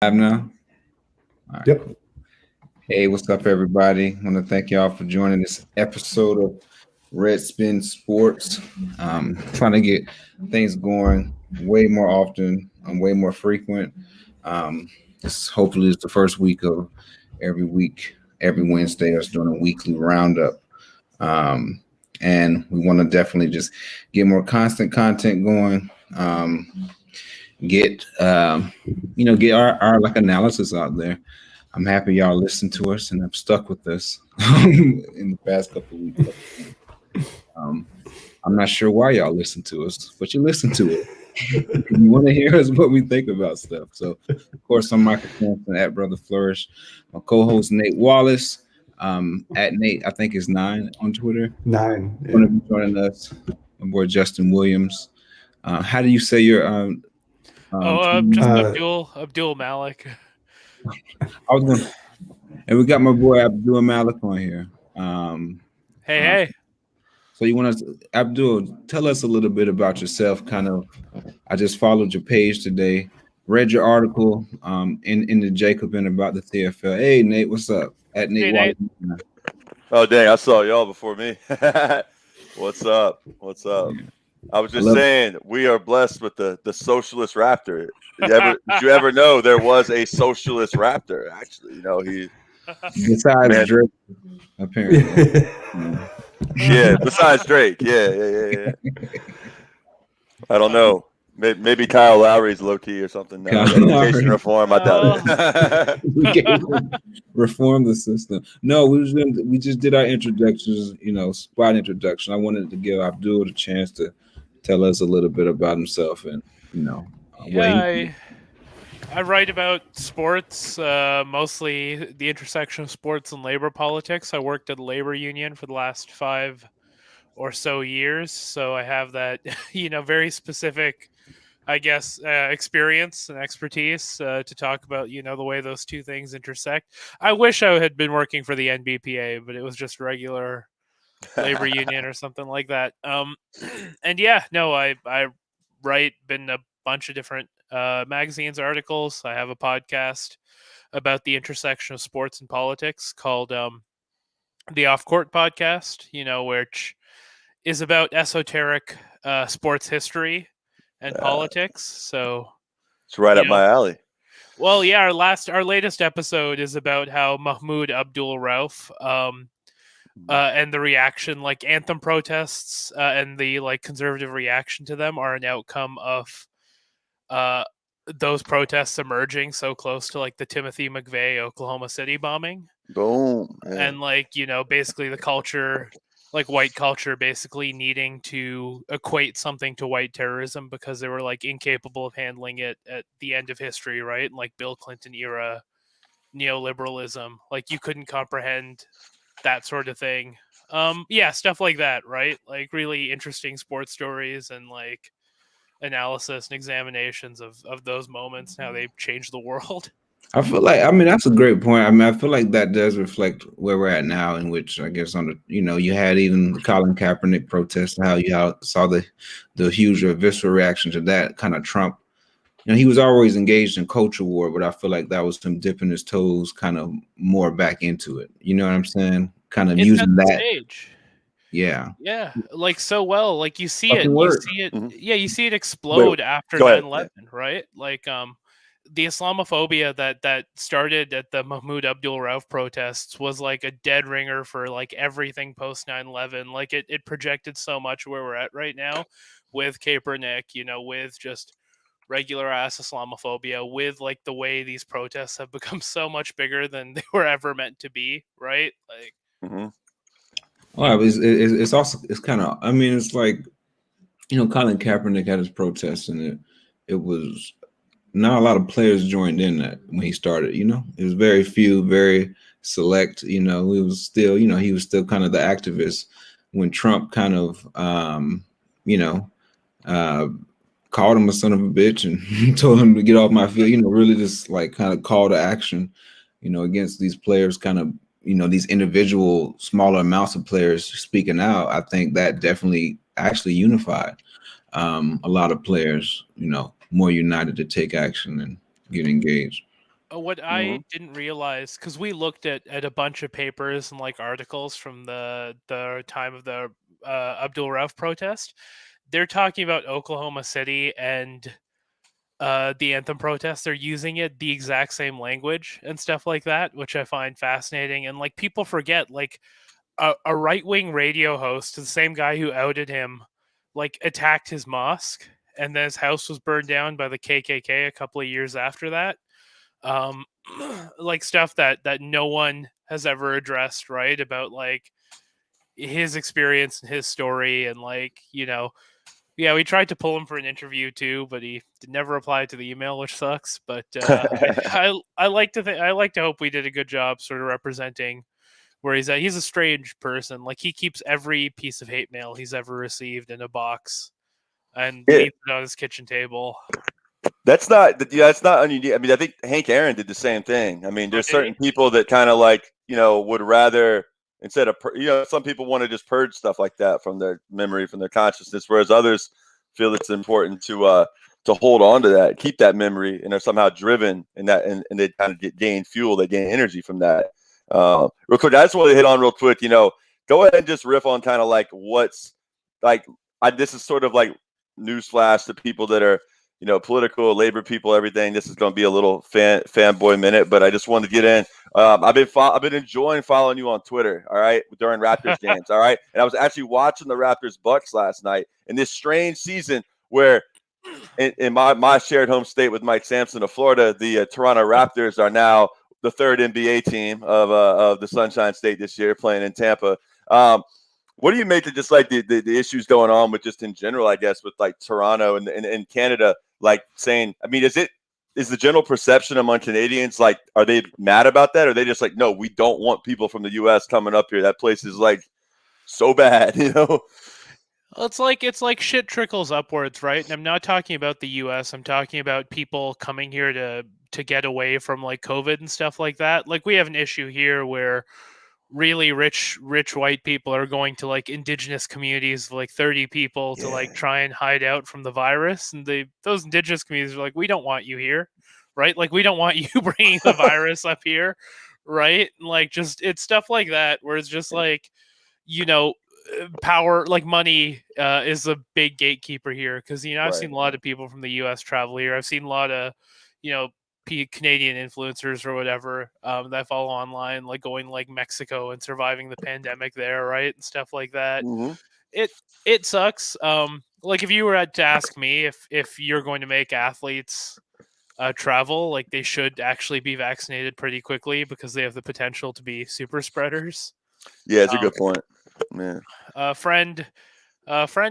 Live now. All right. Yep. Hey, what's up, everybody? I want to thank y'all for joining this episode of Redspin Sports. Trying to get things going way more often and way more frequent. This hopefully is the first week of every week, every Wednesday, us doing a weekly roundup. And we want to definitely just get more constant content going. Get our like analysis out there. I'm happy y'all listened to us and have stuck with us in the past couple of weeks. Um, I'm not sure why y'all listen to us, but you listen to it. You want to hear us what we think about stuff. So, of course, I'm Michael Thompson at Brother Flourish. My co-host Nate Wallace at Nate, I think is 9 on Twitter. 9. Going to be joining us. My boy Justin Williams. How do you say your just Abdul Malik. I was gonna, and we got my boy Abdul Malik on here. Hey. So you want to, Abdul, tell us a little bit about yourself. Kind of, I just followed your page today, read your article in the Jacobin about the TFL. Hey Nate, what's up? At Nate. Hey, Nate. Oh dang, I saw y'all before me. What's up? Yeah. I was just saying, we are blessed with the socialist raptor. Did you ever know there was a socialist raptor? Actually, he besides Drake, apparently. Yeah, besides Drake. Yeah. I don't know. Maybe Kyle Lowry's low key or something. Education reform, I doubt it. Reform the system. No, we just did our introductions. Spot introduction. I wanted to give Abdul the chance to tell us a little bit about himself and I write about sports, mostly the intersection of sports and labor politics. I worked at the labor union for the last 5 or so years, so I have that very specific, I guess, experience and expertise to talk about the way those two things intersect. I wish I had been working for the NBPA, but it was just regular labor union or something like that. I write in a bunch of different magazines, articles. I have a podcast about the intersection of sports and politics called the Off Court Podcast, which is about esoteric sports history and politics. So it's right up my alley. Well, yeah, our latest episode is about how Mahmoud Abdul Rauf and the reaction, like Anthem protests and the conservative reaction to them are an outcome of those protests emerging so close to the Timothy McVeigh Oklahoma City bombing. Boom. Yeah. And basically the culture, white culture, basically needing to equate something to white terrorism because they were incapable of handling it at the end of history, right? And Bill Clinton era neoliberalism, you couldn't comprehend that sort of thing. Stuff like that, right? Really interesting sports stories and analysis and examinations of those moments and how they've changed the world. I feel that's a great point. I feel like that does reflect where we're at now, in which I guess on the you had even the Colin Kaepernick protest, how you saw the huge or visceral reaction to that. Kind of Trump, he was always engaged in culture war, but I feel like that was him dipping his toes kind of more back into it. You know what I'm saying? Kind of using that stage. Yeah, so well. You see it. Mm-hmm. You see it explode after 9/11, right? The Islamophobia that started at the Mahmoud Abdul Rauf protests was a dead ringer for everything post 9/11. It projected so much where we're at right now with Kaepernick, with just regular ass Islamophobia, with the way these protests have become so much bigger than they were ever meant to be, right? Mm-hmm. Well, it's also kind of, it's Colin Kaepernick had his protests, and it was not a lot of players joined in that when he started. It was very few, very select. He was still kind of the activist when Trump kind of called him a son of a bitch and told him to get off my field. Really just kind of call to action, against these players, kind of these individual smaller amounts of players speaking out. I think that definitely actually unified a lot of players, more united to take action and get engaged. What I didn't realize, because we looked at a bunch of papers and like articles from the time of the Abdul Rauf protest, they're talking about Oklahoma City and the Anthem protests. They're using the exact same language and stuff like that, which I find fascinating. And like people forget, like a right-wing radio host, the same guy who outed him, like attacked his mosque, and then his house was burned down by the KKK a couple of years after that. Like stuff that no one has ever addressed, right? About like his experience and his story, and like, you know, yeah, we tried to pull him for an interview too, but he never replied to the email, which sucks. But I like to hope we did a good job sort of representing where he's at. He's a strange person. Like he keeps every piece of hate mail he's ever received in a box and leaves it on his kitchen table. That's not unusual. I mean, I think Hank Aaron did the same thing. I mean, there's certain people that kind of like, you know, would rather, instead of, you know, some people want to just purge stuff like that from their memory, from their consciousness, whereas others feel it's important to hold on to that, keep that memory, and are somehow driven in that, and they kind of gain fuel, they gain energy from that. Real quick, I just want to hit on real quick, you know, go ahead and just riff on kind of like what's like, this is sort of like newsflash to people that are, you know, political, labor people, everything. This is going to be a little fanboy minute, but I just wanted to get in. I've been enjoying following you on Twitter, all right, during Raptors games, all right? And I was actually watching the Raptors Bucks last night in this strange season where in my shared home state with Mike Sampson of Florida, the Toronto Raptors are now the third NBA team of the Sunshine State this year, playing in Tampa. What do you make of just like the issues going on with just in general, I guess, with like Toronto and Canada, like saying, I mean, is the general perception among Canadians, like, are they mad about that? Or are they just like, no, we don't want people from the US coming up here. That place is like so bad, you know? It's like shit trickles upwards, right? And I'm not talking about the US. I'm talking about people coming here to get away from like COVID and stuff like that. Like we have an issue here where really rich white people are going to like indigenous communities of like 30 people to like try and hide out from the virus, and those indigenous communities are like, we don't want you here, right? Like we don't want you bringing the virus up here, right? Like just it's stuff like that where it's just like, you know, power, like money is a big gatekeeper here, because you know I've seen a lot of people from the US travel here. I've seen a lot of, you know, Canadian influencers or whatever that I follow online, like going like Mexico and surviving the pandemic there, right, and stuff like that. It sucks. Like if you were to ask me if you're going to make athletes travel, like they should actually be vaccinated pretty quickly because they have the potential to be super spreaders. Yeah, it's a good point. Man, a friend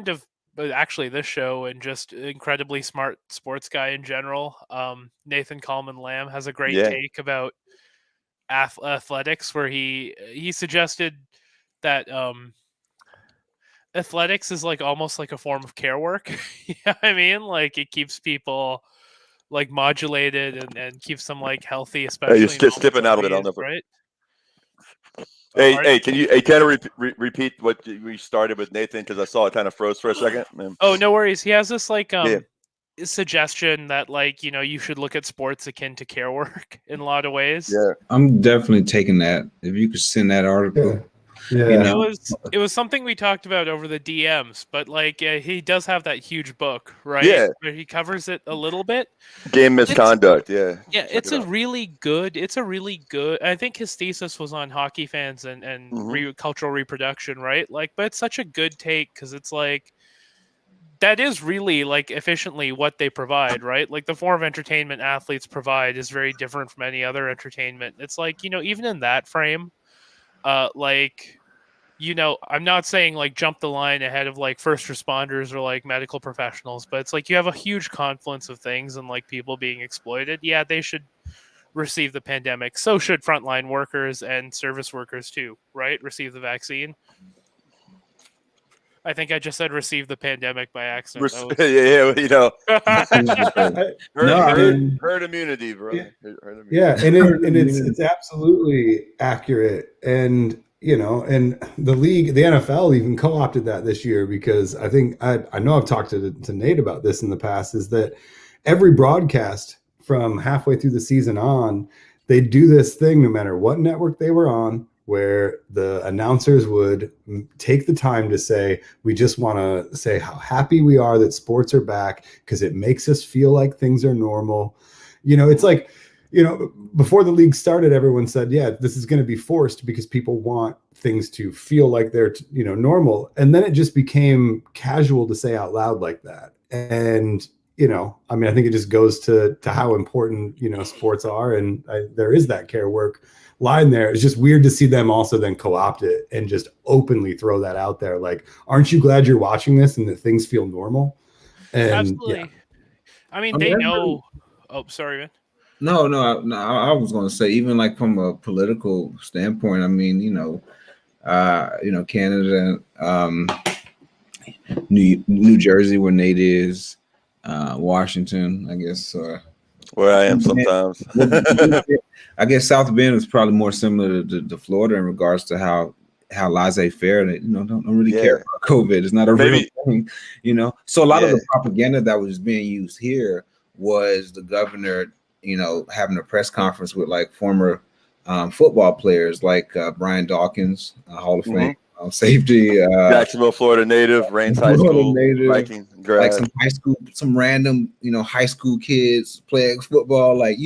of actually this show and just incredibly smart sports guy in general, Nathan Coleman Lamb, has a great take about athletics, where he suggested that athletics is like almost like a form of care work. You know what I mean? Like it keeps people like modulated and keeps them like healthy, especially you're just stepping out of it, right? Hey, can you kind of repeat what we started with Nathan, because I saw it kind of froze for a second? Man. Oh, no worries. He has this like suggestion that like, you know, you should look at sports akin to care work in a lot of ways. Yeah, I'm definitely taking that. If you could send that article. Yeah. You know? It was something we talked about over the DMs, but like he does have that huge book, right? Yeah, where he covers it a little bit. Game misconduct, it's a really good. I think his thesis was on hockey fans and cultural reproduction, right? Like, but it's such a good take, because it's like that is really like efficiently what they provide, right? Like the form of entertainment athletes provide is very different from any other entertainment. It's like, you know, even in that frame, like, you know, I'm not saying like jump the line ahead of like first responders or like medical professionals, but it's like you have a huge confluence of things and like people being exploited. Yeah, they should receive the pandemic. So should frontline workers and service workers too, right? Receive the vaccine. I think I just said receive the pandemic by accident. Yeah, you know, herd immunity, bro. Yeah, and it's absolutely accurate. And you know, and the league, the NFL even co-opted that this year, because I think I know I've talked to Nate about this in the past, is that every broadcast from halfway through the season on, they'd do this thing no matter what network they were on, where the announcers would take the time to say, we just want to say how happy we are that sports are back because it makes us feel like things are normal. It's like, before the league started, everyone said, yeah, this is going to be forced because people want things to feel like they're, normal. And then it just became casual to say out loud like that. And, I think it just goes to how important, sports are. And there is that care work line there. It's just weird to see them also then co-opt it and just openly throw that out there. Like, aren't you glad you're watching this and that things feel normal? And absolutely. Yeah. They know. Oh, sorry, man. No, I was going to say, even like from a political standpoint, Canada, New Jersey, where Nate is, Washington, I guess. Where I am sometimes. I guess South Bend is probably more similar to Florida in regards to how laissez-faire, they don't really care about COVID. It's not a real thing, So a lot of the propaganda that was being used here was the governor, having a press conference with like former football players like Brian Dawkins, Hall of Fame safety, Jacksonville, Florida native, Rains High School, Viking grad. Like some random, high school kids playing football. Like,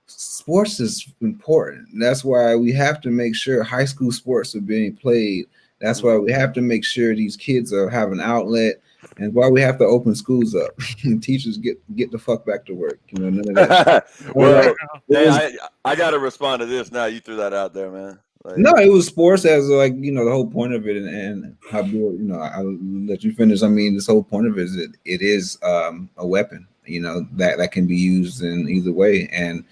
sports is important. That's why we have to make sure high school sports are being played. That's why we have to make sure these kids have an outlet, and why we have to open schools up and teachers get the fuck back to work. None of that. Well, I got to respond to this. Now you threw that out there, man. Like, no, it was sports as like, the whole point of it, and Abdul, I'll let you finish. This whole point of it is that it is a weapon, that can be used in either way. And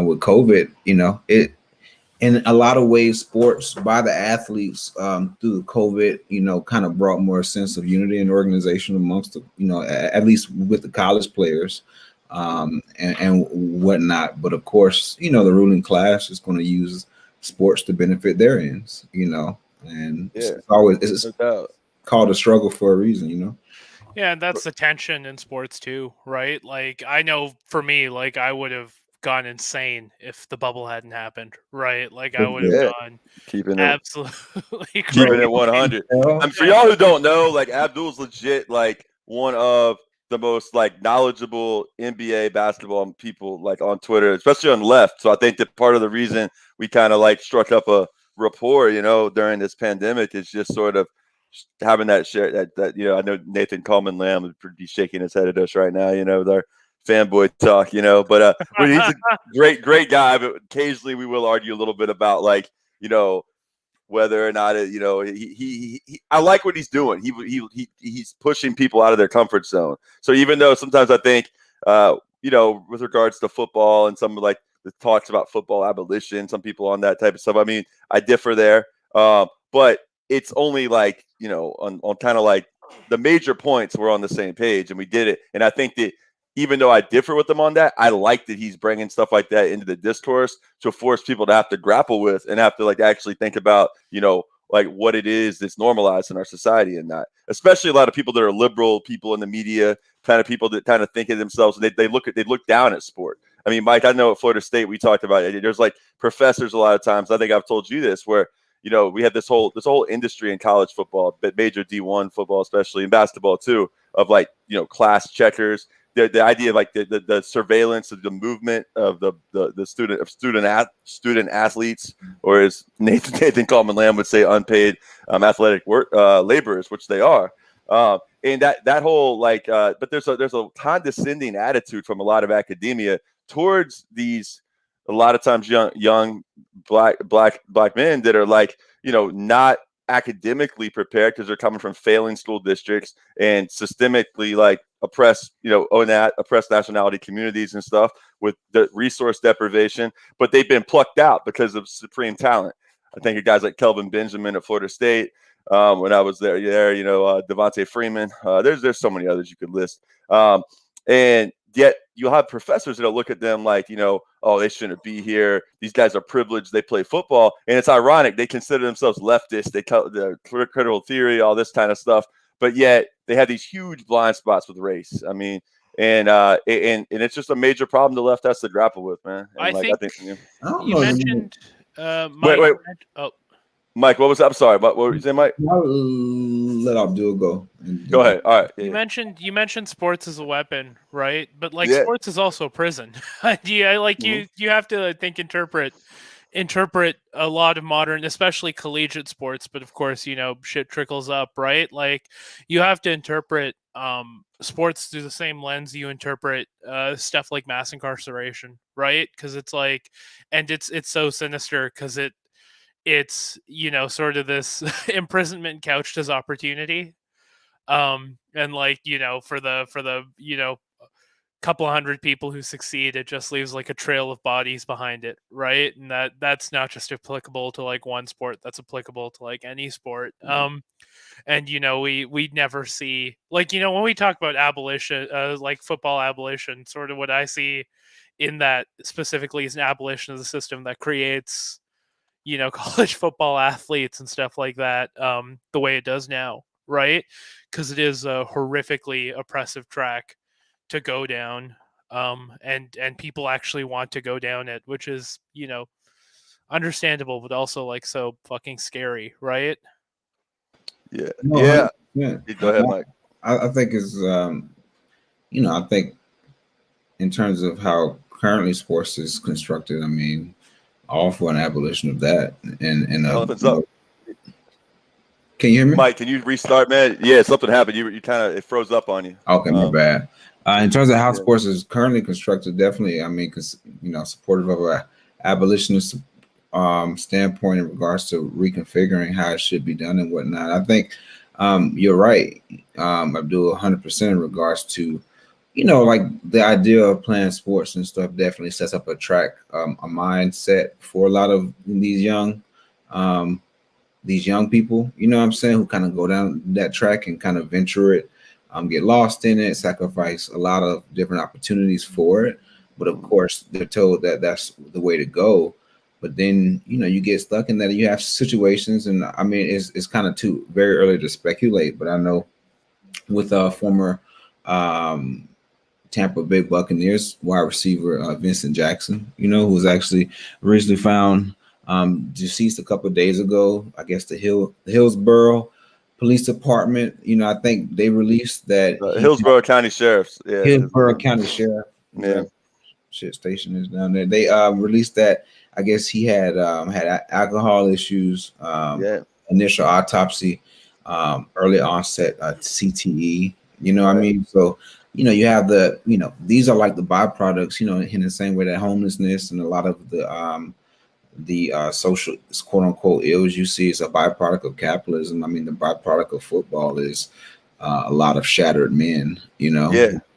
with COVID, it, in a lot of ways, sports by the athletes through COVID, kind of brought more sense of unity and organization amongst the, at least with the college players and whatnot. But of course, the ruling class is going to use sports to benefit their ends, and it's always called a struggle for a reason, Yeah, and that's the tension in sports too, right? Like, I know for me, like, I would have gone insane if the bubble hadn't happened, right? Like, I would have gone absolutely keeping it 100. For y'all who don't know, like, Abdul's legit like one of the most like knowledgeable NBA basketball people like on Twitter, especially on the left. So I think that part of the reason we kind of like struck up a rapport, during this pandemic is just sort of having that share that I know Nathan Coleman Lamb would be shaking his head at us right now, with our fanboy talk, but he's a great guy, but occasionally we will argue a little bit about like, whether or not he I like what he's doing. He's pushing people out of their comfort zone. So even though sometimes I think, with regards to football and some like the talks about football abolition, some people on that type of stuff, I differ there. But it's only like, on kind of like the major points, we're on the same page and we did it. And I think that even though I differ with him on that, I like that he's bringing stuff like that into the discourse to force people to have to grapple with and have to like actually think about, like what it is that's normalized in our society and not, especially a lot of people that are liberal people in the media, kind of people that kind of think of themselves and they look down at sport. Mike, I know at Florida State, we talked about it. There's like professors a lot of times. I think I've told you this where, we have this whole industry in college football, but major D1 football, especially in basketball too, of like, class checkers. The idea of like the surveillance of the movement of the student athletes, or as Nathan Coleman Lamb would say, unpaid athletic work laborers, which they are, and that whole like, but there's a condescending attitude from a lot of academia towards these a lot of times young black men that are like not academically prepared because they're coming from failing school districts and systemically like oppressed nationality communities and stuff with the resource deprivation, but they've been plucked out because of supreme talent. I think of guys like Kelvin Benjamin at Florida State when I was there, Devontae Freeman. There's so many others you could list, and yet you'll have professors that'll look at them like, oh, they shouldn't be here. These guys are privileged. They play football. And it's ironic. They consider themselves leftists. They call the critical theory, all this kind of stuff. But yet they have these huge blind spots with race. And it's just a major problem the left has to grapple with, man. And I think you you mentioned Mike. Wait. Oh, Mike, what was that? I'm sorry. What were you saying, Mike? I'll let Abdul go. Go ahead. All right. You mentioned sports as a weapon, right? But like Yeah. sports is also prison. You have to, I think, interpret a lot of modern, especially collegiate sports, but of course, shit trickles up, right? Like you have to interpret sports through the same lens you interpret stuff like mass incarceration, right? Because it's like, and it's so sinister because it's sort of this imprisonment couched as opportunity, and like for the couple of hundred people who succeed, it just leaves like a trail of bodies behind it, right? And that's not just applicable to like one sport, that's applicable to like any sport. And we never see, like, when we talk about abolition, like football abolition, sort of what I see in that specifically is an abolition of the system that creates college football athletes and stuff like that, the way it does now, right? Because it is a horrifically oppressive track to go down, and people actually want to go down it, which is understandable, but also like so fucking scary, right? Yeah. Go ahead, Mike. I think is I think in terms of how currently sports is constructed, I mean, all for an abolition of that. And up. Can you hear me, Mike? Can you restart, man? Yeah, something happened. You kind of, it froze up on you. Okay, my bad. In terms of how sports is currently constructed, definitely, I mean, because supportive of a abolitionist standpoint in regards to reconfiguring how it should be done and whatnot. I think you're right, Abdul, 100% in regards to like the idea of playing sports and stuff definitely sets up a mindset for a lot of these young people, what I'm saying, who kind of go down that track and kind of venture it, get lost in it, sacrifice a lot of different opportunities for it. But of course, they're told that that's the way to go. But then, you get stuck in that. You have situations, and I mean, it's kind of too very early to speculate. But I know with former Tampa Bay Buccaneers wide receiver Vincent Jackson, who was actually recently found deceased a couple of days ago. I guess the Hillsborough Police Department, I think they released that Hillsborough County Sheriff's. Yeah, Hillsborough County Sheriff. Yeah, shit station is down there. They released that. I guess he had alcohol issues. Initial autopsy, early onset CTE. I mean, so. You have these are like the byproducts, in the same way that homelessness and a lot of the social quote unquote ills you see is a byproduct of capitalism. I mean, the byproduct of football is a lot of shattered men,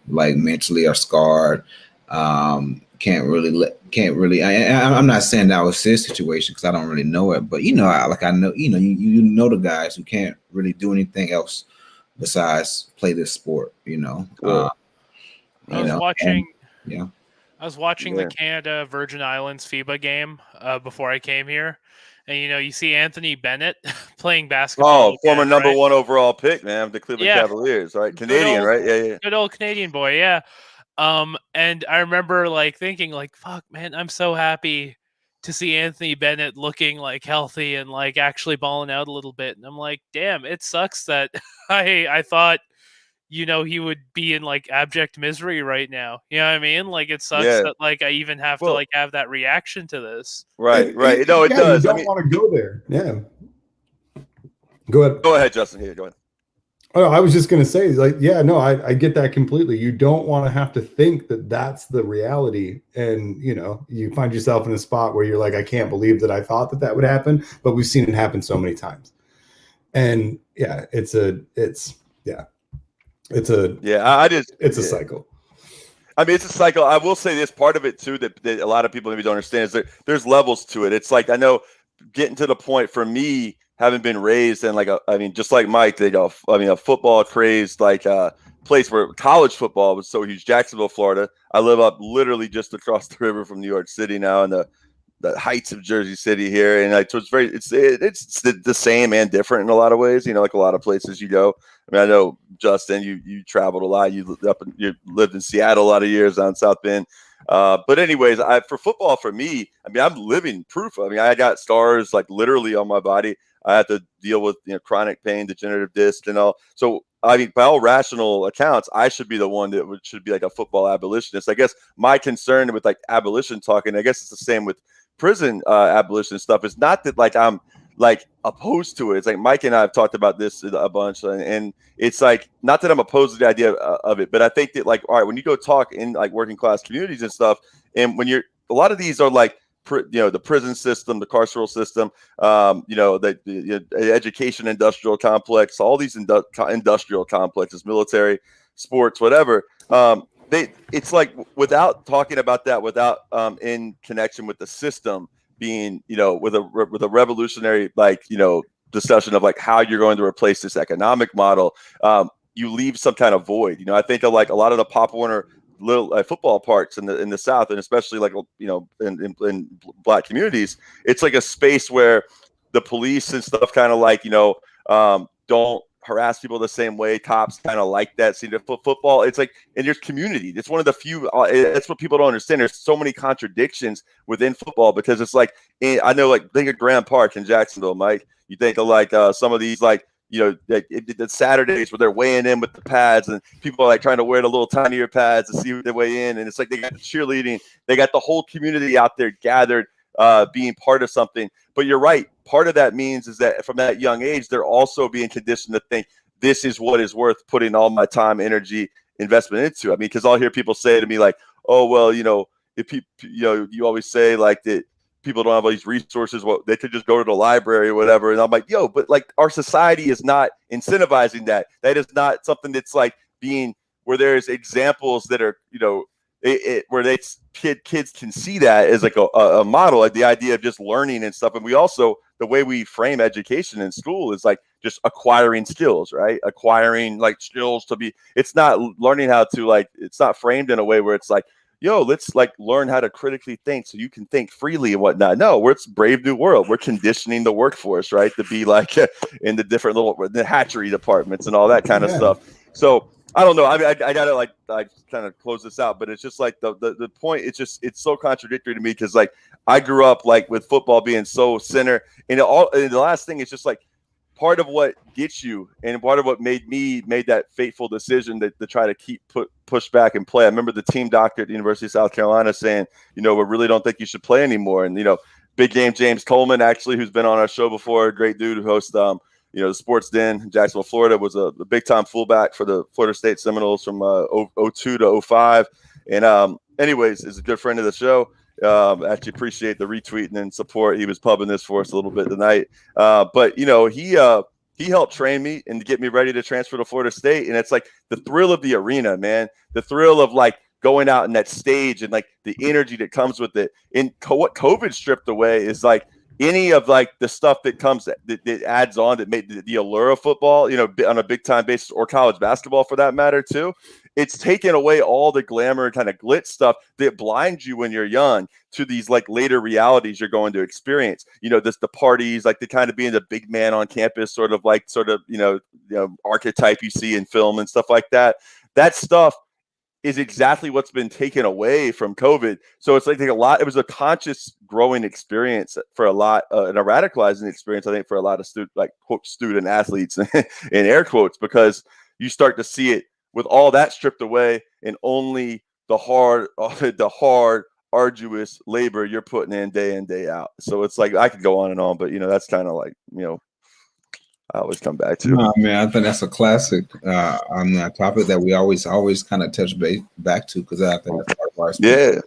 like mentally are scarred, can't really. I'm not saying that was his situation because I don't really know it, but I know, you know the guys who can't really do anything else besides play this sport, I was watching Yeah. the Canada Virgin Islands FIBA game before I came here, and you see Anthony Bennett playing basketball. Oh, former number one overall pick, man, the Cleveland Cavaliers, right? Canadian, right? Yeah. Good old Canadian boy, yeah. And I remember like thinking like, fuck, man, I'm so happy to see Anthony Bennett looking like healthy and like actually balling out a little bit. And I'm like, damn, it sucks that I thought, he would be in like abject misery right now. You know what I mean? Like it sucks that like I even have to like have that reaction to this. Right. No, it does. You don't want to go there. Yeah. Go ahead. Go ahead, Justin. Here, go ahead. Oh, I was just going to say, like, I get that completely. You don't want to have to think that that's the reality. And, you find yourself in a spot where you're like, I can't believe that I thought that would happen, but we've seen it happen so many times. And it's a cycle. I mean, it's a cycle. I will say this part of it too, that a lot of people maybe don't understand is that there's levels to it. It's like, I know getting to the point for me, having been raised in just like Mike, a football crazed place where college football was so huge. Jacksonville, Florida. I live up literally just across the river from New York City now, in the the heights of Jersey City here, and like so it's the same and different in a lot of ways. You know, like a lot of places you go. I mean, I know Justin, you traveled a lot. You lived in Seattle a lot of years on South Bend. But anyways, for football, for me, I mean, I'm living proof. I mean, I got stars like literally on my body. I had to deal with chronic pain, degenerative disc, and all. So I mean, by all rational accounts, I should be the one that should be like a football abolitionist. I guess my concern with like abolition talking, I guess it's the same with prison abolition stuff. It's not that like I'm like opposed to it. It's like Mike and I have talked about this a bunch, and it's like not that I'm opposed to the idea of it, but I think that like, all right, when you go talk in like working class communities and stuff, and when a lot of these are like, the prison system, the carceral system, the education industrial complex, all these industrial complexes, military, sports, whatever. It's like without talking about that, without in connection with the system being, with a revolutionary discussion of like how you're going to replace this economic model, you leave some kind of void. I think of like a lot of the Pop Warner little football parks in the South, and especially like in Black communities, it's like a space where the police and stuff kind of like don't harass people the same way. Cops kind of like that. See, the football, it's like in your community. It's one of the few. That's what people don't understand. There's so many contradictions within football because it's like I know, like think of Grand Park in Jacksonville, Mike. You think of like some of these like. The Saturdays where they're weighing in with the pads and people are like trying to wear the little tinier pads to see what they weigh in. And it's like they got the cheerleading. They got the whole community out there gathered, being part of something. But you're right. Part of that means is that from that young age, they're also being conditioned to think this is what is worth putting all my time, energy, investment into. I mean, because I'll hear people say to me like, oh, well, if people, you always say like that, people don't have all these resources. Well, they could just go to the library or whatever. And I'm like, but like our society is not incentivizing that. That is not something that's like being where there's examples that are, where kids can see that as like a model, like the idea of just learning and stuff. And we also, the way we frame education in school is like just acquiring skills, right? Acquiring like skills it's not learning how to like, it's not framed in a way where it's like, let's like learn how to critically think so you can think freely and whatnot. No, it's Brave New World. We're conditioning the workforce, right, to be like in the different the hatchery departments and all that kind of stuff. So I don't know. I mean, I gotta like I kind of close this out, but it's just like the point. It's so contradictory to me because like I grew up like with football being so center, and the last thing is just like. Part of what gets you and part of what made that fateful decision to try to push back and play. I remember the team doctor at the University of South Carolina saying, we really don't think you should play anymore. And, big game James Coleman, actually, who's been on our show before, a great dude who hosts, the Sports Den in Jacksonville, Florida, was a big time fullback for the Florida State Seminoles from 02 to 05. And anyways, is a good friend of the show. Actually appreciate the retweeting and support. He was pubbing this for us a little bit tonight. But he helped train me and get me ready to transfer to Florida State. And it's like the thrill of the arena, man, the thrill of like going out in that stage and like the energy that comes with it. And what COVID stripped away is like any of like the stuff that comes that adds on that made the allure of football, on a big time basis, or college basketball for that matter too. It's taken away all the glamour and kind of glitz stuff that blinds you when you're young to these like later realities you're going to experience. The parties, like the kind of being the big man on campus, sort of archetype you see in film and stuff like that. That stuff is exactly what's been taken away from COVID. So it's like it was a conscious growing experience for a lot, and a radicalizing experience, I think, for a lot of student athletes in air quotes, because you start to see it with all that stripped away and only the hard, arduous labor you're putting in day out. So it's like I could go on, but that's kind of like I always come back to. No, man, I think that's a classic on that topic that we always kind of touch back to, because I think that's part of our speech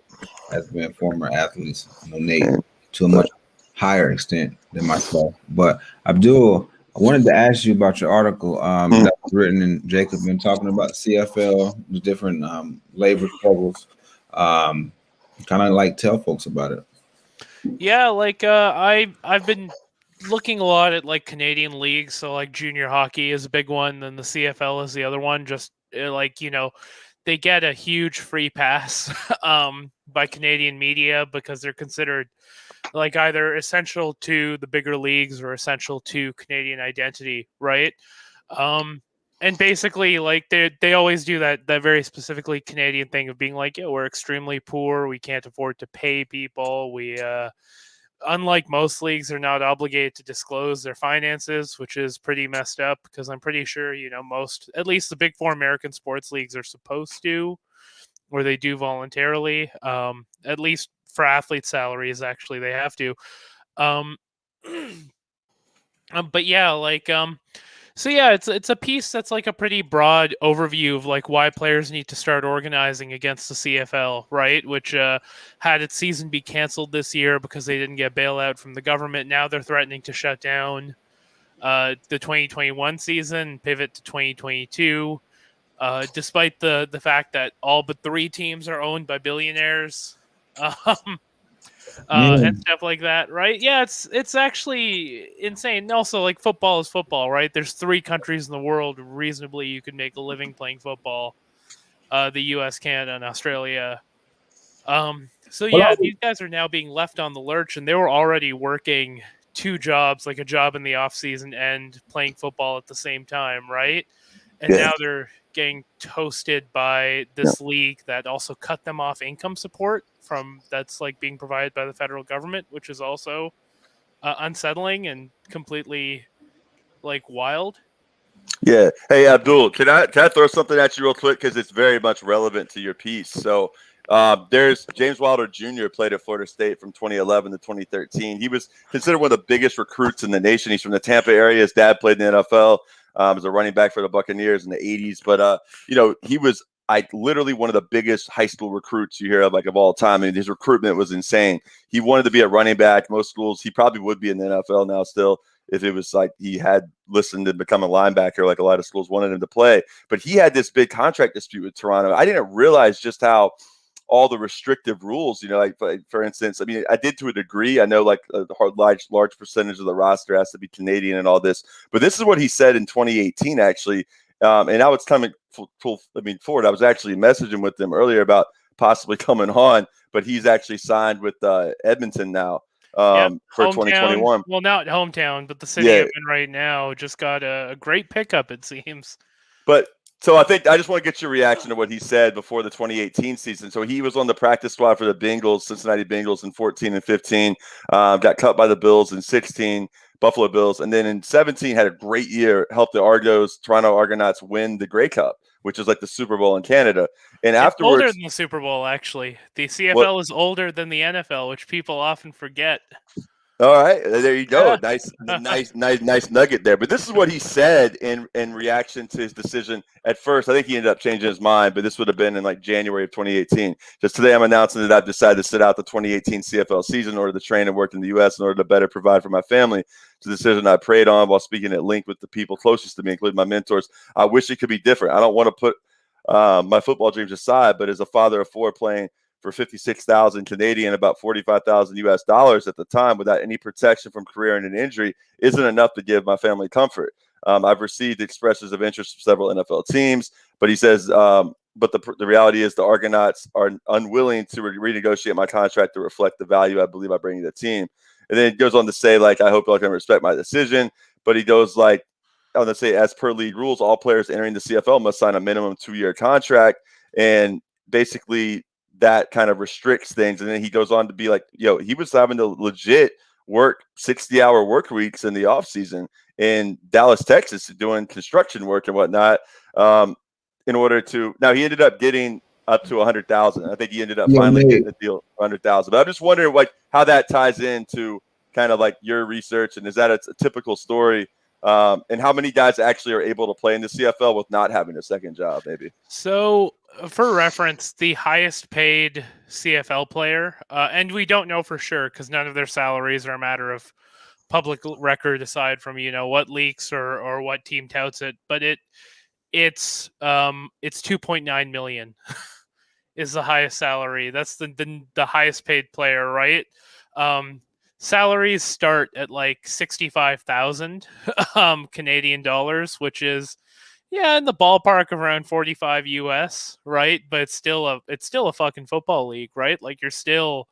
has been former athletes, Nate, to a much higher extent than myself. But Abdul, I wanted to ask you about your article that was written, and Jacob been talking about CFL, the different labor struggles. Kind of like tell folks about it. Yeah, like I've been looking a lot at like Canadian leagues, so like junior hockey is a big one, then the CFL is the other one. Just like they get a huge free pass by Canadian media because they're considered like either essential to the bigger leagues or essential to Canadian identity, right? And basically, like they always do that very specifically Canadian thing of being like, yeah, we're extremely poor, we can't afford to pay people, we unlike most leagues, are not obligated to disclose their finances, which is pretty messed up because I'm pretty sure, most, at least the big four American sports leagues are supposed to, or they do voluntarily, at least for athlete salaries, actually, they have to. But yeah, so yeah, it's a piece that's like a pretty broad overview of like why players need to start organizing against the CFL, right? Which had its season be canceled this year because they didn't get bailout from the government. Now they're threatening to shut down the 2021 season, pivot to 2022, despite the fact that all but 3 teams are owned by billionaires. And stuff like that, right? Yeah, it's actually insane. Also, like football is football, right? There's 3 countries in the world reasonably you could make a living playing football: the U.S., Canada, and Australia. So yeah, these guys are now being left on the lurch, and they were already working 2 jobs, like a job in the off season and playing football at the same time, right? And now they're getting toasted by this league that also cut them off income support from that's like being provided by the federal government, which is also unsettling and completely like wild. Yeah. Hey, Abdul, can I throw something at you real quick because it's very much relevant to your piece. So there's James Wilder Jr. played at Florida State from 2011 to 2013. He was considered one of the biggest recruits in the nation. He's from the Tampa area. His dad played in the NFL as a running back for the Buccaneers in the 80s. But, he was literally one of the biggest high school recruits you hear of all time. And his recruitment was insane. He wanted to be a running back. Most schools, he probably would be in the NFL now still if it was like he had listened to become a linebacker like a lot of schools wanted him to play. But he had this big contract dispute with Toronto. I didn't realize just how all the restrictive rules, for instance, I mean, I did to a degree. I know like a large percentage of the roster has to be Canadian and all this. But this is what he said in 2018, actually. And I was coming forward. I was actually messaging with them earlier about possibly coming on, but he's actually signed with Edmonton now for hometown, 2021. Well, not hometown, but the city I'm in right now just got a great pickup, it seems. But so I just want to get your reaction to what he said before the 2018 season. So he was on the practice squad for the Bengals, Cincinnati Bengals in 14 and 15, got cut by the Bills in 16, Buffalo Bills. And then in 17 had a great year, helped the Toronto Argonauts win the Grey Cup, which is like the Super Bowl in Canada. And it's afterwards, older than the Super Bowl, actually. The CFL is older than the NFL, which people often forget. All right, there you go. Nice nugget there. But this is what he said in reaction to his decision. At first, I think he ended up changing his mind, but this would have been in like January of 2018. Just today, I'm announcing that I've decided to sit out the 2018 CFL season in order to train and work in the U.S. in order to better provide for my family. It's a decision I prayed on while speaking at length with the people closest to me, including my mentors. I wish it could be different. I don't want to put my football dreams aside, but as a father of 4 playing for 56,000 Canadian, about 45,000 US dollars at the time, without any protection from career and an injury, isn't enough to give my family comfort. I've received expressions of interest from several NFL teams, but he says, but the reality is the Argonauts are unwilling to renegotiate my contract to reflect the value I believe I bring to the team. And then it goes on to say, like, I hope y'all can respect my decision. But he goes like, I'm going to say, as per league rules, all players entering the CFL must sign a minimum 2-year contract. And basically, that kind of restricts things. And then he goes on to be like, he was having to legit work 60-hour work weeks in the off season in Dallas, Texas, doing construction work and whatnot. In order to, now he ended up getting up to 100,000. I think he ended up finally getting the deal 100,000. But I'm just wondering like how that ties into kind of like your research, and is that a typical story? And how many guys actually are able to play in the CFL with not having a second job, maybe? So, for reference, the highest paid CFL player, and we don't know for sure because none of their salaries are a matter of public record aside from what leaks or what team touts it, but it's 2.9 million is the highest salary. That's the highest paid player, right? Salaries start at like 65,000 Canadian dollars, which is Yeah, in the ballpark of around 45 US, right? But it's still a fucking football league, right? Like you're still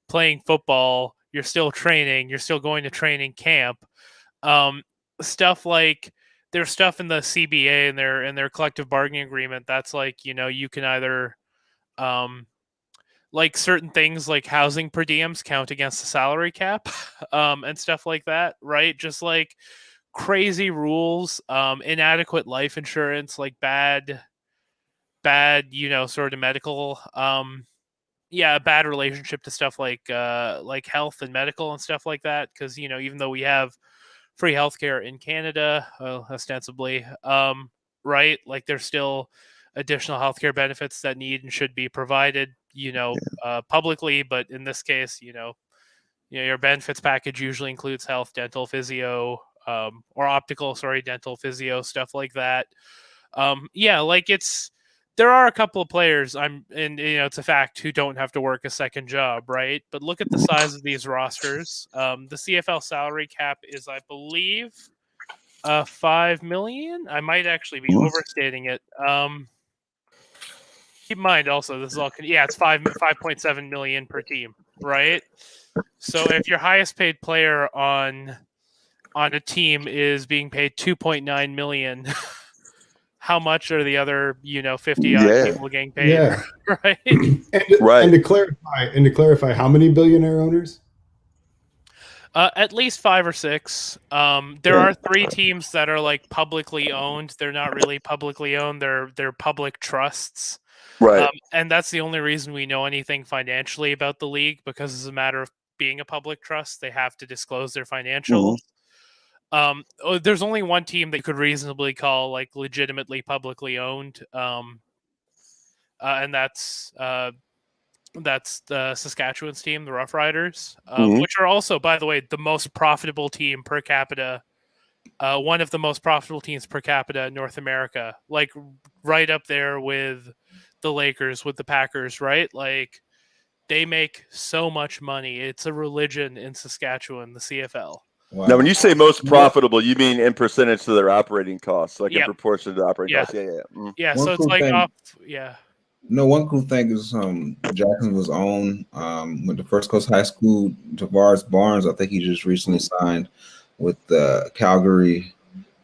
playing football, you're still training, you're still going to training camp. Stuff like there's stuff in the CBA and their collective bargaining agreement that's like, you can either like certain things like housing per diems count against the salary cap, and stuff like that, right? Just like crazy rules, inadequate life insurance, like bad, sort of medical, bad relationship to stuff like health and medical and stuff like that. Because even though we have free healthcare in Canada, ostensibly, right, like there's still additional healthcare benefits that need and should be provided, publicly. But in this case, your benefits package usually includes health, dental, physio, or optical, dental, physio, stuff like that. Like there are a couple of players it's a fact, who don't have to work a second job, right? But look at the size of these rosters. The CFL salary cap is, I believe, 5 million. I might actually be overstating it. Keep in mind also, this is all it's 5.7 million per team, right? So if your highest paid player on a team is being paid 2.9 million, how much are the other 50 odd people getting paid? Yeah. Right. And to clarify, how many billionaire owners? At least 5 or 6. There are 3 teams that are like publicly owned. They're not really publicly owned. They're public trusts. Right. And that's the only reason we know anything financially about the league, because it's a matter of being a public trust. They have to disclose their financials. There's only one team that you could reasonably call like legitimately publicly owned, and that's the Saskatchewan's team, the Rough Riders, which are also, by the way, the most profitable team per capita. One of the most profitable teams per capita in North America, like right up there with the Lakers, with the Packers, right? Like they make so much money. It's a religion in Saskatchewan, the CFL. Wow. Now, when you say most profitable, you mean in percentage to their operating costs, like in proportion to the operating costs? Yeah, so it's like No, one cool thing is Jackson was on with the First Coast High School. Tavares Barnes, I think he just recently signed with the Calgary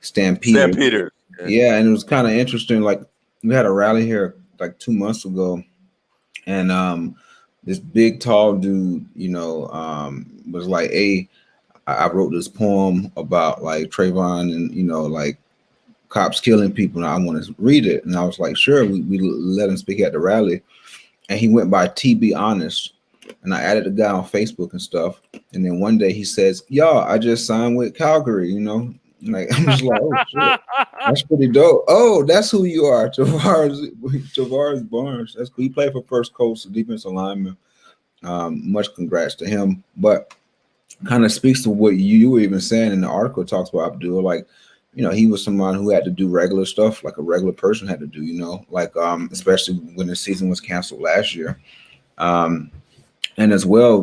Stampeders. Yeah, and it was kind of interesting. Like we had a rally here like 2 months ago, and this big tall dude, was like, "Hey, I wrote this poem about like Trayvon and like cops killing people, and I want to read it." And I was like, "Sure." We let him speak at the rally, and he went by TB Honest, and I added the guy on Facebook and stuff. And then one day he says, "Y'all, I just signed with Calgary," Like I'm just like, "Oh shit, that's pretty dope." Oh, that's who you are, Tavares Barnes. That's cool. He played for First Coast, defensive lineman. Much congrats to him. But kind of speaks to what you were even saying in the article. It talks about Abdul, like, he was someone who had to do regular stuff like a regular person had to do, like especially when the season was canceled last year. And as well,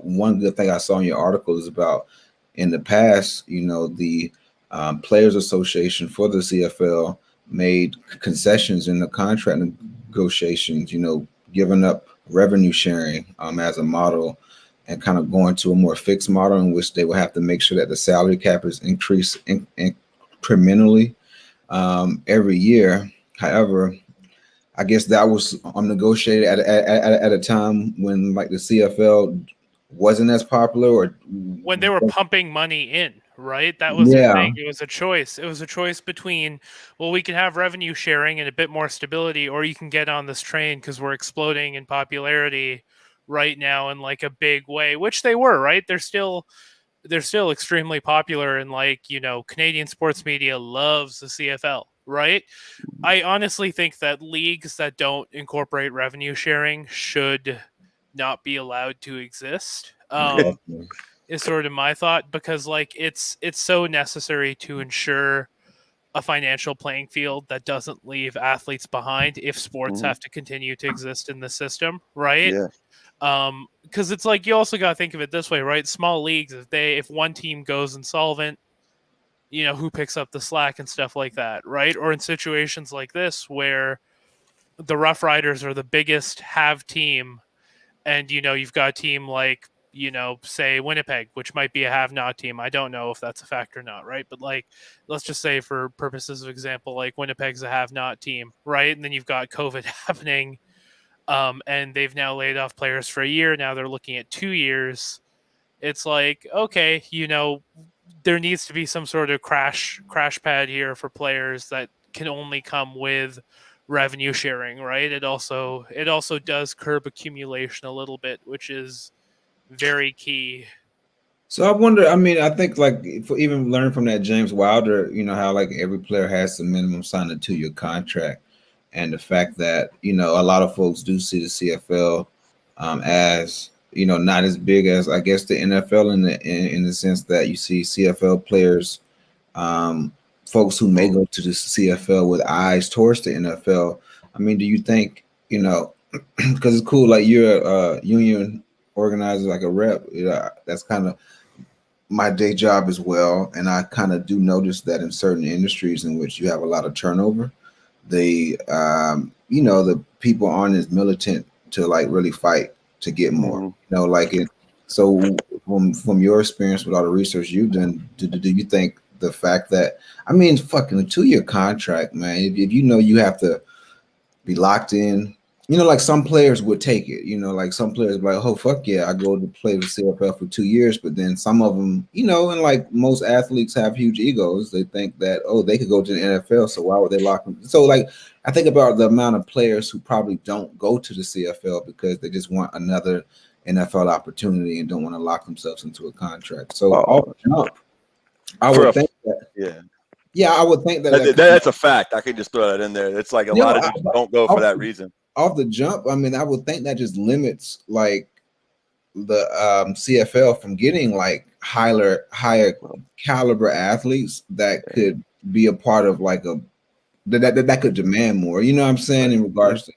one good thing I saw in your article is about in the past, the Players Association for the CFL made concessions in the contract negotiations, giving up revenue sharing as a model, and kind of going to a more fixed model in which they will have to make sure that the salary cap is increased incrementally every year. However, I guess that was negotiated at a time when like the CFL wasn't as popular, or when they were pumping money in, right? That was the thing. It was a choice. It was a choice between, well, we can have revenue sharing and a bit more stability, or you can get on this train because we're exploding in popularity right now in like a big way, which they were, right? They're still extremely popular, and like, Canadian sports media loves the CFL, right? I honestly think that leagues that don't incorporate revenue sharing should not be allowed to exist. Is sort of my thought, because like it's so necessary to ensure a financial playing field that doesn't leave athletes behind if sports have to continue to exist in the system, right? Because it's like, you also got to think of it this way, right? Small leagues, if one team goes insolvent, who picks up the slack and stuff like that, right? Or in situations like this where the Rough Riders are the biggest have team, and you've got a team like say Winnipeg, which might be a have not team. I don't know if that's a fact or not, right? But like, let's just say for purposes of example, like Winnipeg's a have not team, right? And then you've got COVID happening, and they've now laid off players for a year. Now they're looking at 2 years. It's like, okay, there needs to be some sort of crash pad here for players that can only come with revenue sharing, right? It also does curb accumulation a little bit, which is very key. So I wonder, I think like for even learning from that James Wilder, how like every player has to minimum sign a 2-year contract, and the fact that a lot of folks do see the CFL as not as big as I guess the NFL in the sense that you see CFL players, folks who may go to the CFL with eyes towards the NFL. I mean, do you think because it's cool, like you're a union organizer, like a rep, that's kind of my day job as well, and I kind of do notice that in certain industries in which you have a lot of turnover, the people aren't as militant to like really fight to get more, like it. So from your experience with all the research you've done, do you think the fact that fucking a 2-year contract, man, if you have to be locked in, like some players would take it, like some players be like, oh fuck yeah, I go to play with CFL for 2 years, but then some of them, and like most athletes have huge egos, they think that they could go to the NFL, so why would they lock them? So like I think about the amount of players who probably don't go to the CFL because they just want another NFL opportunity and don't want to lock themselves into a contract. So off the jump, I would think that I would think that's a fact. I can just throw that in there. It's like a lot of people don't go for that reason. Off the jump, I would think that just limits like the CFL from getting like higher caliber athletes that could be a part of like that could demand more. You know what I'm saying? In regards to,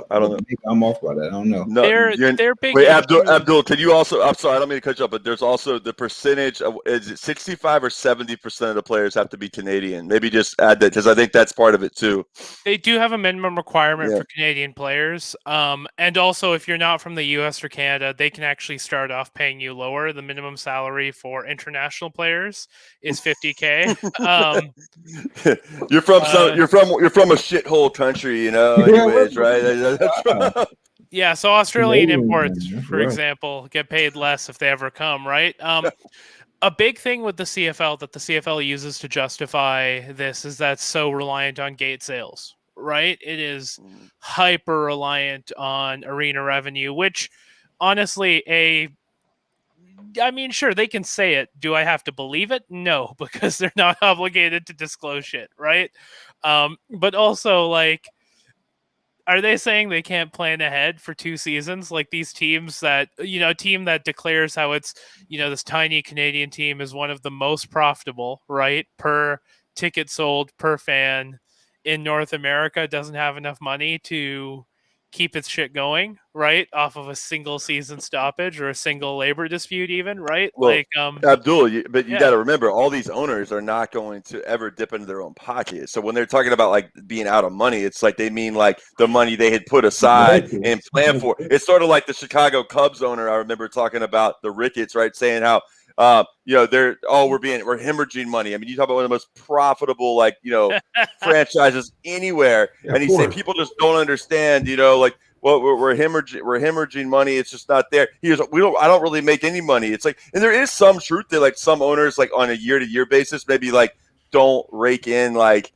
I don't know. I'm off by that. I don't know. No, they're big. Wait, Abdul, can you also? I'm sorry, I don't mean to cut you up, but there's also the percentage of, is it 65 or 70% of the players have to be Canadian? Maybe just add that because I think that's part of it too. They do have a minimum requirement for Canadian players, and also if you're not from the U.S. or Canada, they can actually start off paying you lower. The minimum salary for international players is $50K. You're from a shithole country, anyways, right? Yeah, so Australian imports, for example, get paid less if they ever come, right? A big thing with the CFL that the CFL uses to justify this is that's so reliant on gate sales, right? It is hyper reliant on arena revenue, which honestly, sure, they can say it. Do I have to believe it? No, because they're not obligated to disclose shit, right? But also, like, are they saying they can't plan ahead for 2 seasons? Like these teams that, a team that declares how it's, this tiny Canadian team is one of the most profitable, right? Per ticket sold, per fan in North America, doesn't have enough money to keep its shit going, right? Off of a single season stoppage or a single labor dispute even, right? Well, Abdul, you got to remember, all these owners are not going to ever dip into their own pocket. So when they're talking about like being out of money, it's like they mean like the money they had put aside and planned for. It's sort of like the Chicago Cubs owner. I remember talking about the Ricketts, right? Saying how we're hemorrhaging money. You talk about one of the most profitable, franchises anywhere. And he said people just don't understand, we're hemorrhaging money. It's just not there. I don't really make any money. It's like, and there is some truth that like some owners, like on a year-to-year basis, maybe like don't rake in like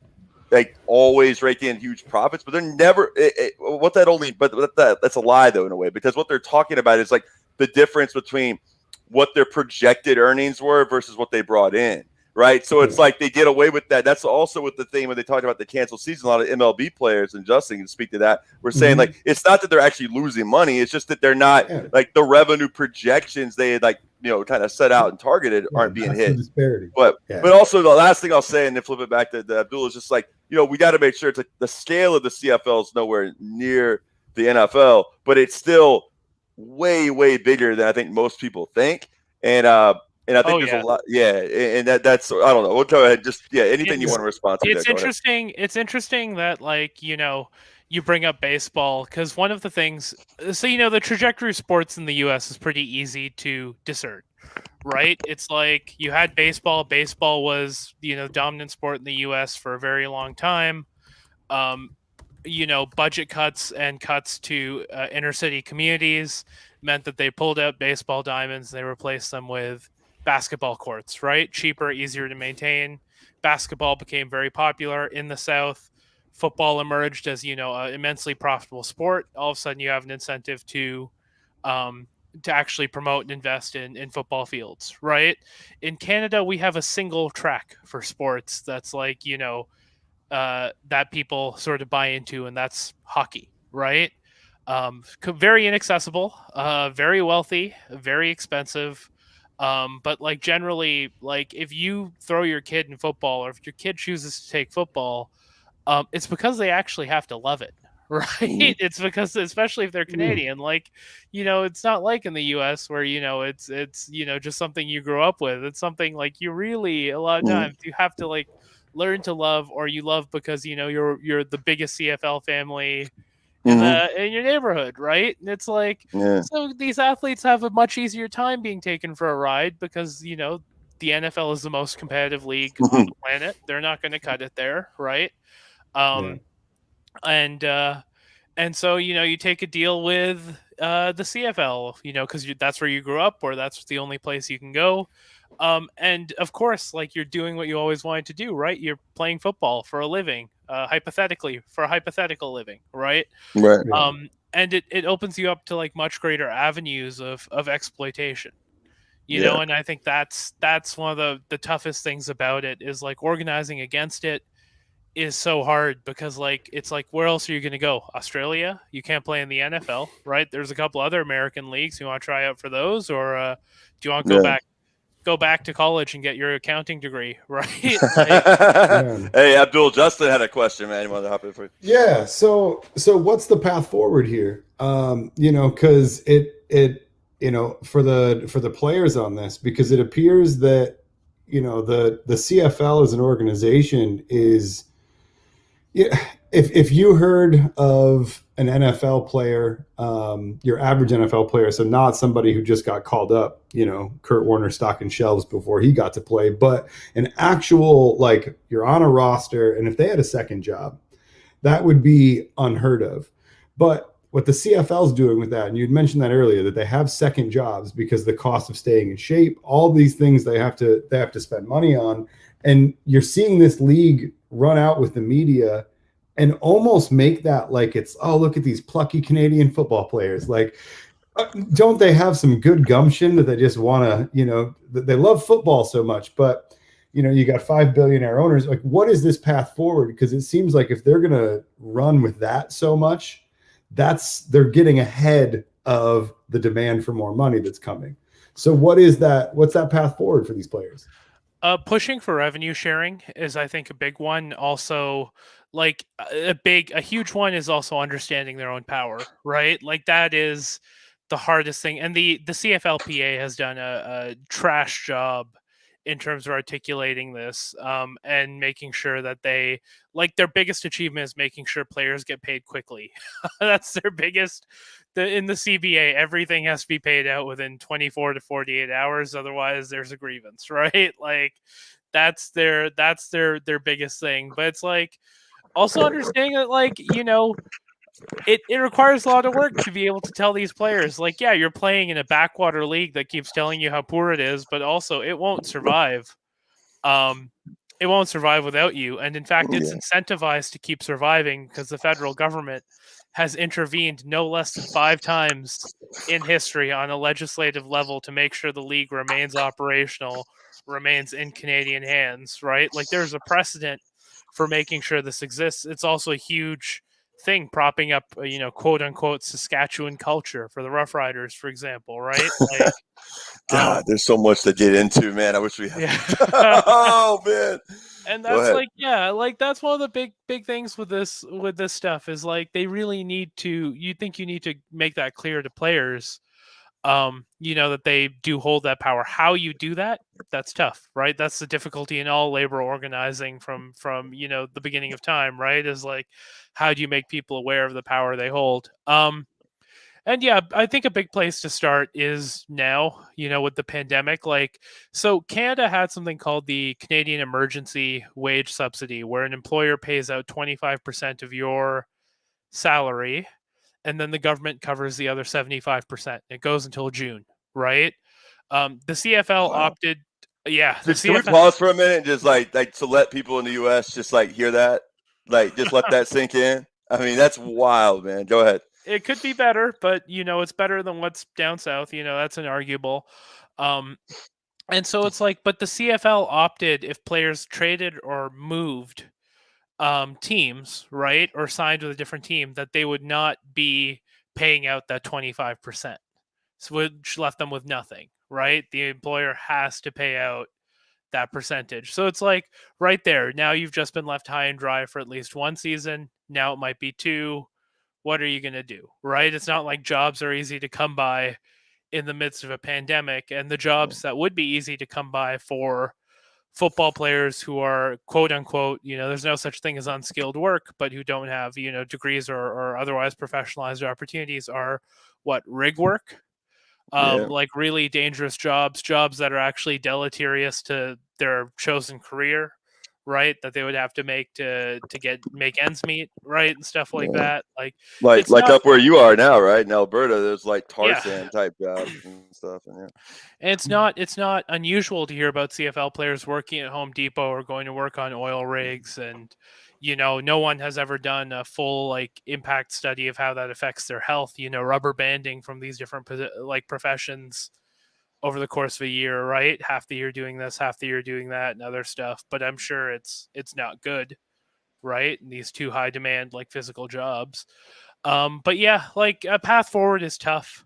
always rake in huge profits, but they're never that's a lie though, in a way, because what they're talking about is like the difference between what their projected earnings were versus what they brought in, right? So it's like they get away with that. That's also with the thing when they talked about the canceled season. A lot of MLB players, and Justin can speak to that, were saying like it's not that they're actually losing money; it's just that they're not like the revenue projections they had kind of set out and targeted aren't being hit. But also the last thing I'll say, and then flip it back to Abdul, is just like we got to make sure it's like the scale of the CFL is nowhere near the NFL, but it's still way bigger than I think most people think, and And I think there's a lot. Yeah. And that's, I don't know. We'll go ahead. Just, anything you want to respond to. It's interesting. It's interesting that, like, you bring up baseball, because one of the things, so, the trajectory of sports in the U.S. is pretty easy to discern, right? It's like you had baseball. Baseball was, dominant sport in the U.S. for a very long time. Budget cuts and cuts to inner city communities meant that they pulled out baseball diamonds. They replaced them with basketball courts, right? Cheaper, easier to maintain. Basketball became very popular in the South. Football emerged as, an immensely profitable sport. All of a sudden you have an incentive to actually promote and invest in football fields, right? In Canada, we have a single track for sports that's like, that people sort of buy into, and that's hockey, right? Very inaccessible, very wealthy, very expensive. But like generally, like if you throw your kid in football, or if your kid chooses to take football, it's because they actually have to love it, right? It's because, especially if they're Canadian, like, it's not like in the US where, it's just something you grew up with. It's something like you really, a lot of times you have to like learn to love, or you love because, you're the biggest CFL family in your neighborhood, right? And it's like, so these athletes have a much easier time being taken for a ride because, the NFL is the most competitive league on the planet. They're not going to cut it there, right? And so, you take a deal with the CFL, because that's where you grew up, or that's the only place you can go. And of course, like, you're doing what you always wanted to do, right? You're playing football for a living, hypothetically, for a hypothetical living, right? Right. And it opens you up to like much greater avenues of exploitation, and I think that's one of the toughest things about it, is like organizing against it is so hard, because like, it's like, where else are you going to go? Australia? You can't play in the NFL, right? There's a couple other American leagues. You want to try out for those, or do you want to go back to college and get your accounting degree, right? Hey, Abdul, Justin had a question, man. You want to hop in for it? Yeah. So what's the path forward here? Because it for the players on this, because it appears that the CFL as an organization is. Yeah, if you heard of an NFL player, your average NFL player, so not somebody who just got called up, Kurt Warner stocking shelves before he got to play, but an actual, like, you're on a roster, and if they had a second job, that would be unheard of. But what the CFL is doing with that, and you'd mentioned that earlier, that they have second jobs because the cost of staying in shape, all these things they have to spend money on, and you're seeing this league run out with the media and almost make that like it's, oh, look at these plucky Canadian football players. Like, don't they have some good gumption that they just want to, they love football so much, but you got 5 billionaire owners. Like, what is this path forward? Because it seems like if they're going to run with that so much, they're getting ahead of the demand for more money that's coming. So what's that path forward for these players? Pushing for revenue sharing is, I think, a big one. Also, like, a huge one is also understanding their own power, right? Like, that is the hardest thing. And the CFLPA has done a trash job in terms of articulating this, and making sure that they, like, their biggest achievement is making sure players get paid quickly. That's their biggest. In the CBA, everything has to be paid out within 24 to 48 hours. Otherwise, there's a grievance, right? Like, that's their biggest thing. But it's like, also understanding that, like, it requires a lot of work to be able to tell these players, like, yeah, you're playing in a backwater league that keeps telling you how poor it is, but also it won't survive. It won't survive without you. And in fact, it's incentivized to keep surviving because the federal government has intervened no less than 5 times in history on a legislative level to make sure the league remains operational, remains in Canadian hands, right? Like, there's a precedent for making sure this exists. It's also a huge thing propping up, quote unquote, Saskatchewan culture for the Rough Riders, for example, right? Like, God, there's so much to get into, man. I wish we had. Oh man. And that's like, that's one of the big things with this stuff is, like, they really need to, you need to make that clear to players. that they do hold that power. How you do that, that's tough, right? That's the difficulty in all labor organizing from the beginning of time, right? Is like, how do you make people aware of the power they hold? And yeah, I think a big place to start is now, with the pandemic. Like, so Canada had something called the Canadian Emergency Wage Subsidy, where an employer pays out 25% of your salary, and then the government covers the other 75%. It goes until June, right? The CFL opted. Yeah, Can we pause for a minute and just like to let people in the U.S. just like hear that, like just let that sink in? I mean, that's wild, man. Go ahead. It could be better, but it's better than what's down south. That's inarguable. And so it's like, but the CFL opted, if players traded or moved teams, right, or signed with a different team, that they would not be paying out that 25%, which left them with nothing, right? The employer has to pay out that percentage. So it's like right there. Now you've just been left high and dry for at least one season. Now it might be two. What are you going to do, right? It's not like jobs are easy to come by in the midst of a pandemic, and the jobs that would be easy to come by for football players who are quote unquote, there's no such thing as unskilled work, but who don't have, degrees or otherwise professionalized opportunities are rig work, like really dangerous jobs that are actually deleterious to their chosen career, right? That they would have to make to make ends meet, right? And stuff like that. Like up where you are now, right? In Alberta, there's like tar sand type jobs and stuff. And it's not unusual to hear about CFL players working at Home Depot or going to work on oil rigs, and no one has ever done a full like impact study of how that affects their health. Rubber banding from these different like professions over the course of a year, right? Half the year doing this, half the year doing that, and other stuff. But I'm sure it's not good, right? And these two high demand like physical jobs. But yeah, like a path forward is tough.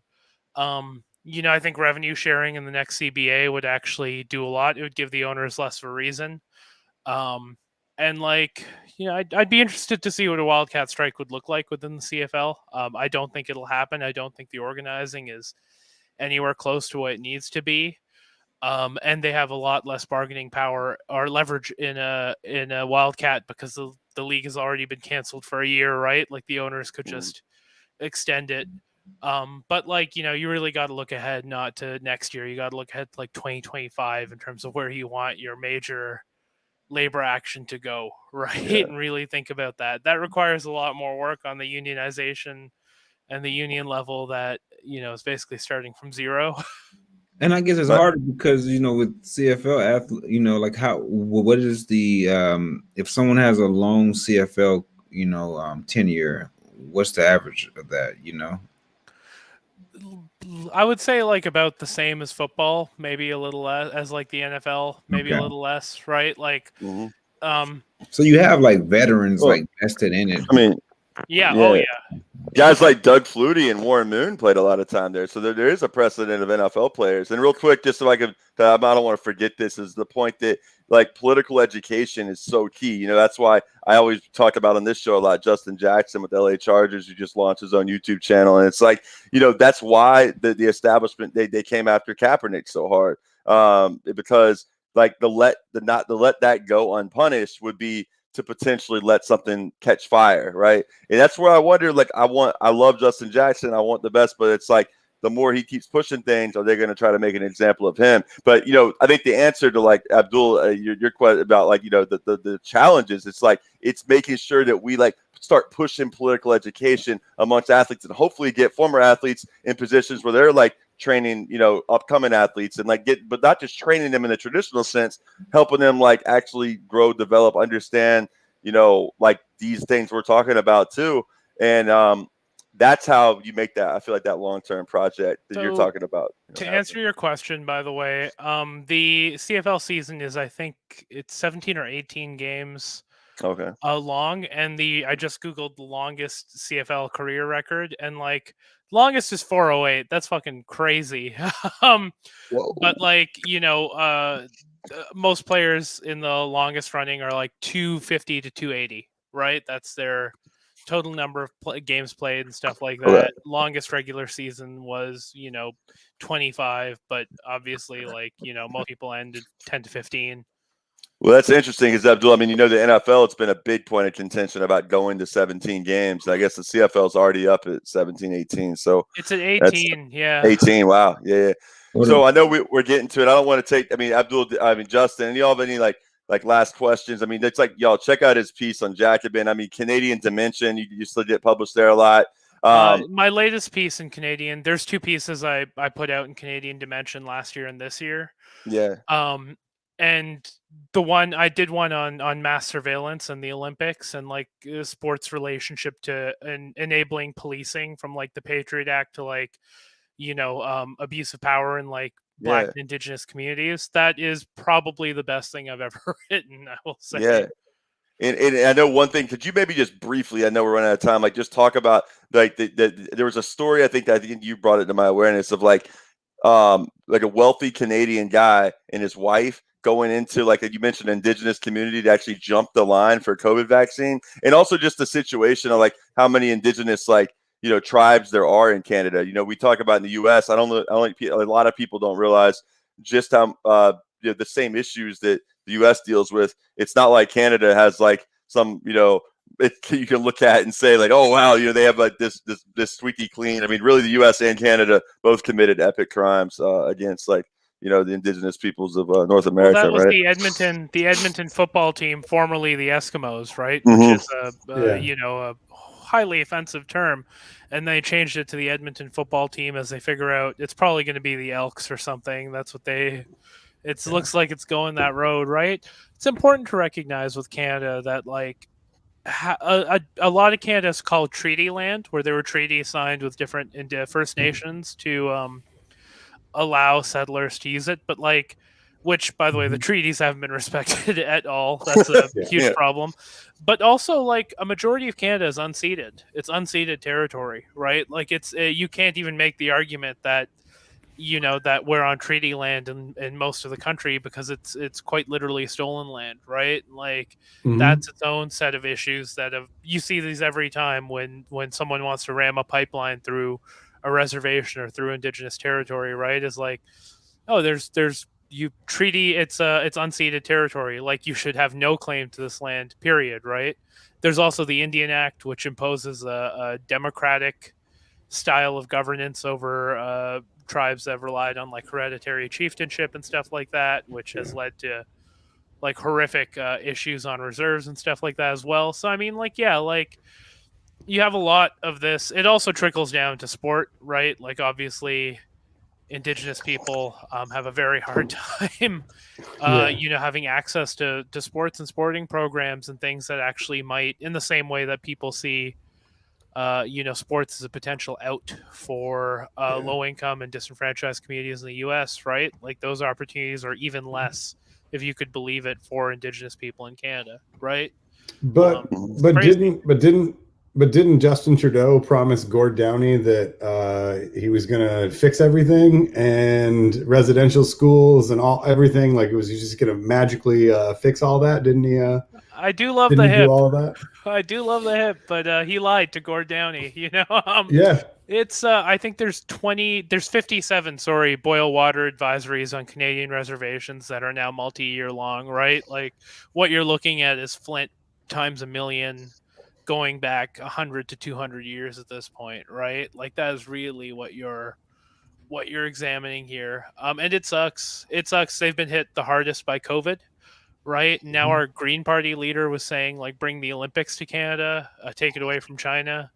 I think revenue sharing in the next CBA would actually do a lot. It would give the owners less of a reason. And like, I'd be interested to see what a wildcat strike would look like within the CFL. I don't think it'll happen. I don't think the organizing is anywhere close to what it needs to be. And they have a lot less bargaining power or leverage in a wildcat because the league has already been canceled for a year, right? Like the owners could just extend it. But like, you really got to look ahead, not to next year. You got to look ahead to like 2025 in terms of where you want your major labor action to go, right? And really think about that. That requires a lot more work on the unionization and the union level that, is basically starting from zero. And I guess it's harder because, with CFL athlete, like what is the, if someone has a long CFL, tenure, what's the average of that, I would say like about the same as football, maybe a little less as like the NFL, maybe a little less, right? Like, so you have like veterans like vested in it. I mean, oh yeah. Guys like Doug Flutie and Warren Moon played a lot of time there. So there is a precedent of NFL players. And real quick, just so I don't want to forget this, is the point that like political education is so key. That's why I always talk about on this show a lot, Justin Jackson with LA Chargers, who just launched his own YouTube channel. And it's like, that's why the establishment, they came after Kaepernick so hard. Because like to let that go unpunished would be to potentially let something catch fire, right? And that's where I wonder, like, I love Justin Jackson, I want the best, but it's like the more he keeps pushing things, are they going to try to make an example of him? But I think the answer to like Abdul, your question about like the challenges, it's like it's making sure that we like start pushing political education amongst athletes and hopefully get former athletes in positions where they're like training, upcoming athletes and like but not just training them in the traditional sense, helping them like actually grow, develop, understand, like these things we're talking about too. And that's how you make that, I feel like, that long-term project that you're talking about. To answer your question, by the way, the CFL season is, I think it's 17 or 18 games long, and I just Googled the longest CFL career record, and like longest is 408. That's fucking crazy. But like, most players in the longest running are like 250 to 280, right? That's their total number of games played and stuff like that. Longest regular season was 25, but obviously most people ended 10 to 15. Well, that's interesting because Abdul, I mean, the NFL, it's been a big point of contention about going to 17 games. I guess the CFL is already up at 17, 18. So it's at 18. Yeah. 18. Wow. Yeah. So I know we're getting to it. I don't want to take, Abdul, Justin, and y'all have any like last questions? I mean, it's like, y'all check out his piece on Jacobin. I mean, Canadian Dimension, you still get published there a lot. My latest piece in Canadian, there's 2 pieces I put out in Canadian Dimension last year and this year. Yeah. And the one I did one on mass surveillance and the Olympics and like sports relationship to enabling policing from like the Patriot Act to like, abuse of power in like Black and Indigenous communities. That is probably the best thing I've ever written, I will say. Yeah. And I know one thing, could you maybe just briefly, I know we're running out of time, like just talk about like there was a story, I think you brought it to my awareness of like a wealthy Canadian guy and his wife going into, like you mentioned, Indigenous community to actually jump the line for COVID vaccine. And also just the situation of like how many Indigenous tribes there are in Canada. We talk about in the U.S. I don't know, a lot of people don't realize just how the same issues that the U.S. deals with. It's not like Canada has like some you can look at and say like, oh wow, they have like this squeaky clean. I mean, really, the U.S. and Canada both committed epic crimes against like the Indigenous peoples of North America. That was right? the Edmonton football team, formerly the Eskimos, right? Mm-hmm. Which is a highly offensive term, and they changed it to the Edmonton football team as they figure out it's probably going to be the Elks or something. That's what looks like it's going that road, right? It's important to recognize with Canada that like a lot of Canada is called treaty land, where there were treaties signed with different First Nations to allow settlers to use it, but like, which by the way, the treaties haven't been respected at all. That's a huge problem. But also, like, a majority of Canada is unceded. It's unceded territory, right? Like, it's you can't even make the argument that that we're on treaty land in most of the country, because it's quite literally stolen land, right? Like, that's its own set of issues you see these every time when someone wants to ram a pipeline through a reservation or through Indigenous territory, right? Is like, oh, there's treaty, it's unceded territory, like you should have no claim to this land, period, right? There's also the Indian Act, which imposes a democratic style of governance over tribes that have relied on like hereditary chieftainship and stuff like that, which has led to like horrific issues on reserves and stuff like that as well. So I mean, like, like you have a lot of this. It also trickles down to sport, right? Like, obviously Indigenous people have a very hard time having access to sports and sporting programs and things that actually might, in the same way that people see sports as a potential out for low-income and disenfranchised communities in the U.S., right? Like, those opportunities are even less, if you could believe it, for Indigenous people in Canada, right? But didn't Justin Trudeau promise Gord Downie that he was going to fix everything and residential schools and everything? Like, he's just going to magically fix all that? Didn't he? I do love the hip. Do all of that? I do love the hip, but he lied to Gord Downie. It's I think there's 57 boil water advisories on Canadian reservations that are now multi-year long, right? Like, what you're looking at is Flint times a million, going back 100 to 200 years at this point, right? Like, that is really what you're examining here. And it sucks. They've been hit the hardest by COVID, right? Now our Green Party leader was saying, like, bring the Olympics to Canada, take it away from China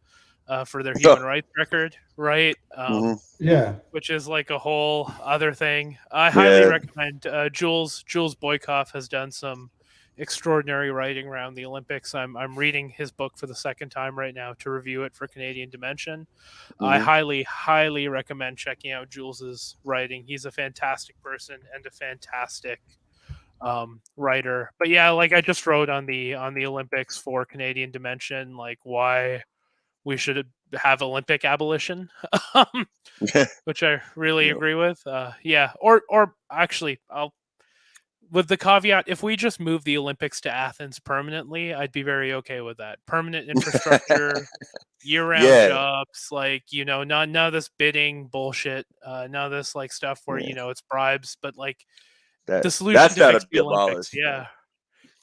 for their human rights record, right? Which is like a whole other thing. I highly recommend Jules Boykoff has done some extraordinary writing around the Olympics. I'm reading his book for the second time right now to review it for Canadian Dimension. I highly recommend checking out Jules's writing. He's a fantastic person and a fantastic writer. But yeah, like, I just wrote on the Olympics for Canadian Dimension, like, why we should have Olympic abolition, which I really agree with. Or actually, with the caveat, if we just move the Olympics to Athens permanently, I'd be very okay with that. Permanent infrastructure, year-round jobs, like, none of this bidding bullshit, none of this like stuff where it's bribes, but like the solution to fix the Olympics. Yeah.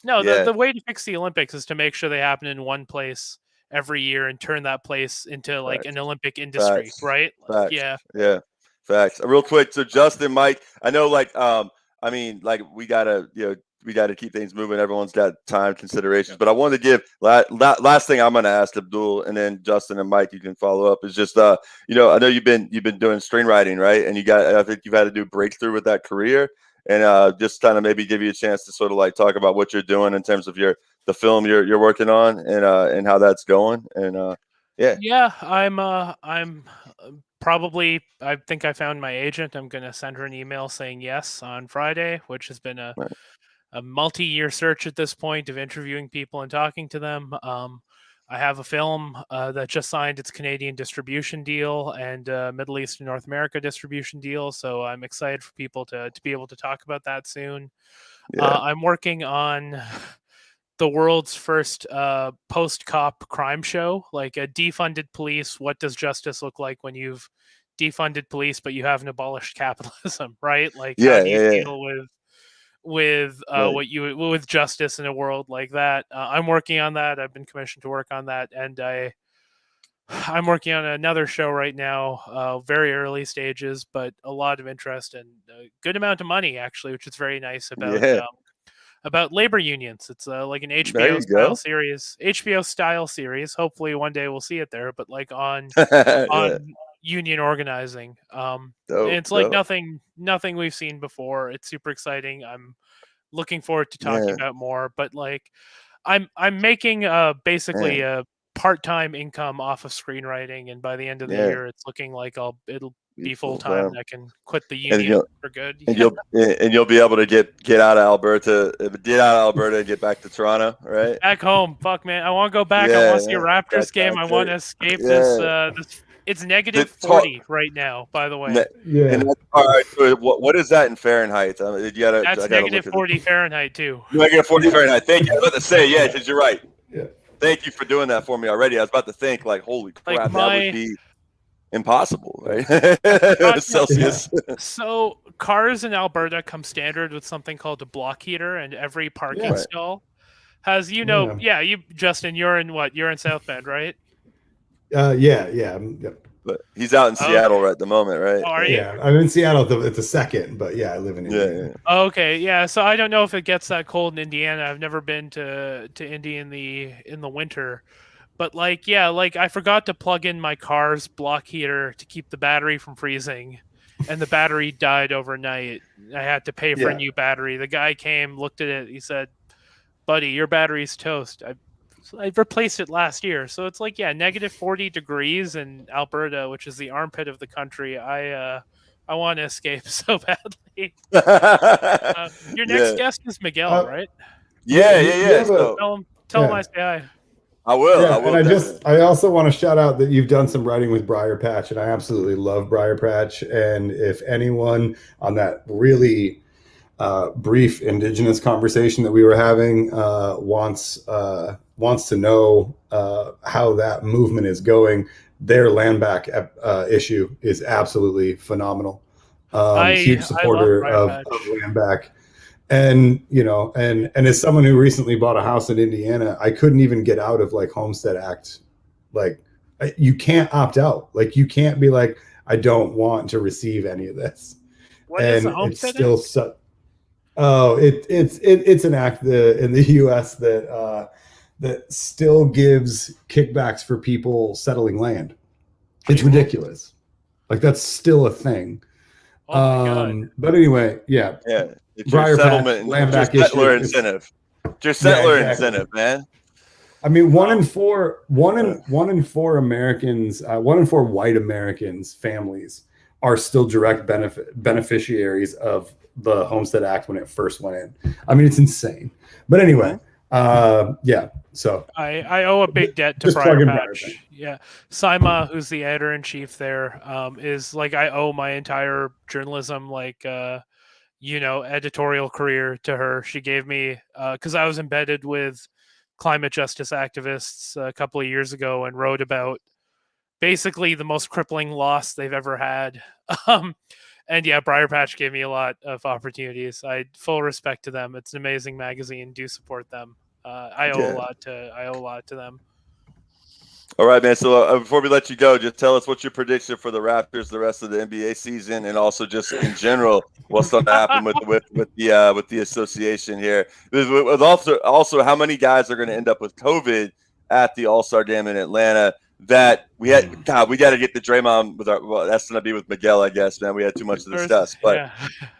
No, the way to fix the Olympics is to make sure they happen in one place every year and turn that place into like an Olympic industry, right? Facts. Yeah. Facts. Real quick, so Justin, Mike, I know we gotta keep things moving. Everyone's got time considerations, but I wanted to give last thing I'm going to ask Abdul, and then Justin and Mike, you can follow up. Is just I know you've been doing screenwriting, right? And I think you've had to do breakthrough with that career, and just kind of maybe give you a chance to sort of like talk about what you're doing in terms of the film you're working on, and how that's going. And I'm probably, I think I found my agent. I'm going to send her an email saying yes on Friday, which has been a multi-year search at this point of interviewing people and talking to them. I have a film that just signed its Canadian distribution deal and Middle East and North America distribution deal. So I'm excited for people to be able to talk about that soon. I'm working on the world's first post-cop crime show, like a defunded police. What does justice look like when you've defunded police, but you haven't abolished capitalism, right? Like, how do you deal with justice in a world like that? I'm working on that. I've been commissioned to work on that, and I'm working on another show right now, very early stages, but a lot of interest and a good amount of money, actually, which is very nice about labor unions. It's like an HBO style series. Hopefully one day we'll see it there, but like on union organizing. It's like nothing we've seen before. It's super exciting. I'm looking forward to talking about more, but like I'm making basically a part-time income off of screenwriting, and by the end of the year it's looking like it'll be full-time. I can quit the union for good. And you'll be able to get out of Alberta, and get back to Toronto, right? Back home. Fuck, man. I want to go back. I want to see a Raptors game. I want to escape this. It's negative 40 right now, by the way. And all right. So what is that in Fahrenheit? That's negative 40 Fahrenheit too. Negative 40 Fahrenheit. Thank you. I was about to say, because you're right. Yeah. Thank you for doing that for me already. I was about to think, like, holy crap, that would be impossible, right? Celsius. So cars in Alberta come standard with something called a block heater, and every parking stall has, you Justin, you're in South Bend, right? But he's out in Seattle at the moment, right? Oh, are you? Yeah, I'm in Seattle at the second, but I live in Indiana. Okay, yeah. So I don't know if it gets that cold in Indiana. I've never been to Indy in the winter. But I forgot to plug in my car's block heater to keep the battery from freezing, and the battery died overnight. I had to pay for a new battery. The guy came, looked at it. He said, "Buddy, your battery's toast." I replaced it last year. So it's like, negative 40 degrees in Alberta, which is the armpit of the country. I want to escape so badly. Your next guest is Miguel, right? Yeah. Tell him I say hi. I will. And I also want to shout out that you've done some writing with Briar Patch, and I absolutely love Briar Patch. And if anyone on that really brief Indigenous conversation that we were having wants to know how that movement is going, their land back issue is absolutely phenomenal. Huge supporter of land back. And and as someone who recently bought a house in Indiana, I couldn't even get out of like Homestead Act. Like, you can't opt out. Like, you can't be like, I don't want to receive any of this. What is the Homestead Act? It's an act in the U.S. that still gives kickbacks for people settling land. It's ridiculous. Like, that's still a thing. Oh my God. But anyway, it's your settlement, land back settler incentive. It's your settler incentive, man. I mean, one in four Americans, 1 in 4 white Americans families are still direct beneficiaries of the Homestead Act when it first went in. I mean, it's insane. But anyway, so I owe a big debt to Briar Patch. Yeah, Saima, who's the editor in chief there, is like, I owe my entire journalism editorial career to her. She gave me, because I was embedded with climate justice activists a couple of years ago and wrote about basically the most crippling loss they've ever had. And yeah, Briar Patch gave me a lot of opportunities. I full respect to them. It's an amazing magazine. Do support them. I owe a lot to them. All right, man. So before we let you go, just tell us what's your prediction for the Raptors the rest of the NBA season, and also just in general, what's going to happen with the association here. With also how many guys are going to end up with COVID at the All-Star Game in Atlanta? That we got to get the Draymond with that's going to be with Miguel, I guess, man. We had too much to discuss. But yeah.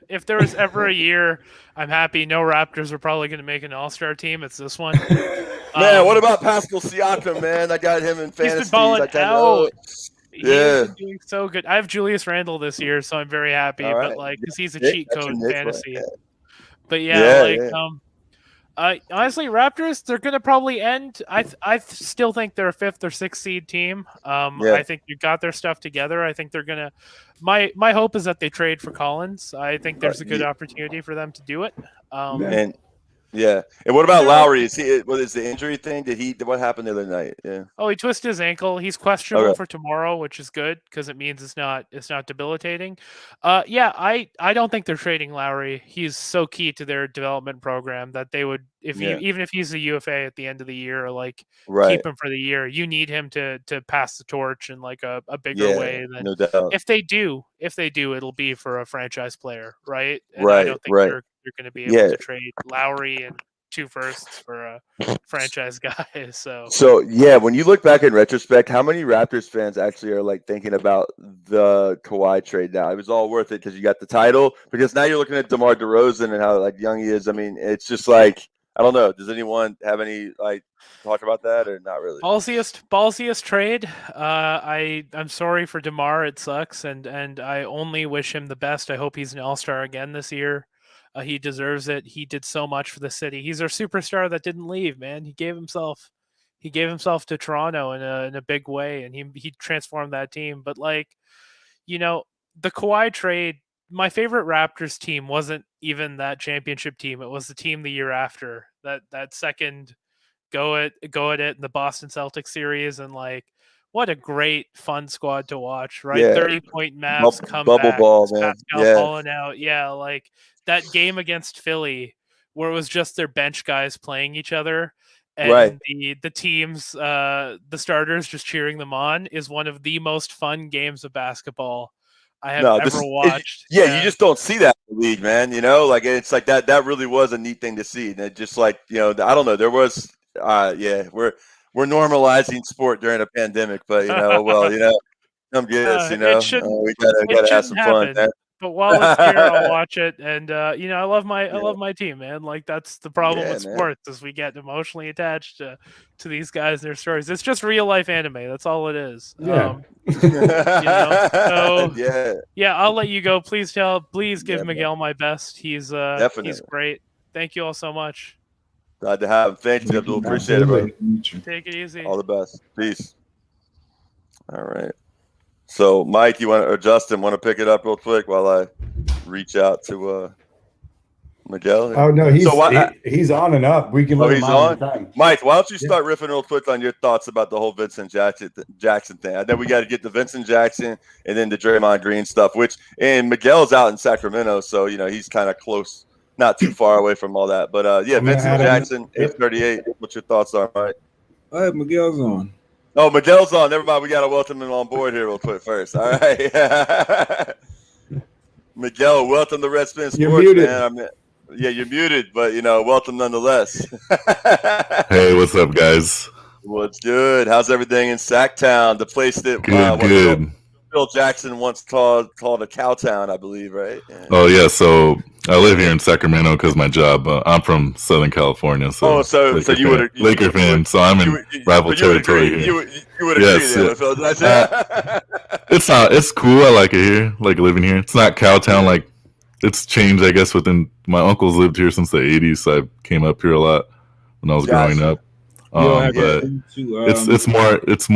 If there was ever a year I'm happy no Raptors are probably going to make an All-Star team, it's this one. Man, what about Pascal Siakam, man? I got him in fantasy. He's been balling out. Yeah. He's been doing so good. I have Julius Randle this year, so I'm very happy. Right. But because he's a cheat code in fantasy. Yeah. But honestly, Raptors, they're going to probably end. I still think they're a 5th or 6th seed team. I think you got their stuff together. I think they're going to. My hope is that they trade for Collins. I think there's a good opportunity for them to do it. And what about Lowry? Is the injury thing? What happened the other night? Yeah. Oh, he twisted his ankle. He's questionable for tomorrow, which is good because it means it's not debilitating. I don't think they're trading Lowry. He's so key to their development program that they would, even if he's a UFA at the end of the year, keep him for the year. You need him to pass the torch in like a bigger way than no doubt. If they do, it'll be for a franchise player, right? And right. I don't think they're going to be able to trade Lowry and 2 firsts for a franchise guy. So when you look back in retrospect, how many Raptors fans actually are thinking about the Kawhi trade now? It was all worth it because you got the title. Because now you're looking at DeMar DeRozan and how young he is. I mean, it's just I don't know. Does anyone have any talk about that or not really? Ballsiest trade. I'm sorry for DeMar. It sucks, and I only wish him the best. I hope he's an All-Star again this year. He deserves it. He did so much for the city. He's our superstar that didn't leave, man. He gave himself to Toronto in a big way, and he transformed that team. But the Kawhi trade, my favorite Raptors team wasn't even that championship team. It was the team the year after that second go at it in the Boston Celtics series, and what a great fun squad to watch, right? 30-point Mavs come bubble back, ball, man. Balling out. That game against Philly where it was just their bench guys playing each other and the teams, the starters just cheering them on is one of the most fun games of basketball I have ever watched. You just don't see that in the league, man. It's that really was a neat thing to see. And it just I don't know, there was we're normalizing sport during a pandemic, but come get us, we gotta have some fun, man. But while it's here, I'll watch it, and I love my team, man. That's the problem with sports, is we get emotionally attached to these guys and their stories. It's just real life anime. That's all it is. Yeah. I'll let you go. Please give Miguel my best. He's great. Thank you all so much. Glad to have him. Thank you, Abdul. Appreciate it, bro. Take it easy. All the best. Peace. All right. So, Mike, or Justin, want to pick it up real quick while I reach out to Miguel? Oh no, he's on and up. We can. He's on. Mike, why don't you start riffing real quick on your thoughts about the whole Vincent Jackson thing? I think we got to get the Vincent Jackson and then the Draymond Green stuff. And Miguel's out in Sacramento, so he's kind of close, not too far away from all that. But Vincent Jackson, 838. What your thoughts are, Mike? Miguel's on. Oh, Miguel's on. Never mind. We got to welcome him on board here real quick first. All right. Miguel, welcome to Redspin Sports, you're muted. Man. You're muted, but, welcome nonetheless. Hey, what's up, guys? What's good? How's everything in Sacktown, the place that good. Phil Jackson once called a cowtown, I believe, right? Yeah. Oh, yeah. So I live here in Sacramento because my job. I'm from Southern California, so you would Laker fan. So I'm in rival territory here. You would agree. It's cool. I like it here. Like living here. It's not cowtown. It's changed, I guess. My uncles lived here since the '80s, so I came up here a lot when I was growing up. But it's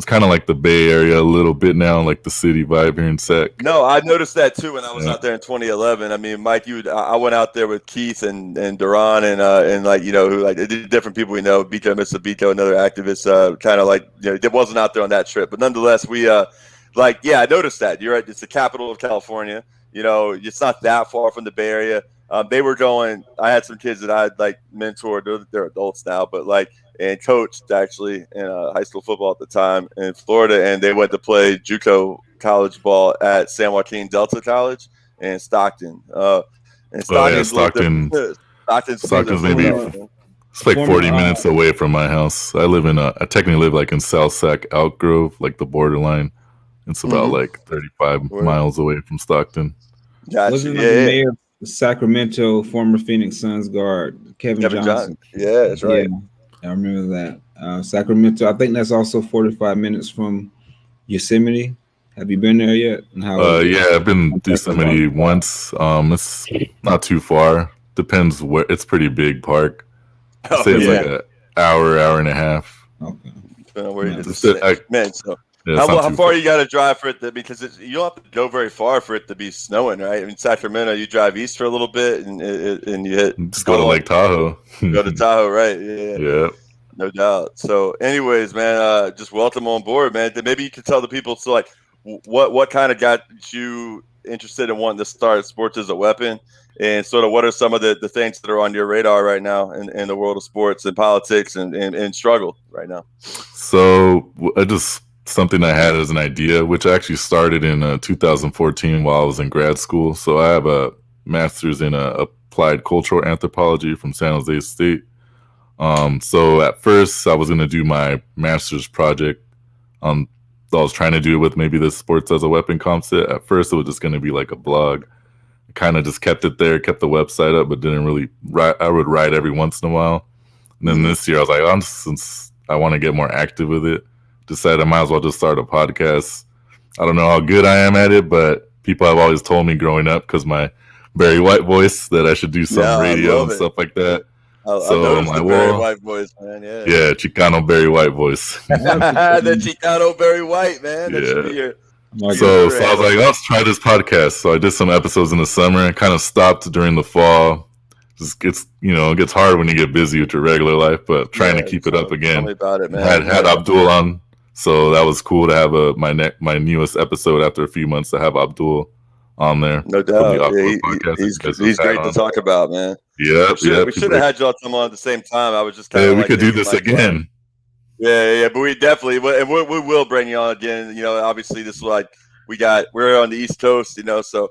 kind of like the Bay Area a little bit now, like the city vibe here in Sac. No, I noticed that too when I was out there in 2011. I mean, Mike, I went out there with Keith and Duran and like, you know, who like different people we know, Bito, Mr. Bito, another activist, kind of like, you know, it wasn't out there on that trip, but nonetheless, we I noticed that. You're right. It's the capital of California. You know, it's not that far from the Bay Area. They were going. I had some kids that I had like mentored. They're adults now, but like and coached actually in high school football at the time in Florida, and they went to play JUCO college ball at San Joaquin Delta College in Stockton. Stockton's maybe it's like 40 minutes away from my house. I technically live like in South Sac, Elk Grove, like the borderline. It's about like 35 miles away from Stockton. Gotcha. Wasn't the mayor of Sacramento, former Phoenix Suns guard Kevin Johnson? Yeah, that's right. Yeah, I remember that. Sacramento, I think that's also 45 minutes from Yosemite. Have you been there yet? Yeah, I've been to Yosemite once. It's not too far. Depends where. It's pretty big park. I'd say it's like an hour and a half. Okay. How far you got to drive for it? Because you don't have to go very far for it to be snowing, right? I mean, Sacramento, you drive east for a little bit, and you hit. Just go to Lake Tahoe. Go to Tahoe, right? Yeah, no doubt. So, anyways, man, just welcome on board, man. Maybe you could tell the people, so like, what kind of got you interested in wanting to start sports as a weapon, and sort of what are some of the things that are on your radar right now in the world of sports and politics and struggle right now? So, something I had as an idea, which actually started in 2014 while I was in grad school. So I have a master's in applied cultural anthropology from San Jose State. So at first I was going to do my master's project. I was trying to do it with maybe the sports as a weapon concept. At first it was just going to be like a blog. I kind of just kept it there, kept the website up, but didn't really write. I would write every once in a while. And then this year I was like, since I want to get more active with it, decided I might as well just start a podcast. I don't know how good I am at it, but people have always told me growing up, because my Barry White voice, that I should do some radio and stuff like that. So I'm like, Barry White voice, man. Yeah, Chicano Barry White voice. The Chicano Barry White, man. That should be your. So I was like, let's try this podcast. So I did some episodes in the summer and kind of stopped during the fall. It gets hard when you get busy with your regular life, but trying to keep it up again. Tell me about it, man. Had Abdul on. So that was cool to have my newest episode after a few months to have Abdul on there. No doubt. He's great to talk about, man. Yeah. We should have had y'all come on at the same time. I was just kind of we could do this again. Yeah, but we definitely and we will bring you on again. You know, obviously this is like we're on the East Coast, you know, so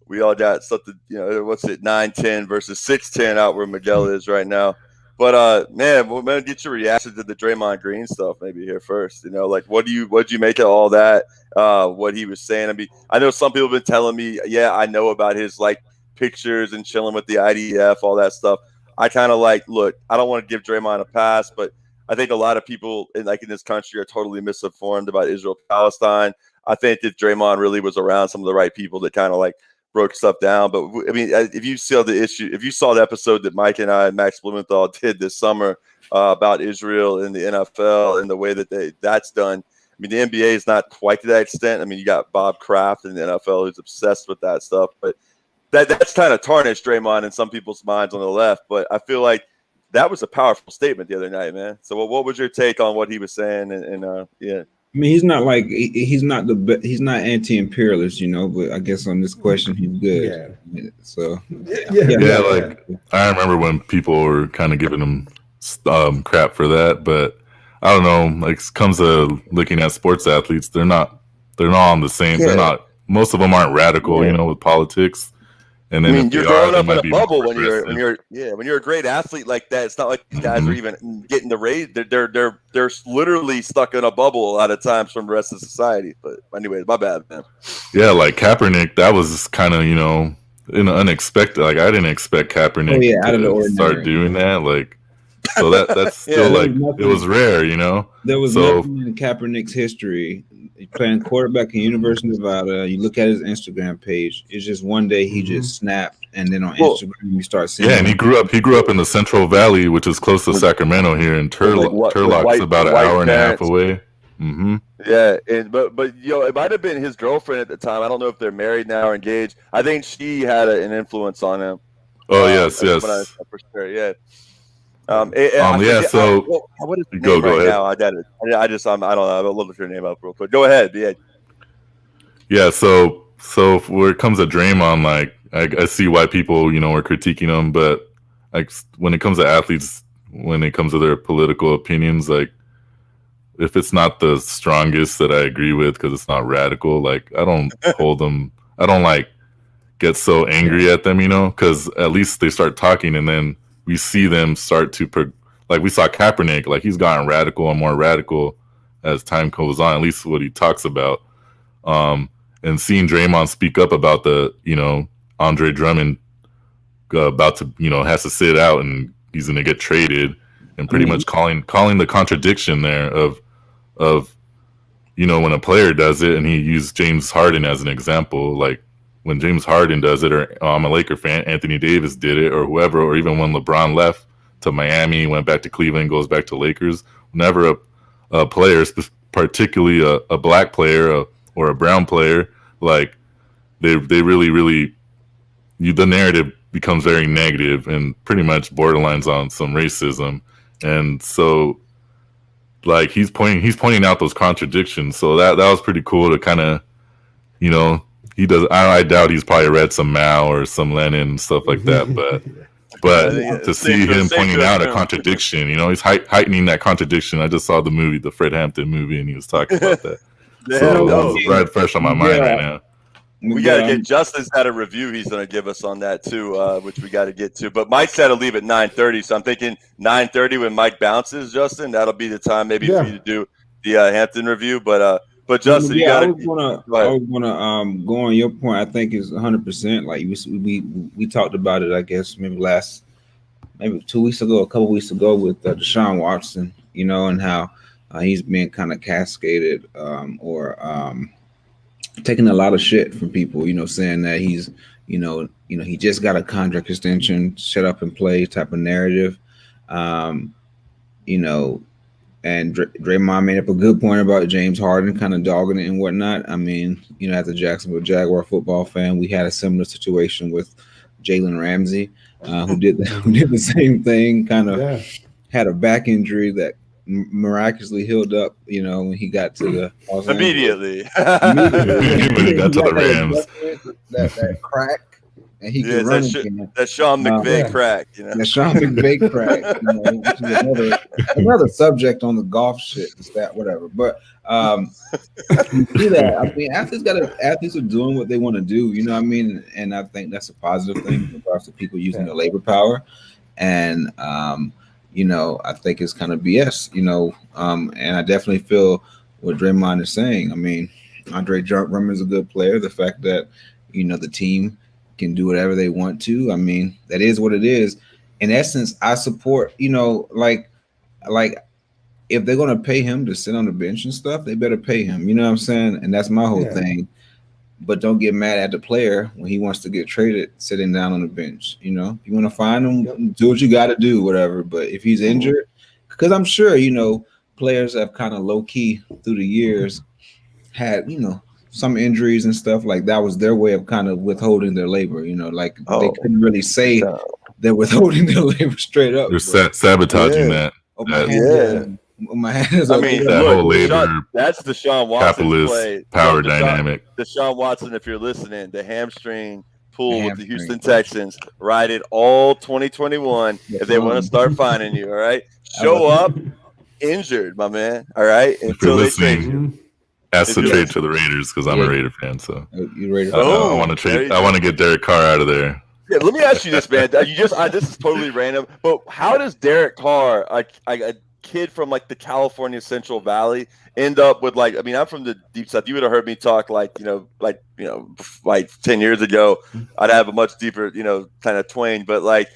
we all got something, you know, what's it, 9-10 versus 6-10 out where Miguel is right now. But man, we'll get your reaction to the Draymond Green stuff maybe here first. You know, like what'd you make of all that? What he was saying. I mean, I know some people have been telling me, I know about his like pictures and chilling with the IDF, all that stuff. I kind of look, I don't want to give Draymond a pass, but I think a lot of people in this country are totally misinformed about Israel-Palestine. I think if Draymond really was around some of the right people that kind of broke stuff down. But I mean, if you saw the episode that Mike and I and Max Blumenthal did this summer about Israel and the NFL and the way that that's done, I mean, the NBA is not quite to that extent. I mean, you got Bob Kraft in the NFL who's obsessed with that stuff, but that's kind of tarnished Draymond in some people's minds on the left. But I feel like that was a powerful statement the other night, man. So what was your take on what he was saying? Yeah. I mean, he's not he's not anti-imperialist, you know. But I guess on this question, he's good. Yeah. So like I remember when people were kind of giving him crap for that, but I don't know. Like, comes to looking at sports athletes, they're not on the same. Yeah. They're not. Most of them aren't radical, you know, with politics. And then I mean, you're growing up in a bubble when you're a great athlete like that. It's not like these guys are even getting the raise. They're literally stuck in a bubble a lot of times from the rest of society. But anyway, my bad, man. Yeah, like Kaepernick, that was kind of, you know, unexpected. Like, I didn't expect Kaepernick out of the ordinary. Start doing that. Like, so that's still it was rare, you know. There was nothing in Kaepernick's history. He's playing quarterback in University of Nevada. You look at his Instagram page. It's just one day he just snapped and then on Instagram you start seeing. Yeah, and he grew up in the Central Valley, which is close to Sacramento here, and Turlock's about an hour and a half away. Mm-hmm. Yeah, but it might have been his girlfriend at the time. I don't know if they're married now or engaged. I think she had an influence on him. Oh yes. For sure, yeah. What is go ahead. Now? I don't know. I'll look your name up real quick. Go ahead. Yeah. Yeah. So where it comes to Draymond, like I see why people are critiquing him, but like when it comes to athletes, when it comes to their political opinions, like if it's not the strongest that I agree with because it's not radical, like I don't hold them. I don't like get so angry at them, because at least they start talking, and then we see them start to like we saw Kaepernick, like he's gotten radical and more radical as time goes on, at least what he talks about. And seeing Draymond speak up about the, Andre Drummond about to, has to sit out and he's going to get traded, and pretty much calling the contradiction there of, when a player does it, and he used James Harden as an example, like when James Harden does it, or I'm a Laker fan, Anthony Davis did it, or whoever, or even when LeBron left to Miami, went back to Cleveland, goes back to Lakers, whenever a player, particularly a black player or a brown player, like they really, really, the narrative becomes very negative and pretty much borderlines on some racism. And so like he's pointing out those contradictions. So that was pretty cool to kind of, he does. I doubt he's probably read some Mao or some Lenin and stuff like that. But to see him pointing out a contradiction, he's heightening that contradiction. I just saw the movie, the Fred Hampton movie, and he was talking about that. It's right fresh on my mind right now. We got to get Justin's had a review he's going to give us on that too, which we got to get to. But Mike's had to leave at 9:30, so I'm thinking 9:30 when Mike bounces, Justin. That'll be the time maybe for you to do the Hampton review. But Justin, I was gonna go on your point. I think is 100%. Like we talked about it. I guess maybe 2 weeks ago, a couple weeks ago with Deshaun Watson. And how he's being kind of cascaded or taking a lot of shit from people. Saying that he's he just got a contract extension, shut up and play type of narrative. And Draymond made up a good point about James Harden kind of dogging it and whatnot. I mean, as a Jacksonville Jaguar football fan, we had a similar situation with Jalen Ramsey, who did the same thing. Kind of had a back injury that miraculously healed up. When he got to the immediately when he got to the Rams, that crack. And he can run again. That Sean McVay crack, That Sean McVay crack, which is another subject on the golf shit, whatever. But see that. I mean, athletes are doing what they want to do. You know what I mean? And I think that's a positive thing in regards to people using their labor power. And I think it's kind of BS. And I definitely feel what Draymond is saying. I mean, Andre Drummond is a good player. The fact that the team can do whatever they want to. I mean, that is what it is. In essence, I support, like if they're going to pay him to sit on the bench and stuff, they better pay him. You know what I'm saying? And that's my whole thing. But don't get mad at the player when he wants to get traded sitting down on the bench. If you want to find him, do what you got to do, whatever. But if he's injured, because I'm sure, players have kind of low key through the years had, some injuries and stuff, like that was their way of kind of withholding their labor, they couldn't really say they're withholding their labor straight up. They're sabotaging that. My hands that whole labor, that's the Deshaun Watson capitalist play. Power dynamic. Deshaun Watson, if you're listening, the hamstring pull with the Houston Texans, ride it all 2021 if they want to start finding you, all right? Show up injured, my man, all right? Until they trade you. Asked to trade to the Raiders because I'm a Raider fan, so you Raider. I want to trade. I want to get Derek Carr out of there. Yeah, let me ask you this, man. This is totally random, but how does Derek Carr, a kid from like the California Central Valley, end up with I'm from the deep south. You would have heard me talk like 10 years ago. I'd have a much deeper, kind of twang, but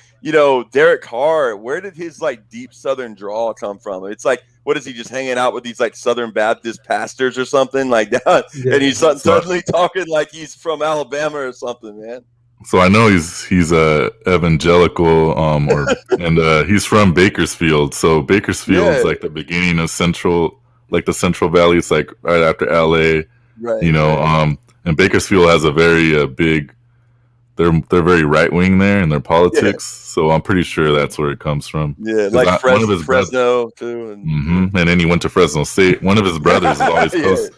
Derek Carr, where did his deep Southern drawl come from? It's what is he just hanging out with these Southern Baptist pastors or something like that? And he's suddenly talking like he's from Alabama or something, man. So I know he's a evangelical, and he's from Bakersfield. So Bakersfield's like the beginning of the Central Valley. It's like right after LA, right? And Bakersfield has a very big. They're very right wing there in their politics. So I'm pretty sure that's where it comes from. Yeah, like Fresno too, and then he went to Fresno State. One of his brothers is always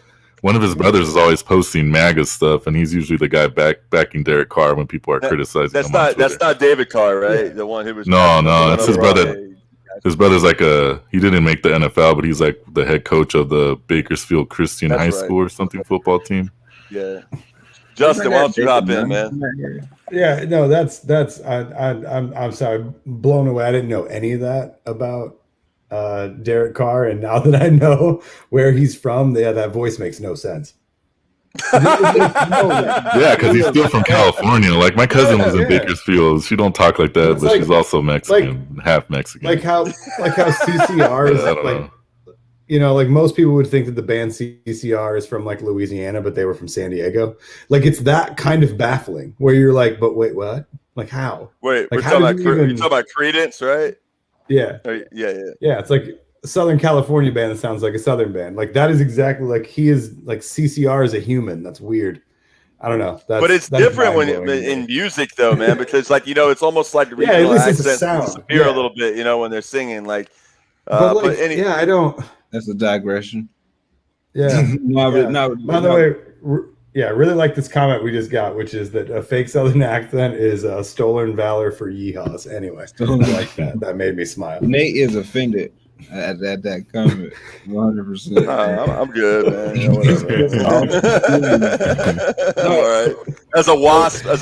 One of his brothers is always posting MAGA stuff, and he's usually the guy backing Derek Carr when people are criticizing him. That's not David Carr, right? The one who was no, it's his brother. His brother's like he didn't make the NFL, but he's like the head coach of the Bakersfield Christian High School or something football team. Yeah, Justin, why don't you hop in, man? Yeah, no, that's I'm sorry, blown away. I didn't know any of that about Derek Carr, and now that I know where he's from, that voice makes no sense. Yeah, because he's still from California. Like my cousin was in Bakersfield. She don't talk like that, but she's also Mexican, half Mexican. Like how CCR is like most people would think that the band CCR is from like Louisiana, but they were from San Diego. Like it's that kind of baffling where you're like, but wait, what? Like how? Wait, we're talking about Credence, right? Yeah. Yeah. It's like a Southern California band that sounds like a Southern band. Like that is exactly like he is like CCR is a human. That's weird. I don't know. But it's different in music though, man, because like it's almost like the regional accents disappear a little bit, when they're singing. Like, I don't. That's a digression. Yeah. By the way. I really like this comment we just got, which is that a fake Southern accent is a stolen valor for yeehaws. Anyway, I like that. That made me smile. Nate is offended at that comment. 100%. I'm good, man. All right. As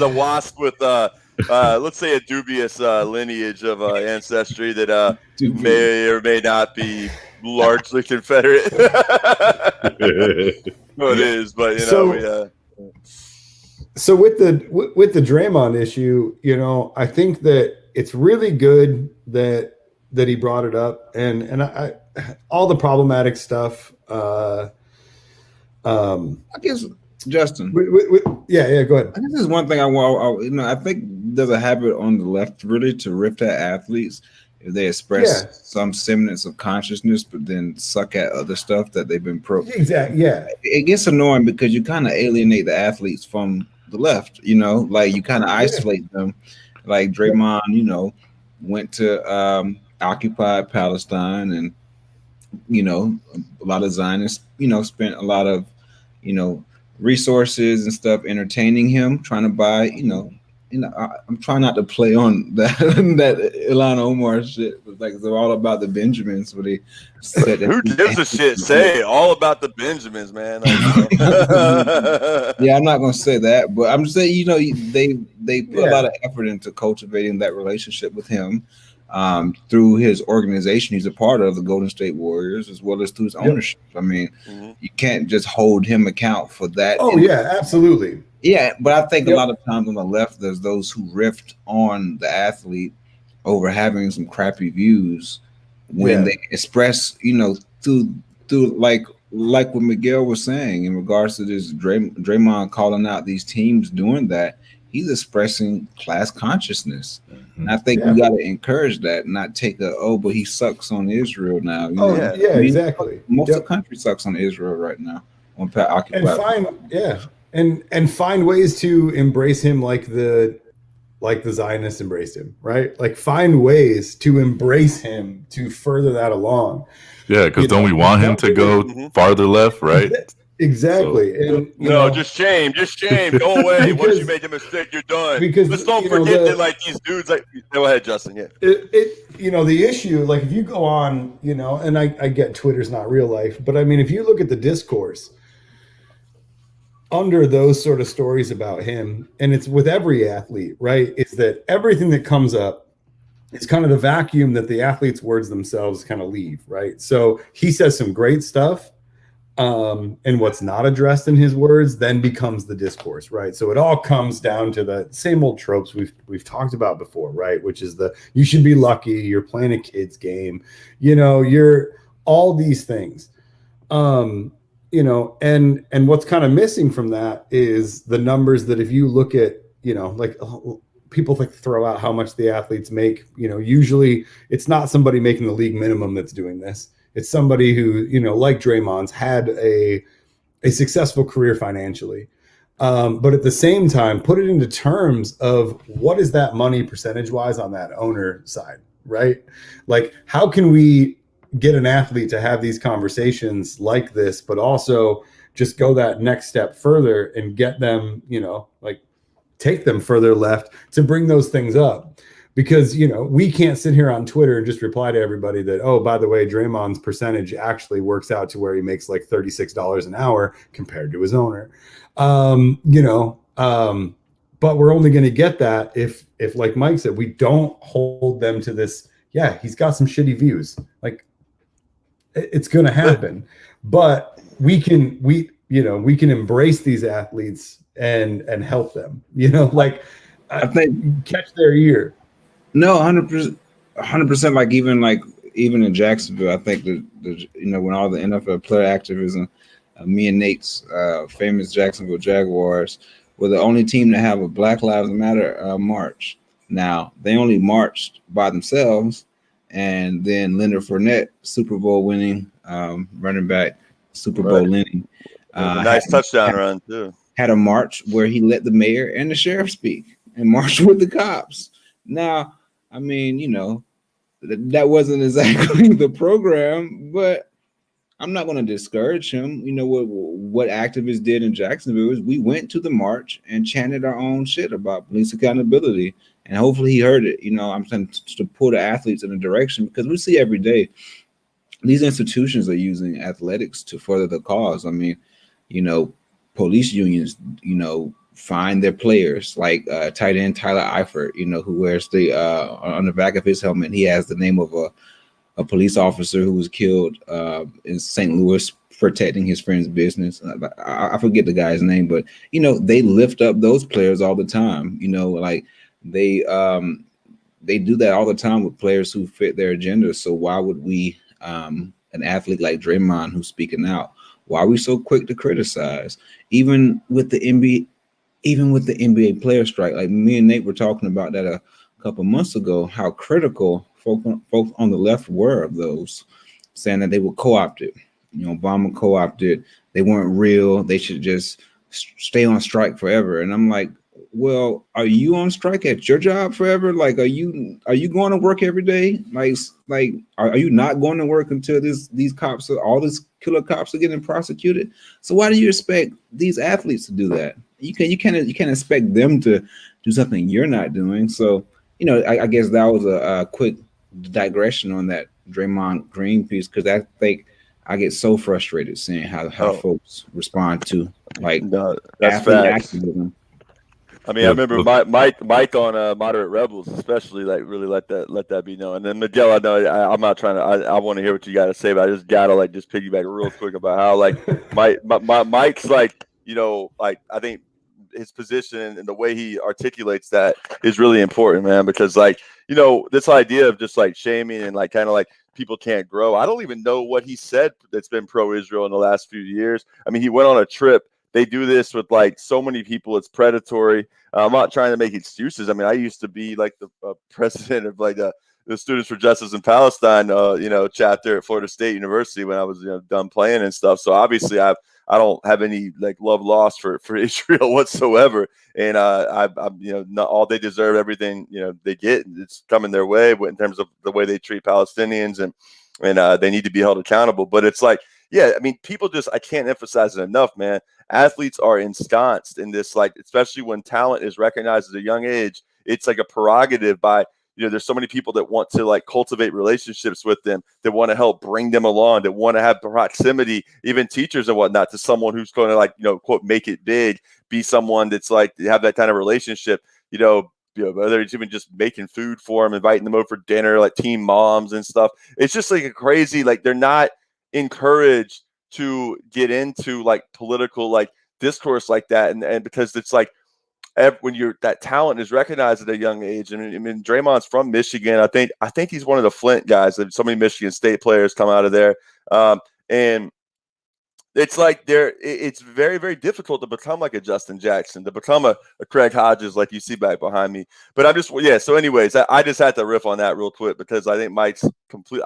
a wasp with let's say a dubious lineage of ancestry that may or may not be largely Confederate. No, it is, but So with the Draymond issue, I think that it's really good that he brought it up, and I all the problematic stuff. I guess Justin. Go ahead. I guess there's one thing I think there's a habit on the left really to riff at athletes if they express some semblance of consciousness, but then suck at other stuff that they've been Exactly. Yeah. It gets annoying because you kind of alienate the athletes from the left, like you kind of isolate them. Like Draymond, went to occupied Palestine, and a lot of Zionists, spent a lot of, resources and stuff entertaining him, trying to buy, I'm trying not to play on that Ilhan Omar shit. Like it's all about the Benjamins. Where they said who gives a shit? Say all about the Benjamins, man. Yeah, I'm not gonna say that, but I'm just saying, they put a lot of effort into cultivating that relationship with him through his organization. He's a part of the Golden State Warriors as well as through his ownership. I mean, you can't just hold him account for that. Oh yeah, absolutely. Yeah, but I think a lot of times on the left, there's those who rift on the athlete over having some crappy views when they express, through like what Miguel was saying in regards to this Draymond calling out these teams doing that. He's expressing class consciousness. And I think we got to encourage that, not take but he sucks on Israel now. Exactly. Most of the country sucks on Israel right now on occupied. And find ways to embrace him like the Zionists embraced him, right? Like find ways to embrace him to further that along. Yeah, because don't we want him to go farther left, right? Exactly. So, just shame. Go away. Once you make a mistake, you're done. Because let's don't forget that like these dudes go ahead, Justin. Yeah. The issue, like if you go on, and I get Twitter's not real life, but I mean if you look at the discourse under those sort of stories about him, and it's with every athlete, right? Is that everything that comes up is kind of the vacuum that the athlete's words themselves kind of leave, right? So he says some great stuff, and what's not addressed in his words then becomes the discourse, right? So it all comes down to the same old tropes we've talked about before, right? Which is you should be lucky, you're playing a kid's game, you're all these things. And what's kind of missing from that is the numbers that if you look at like people like throw out how much the athletes make. Usually it's not somebody making the league minimum that's doing this. It's somebody who, like Draymond's had a successful career financially. But at the same time, put it into terms of what is that money percentage-wise on that owner side, right? Like, how can we get an athlete to have these conversations like this, but also just go that next step further and get them, like take them further left to bring those things up? Because, we can't sit here on Twitter and just reply to everybody that, oh, by the way, Draymond's percentage actually works out to where he makes like $36 an hour compared to his owner. But we're only going to get that if like Mike said, we don't hold them to this. Yeah, he's got some shitty views. Like, it's going to happen, but we can embrace these athletes and help them, like I think catch their ear. No, 100%. Like even in Jacksonville, I think that when all the NFL player activism, me and Nate's famous Jacksonville Jaguars were the only team to have a Black Lives Matter march. Now they only marched by themselves, and then Leonard Fournette, Super Bowl winning running back, Super Bowl winning, nice touchdown run too. Had a march where he let the mayor and the sheriff speak and marched with the cops. Now, I mean, that wasn't exactly the program, but I'm not going to discourage him. What activists did in Jacksonville is we went to the march and chanted our own shit about police accountability, and hopefully he heard it. I'm saying to pull the athletes in a direction, because we see every day these institutions are using athletics to further the cause. I mean, police unions, find their players, like tight end Tyler Eifert, who wears the on the back of his helmet, he has the name of a police officer who was killed in St. Louis protecting his friend's business. I forget the guy's name, but they lift up those players all the time. Like they do that all the time with players who fit their agenda. So why would we, an athlete like Draymond who's speaking out, why are we so quick to criticize? Even with the NBA player strike, like me and Nate were talking about that a couple months ago, how critical folks on the left were of those, saying that they were co-opted. Obama co-opted. They weren't real. They should just stay on strike forever. And I'm like, well, are you on strike at your job forever? Like, are you going to work every day? Like, are you not going to work until these cops, all these killer cops are getting prosecuted? So why do you expect these athletes to do that? You can't expect them to do something you're not doing. So, I guess that was a quick digression on that Draymond Green piece, because I think I get so frustrated seeing how folks respond to that's facts. Activism. I mean, I remember Mike on Moderate Rebels, especially, like, really let that be known. And then Miguel, I know I'm not trying to. I want to hear what you got to say, but I just gotta just piggyback real quick about how Mike's like, I think his position and the way he articulates that is really important, man. Because this idea of just shaming and kind of people can't grow. I don't even know what he said that's been pro-Israel in the last few years. I mean, he went on a trip. They do this with so many people. It's predatory. I'm not trying to make excuses. I mean, I used to be the president of the Students for Justice in Palestine, chapter at Florida State University when I was done playing and stuff. So obviously, I don't have any love lost for Israel whatsoever. And not all they deserve, everything they get, it's coming their way in terms of the way they treat Palestinians, and they need to be held accountable. But it's yeah, I mean, people I can't emphasize it enough, man. Athletes are ensconced in this, especially when talent is recognized at a young age. It's a prerogative by, there's so many people that want to cultivate relationships with them, that want to help bring them along, that want to have proximity, even teachers and whatnot, to someone who's going to quote, make it big, be someone that's have that kind of relationship, whether it's even just making food for them, inviting them over for dinner, team moms and stuff. It's just a crazy, they're not encouraged to get into political discourse like that, and because it's when that talent is recognized at a young age. And I mean, Draymond's from Michigan. I think he's one of the Flint guys. So many Michigan State players come out of there, and it's like it's very, very difficult to become like a Justin Jackson, to become a Craig Hodges like you see back behind me. But I'm just so anyways, I just had to riff on that real quick because I think Mike's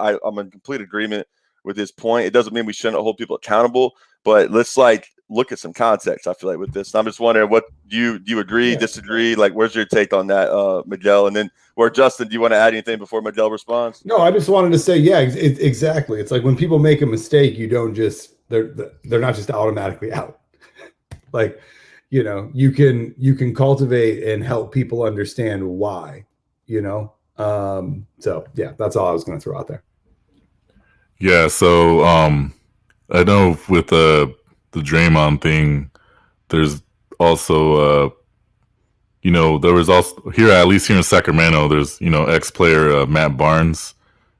I'm in complete agreement with his point. It doesn't mean we shouldn't hold people accountable, but let's like look at some context. I feel like with this, and I'm just wondering, what do you agree, disagree? Like, where's your take on that, Miguel? And then, Justin, do you want to add anything before Miguel responds? No, I just wanted to say, exactly. It's like when people make a mistake, you don't just they're not just automatically out. Like, you can cultivate and help people understand why. So yeah, that's all I was going to throw out there. Yeah, so I know with the Draymond thing, there's also there was also here, at least here in Sacramento, there's ex-player Matt Barnes,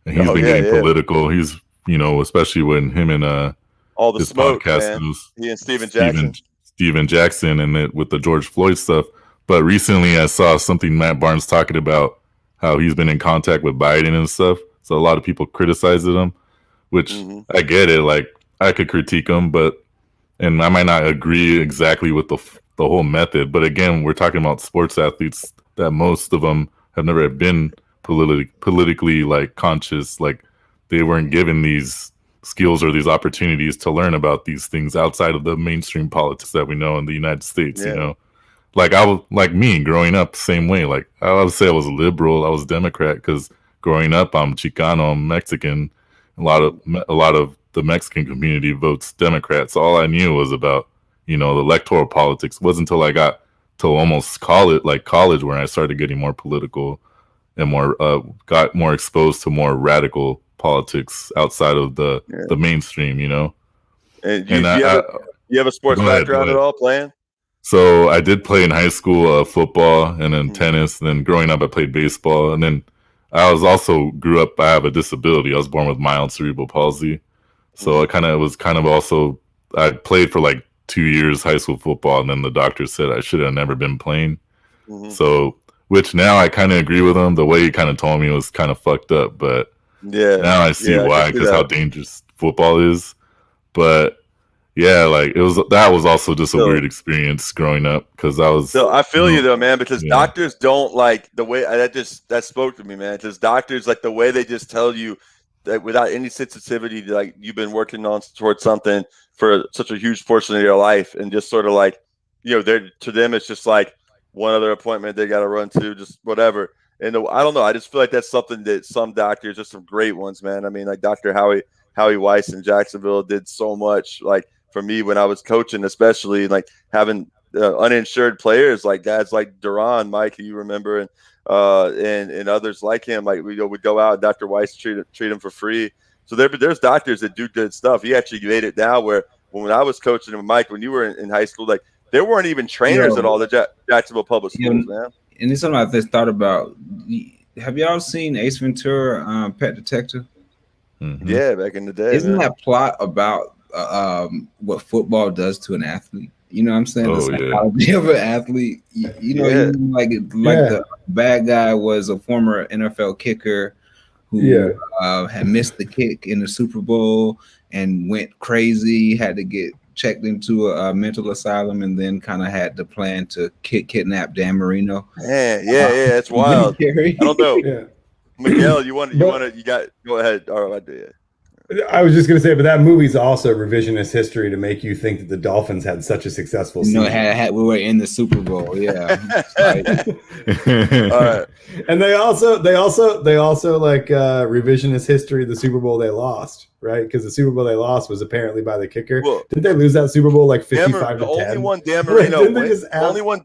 and he's been getting political. He's especially when him and all the his smoke, podcast, man. He and Steven Jackson, and with the George Floyd stuff. But recently, I saw something Matt Barnes talking about how he's been in contact with Biden and stuff. So a lot of people criticized him, which I get it. Like, I could critique him, and I might not agree exactly with the whole method. But again, we're talking about sports athletes that most of them have never been politically like conscious. Like, they weren't given these skills or these opportunities to learn about these things outside of the mainstream politics that we know in the United States. Like like me growing up, same way. Like, I would say I was liberal, I was Democrat, because growing up, I'm Chicano, I'm Mexican. A lot of the Mexican community votes Democrat. So all I knew was about, the electoral politics. It wasn't until I got to almost college, where I started getting more political and got more exposed to more radical politics outside of the mainstream, And you have a sports background at all, playing? So I did play in high school football, and then tennis, and then growing up I played baseball, and then I have a disability. I was born with mild cerebral palsy. So I played for like 2 years high school football, and then the doctor said I should have never been playing. So, which now I kind of agree with him. The way he kind of told me was kind of fucked up, but now I see why, because how dangerous football is. But yeah, like that was also just a weird experience growing up, because I was. So I feel you though, man, because doctors don't like the way that spoke to me, man. Because doctors, like, the way they just tell you that without any sensitivity, like, you've been working on towards something for such a huge portion of your life, and just sort of like, to them it's just like one other appointment they got to run to, just whatever. And I don't know, I just feel like that's something that some doctors, just some great ones, man. I mean, like Dr. Howie Weiss in Jacksonville did so much, like, for me when I was coaching, especially, like, having uninsured players like guys like Duran, Mike, you remember, and others like him. Like, we go out, Dr. Weiss treat him for free. So there's doctors that do good stuff. He actually made it now where when I was coaching him, Mike, when you were in high school, like, there weren't even trainers at all the Jacksonville public schools, man. And it's something I just thought about. Have y'all seen Ace Ventura, Pet Detective? Yeah, back in the day. Isn't that plot about what football does to an athlete? You know what I'm saying? The psychology of an athlete. The bad guy was a former NFL kicker who had missed the kick in the Super Bowl and went crazy, had to get checked into a mental asylum, and then kind of had the plan to kidnap Dan Marino. It's wild. I don't know. Miguel, go ahead. All right, I did. I was just going to say, but that movie's also revisionist history to make you think that the Dolphins had such a successful season. We were in the Super Bowl, All right. And they also like revisionist history of the Super Bowl they lost, right? Because the Super Bowl they lost was apparently by the kicker. Well, didn't they lose that Super Bowl like 55 to 10? The only one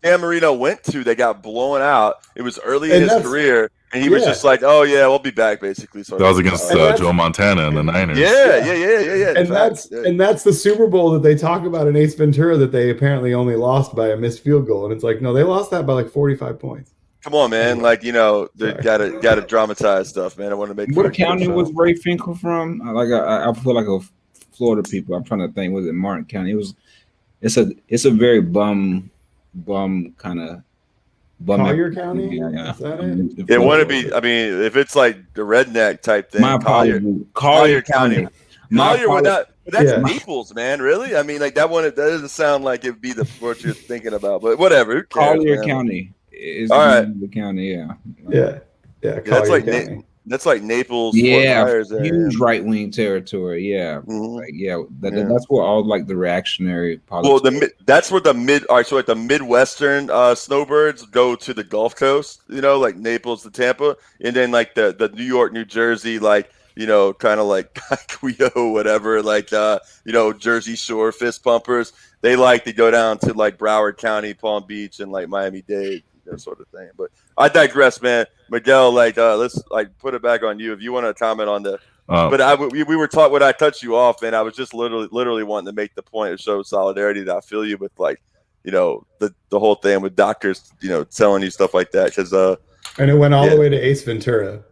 Dan Marino went to, they got blown out. It was early in his career. And he was just like, "Oh yeah, we'll be back." Basically, that was against Joe Montana and the Niners. Yeah. And that's the Super Bowl that they talk about in Ace Ventura that they apparently only lost by a missed field goal, and it's like, no, they lost that by like 45 points. Come on, man! Like, they gotta dramatize stuff, man. I want to make. What county was Ray Finkel from? I feel like a Florida people. I'm trying to think. Was it Martin County? It's a very bum kind of. Collier County? Yeah. Is that it? It want to be. I mean, if it's like the redneck type thing, Collier County. But that's Naples, man. Really? I mean, like that one. That doesn't sound like it'd be the sport you're thinking about. But whatever. Who cares, Collier man? County is all right. The county, yeah. That's like that's like Naples. Yeah, Fort Myers area. Huge right wing territory. Yeah, that's where all like the reactionary politics. Well, that's where the the Midwestern snowbirds go to the Gulf Coast. You know, like Naples to Tampa, and then like the New York, New Jersey, like. You know, kind of like Cuyo, whatever, like, Jersey Shore fist pumpers. They like to go down to like Broward County, Palm Beach, and like Miami-Dade, that sort of thing. But I digress, man. Miguel, like, let's like put it back on you if you want to comment on the. But we were taught when I touched you off, man. I was just literally wanting to make the point of show solidarity that I feel you with, like, the whole thing with doctors, telling you stuff like that because and it went all the way to Ace Ventura.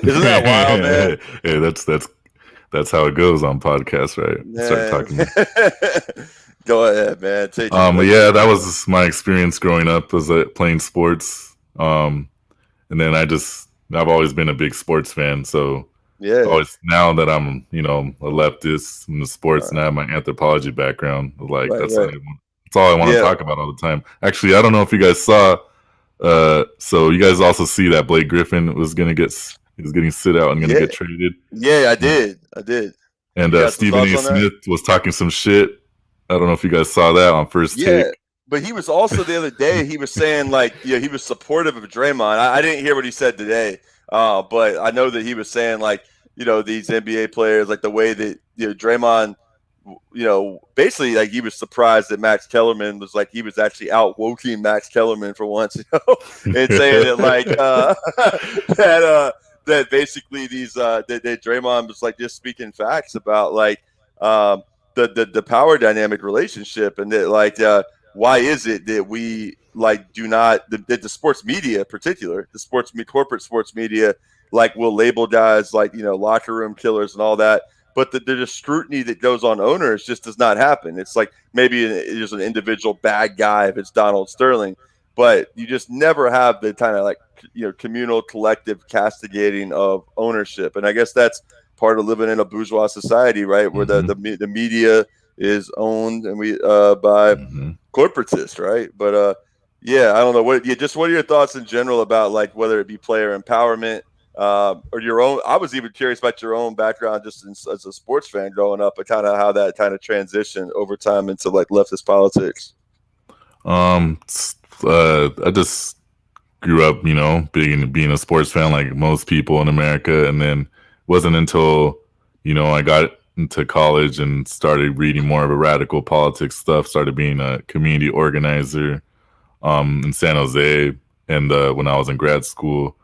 Isn't that wild, man? Hey, that's how it goes on podcasts, right? Yeah. Start talking. Go ahead, man. Yeah, that was my experience growing up was playing sports. And then I've always been a big sports fan. So now that I'm, a leftist in the sports and I have my anthropology background, like that's all I want to talk about all the time. Actually, I don't know if you guys saw. So you guys also see that Blake Griffin was getting sit out and going to get traded. Yeah, I did. And Stephen A. Smith was talking some shit. I don't know if you guys saw that on First Take. But he was also the other day, he was saying like, he was supportive of Draymond. I didn't hear what he said today, but I know that he was saying like, these NBA players, like the way that, Draymond, basically like he was surprised that Max Kellerman was like, he was actually out woking Max Kellerman for once, and saying that like, that basically these that Draymond was like just speaking facts about like the power dynamic relationship and that like why is it that we like do not that the sports media in particular corporate sports media like will label guys like locker room killers and all that, but the scrutiny that goes on owners just does not happen. It's like maybe there's an individual bad guy if it's Donald Sterling, but you just never have the kind of like communal collective castigating of ownership. And I guess that's part of living in a bourgeois society, right, where the media is owned and we by corporatists, right? But I don't know what are your thoughts in general about like whether it be player empowerment or your own. I was even curious about your own background just as a sports fan growing up and kind of how that kind of transitioned over time into like leftist politics. I just grew up, being a sports fan like most people in America. And then wasn't until, I got into college and started reading more of a radical politics stuff, started being a community organizer in San Jose and when I was in grad school.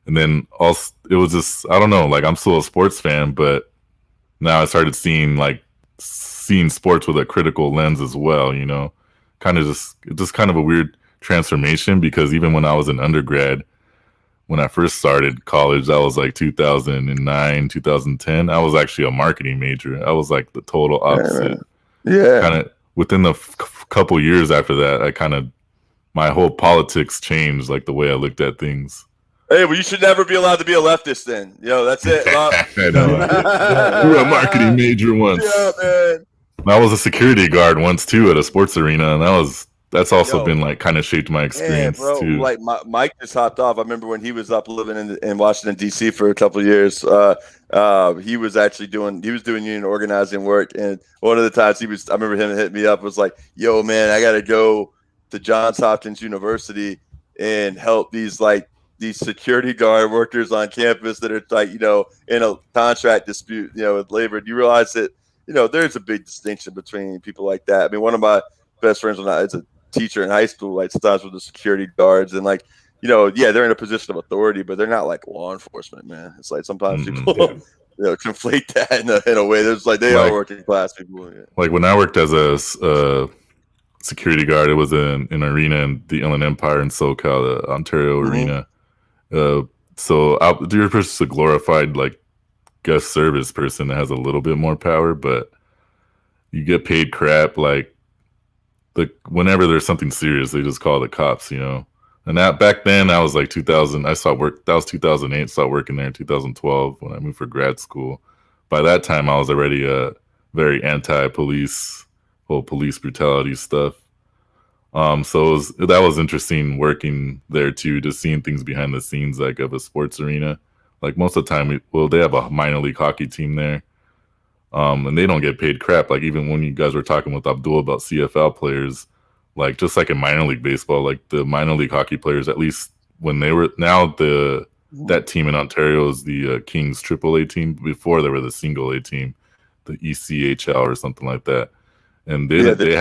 And then also, it was just, I don't know, like I'm still a sports fan, but now I started seeing sports with a critical lens as well, kind of just kind of a weird transformation because even when I was an undergrad, when I first started college, that was like 2009, 2010. I was actually a marketing major. I was like the total opposite. Yeah. Kind of within the couple years after that, my whole politics changed, like the way I looked at things. Hey, well, you should never be allowed to be a leftist then. That's it. I know. You were a marketing major once. Yeah, man. I was a security guard once too at a sports arena, and that's also been like kind of shaped my experience too. Like Mike just hopped off. I remember when he was up living in Washington D.C. for a couple of years. He was doing union organizing work, and one of the times I remember him hitting me up was like, "Yo, man, I got to go to Johns Hopkins University and help these security guard workers on campus that are like, in a contract dispute, with labor." Do you realize that, there's a big distinction between people like that? I mean, one of my best friends is a teacher in high school, like sometimes with the security guards and like, they're in a position of authority, but they're not like law enforcement, man. It's like sometimes people, conflate that in a way. There's like, they are working class people. Yeah. Like when I worked as a security guard, it was an arena in the Inland Empire in SoCal, the Ontario arena. So you're just a glorified like guest service person that has a little bit more power, but you get paid crap. Like whenever there's something serious, they just call the cops, And that back then, I was like 2000. I stopped work. That was 2008. Started working there in 2012 when I moved for grad school. By that time, I was already a very anti-police, whole police brutality stuff. So that was interesting working there too, just seeing things behind the scenes like of a sports arena. Like most of the time, they have a minor league hockey team there, and they don't get paid crap. Like even when you guys were talking with Abdul about CFL players, like just like in minor league baseball, like the minor league hockey players, at least when they were that team in Ontario is the Kings AAA team. Before they were the single A team, the ECHL or something like that. And they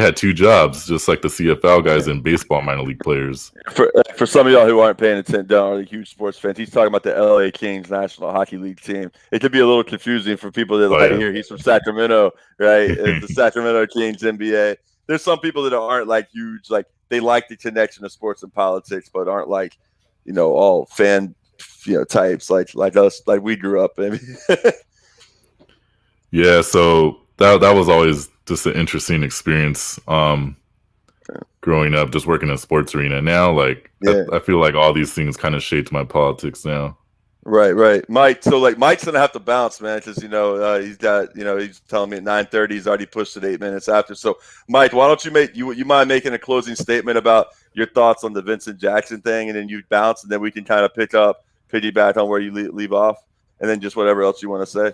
had two jobs, just like the CFL guys and baseball minor league players. For some of y'all who aren't paying attention, aren't huge sports fans, he's talking about the LA Kings National Hockey League team. It could be a little confusing for people that hear he's from Sacramento, right? It's the Sacramento Kings NBA. There's some people that aren't like huge, like they like the connection of sports and politics, but aren't like, all fan, types like us, like we grew up in. Yeah, so that was always just an interesting experience growing up, just working in a sports arena. Now, I feel like all these things kind of shaped my politics now. Right. Mike, so Mike's going to have to bounce, man, because, he's got, he's telling me at 9:30 he's already pushed it 8 minutes after. So, Mike, why don't you mind making a closing statement about your thoughts on the Vincent Jackson thing, and then you bounce, and then we can kind of piggyback on where you leave off, and then just whatever else you want to say.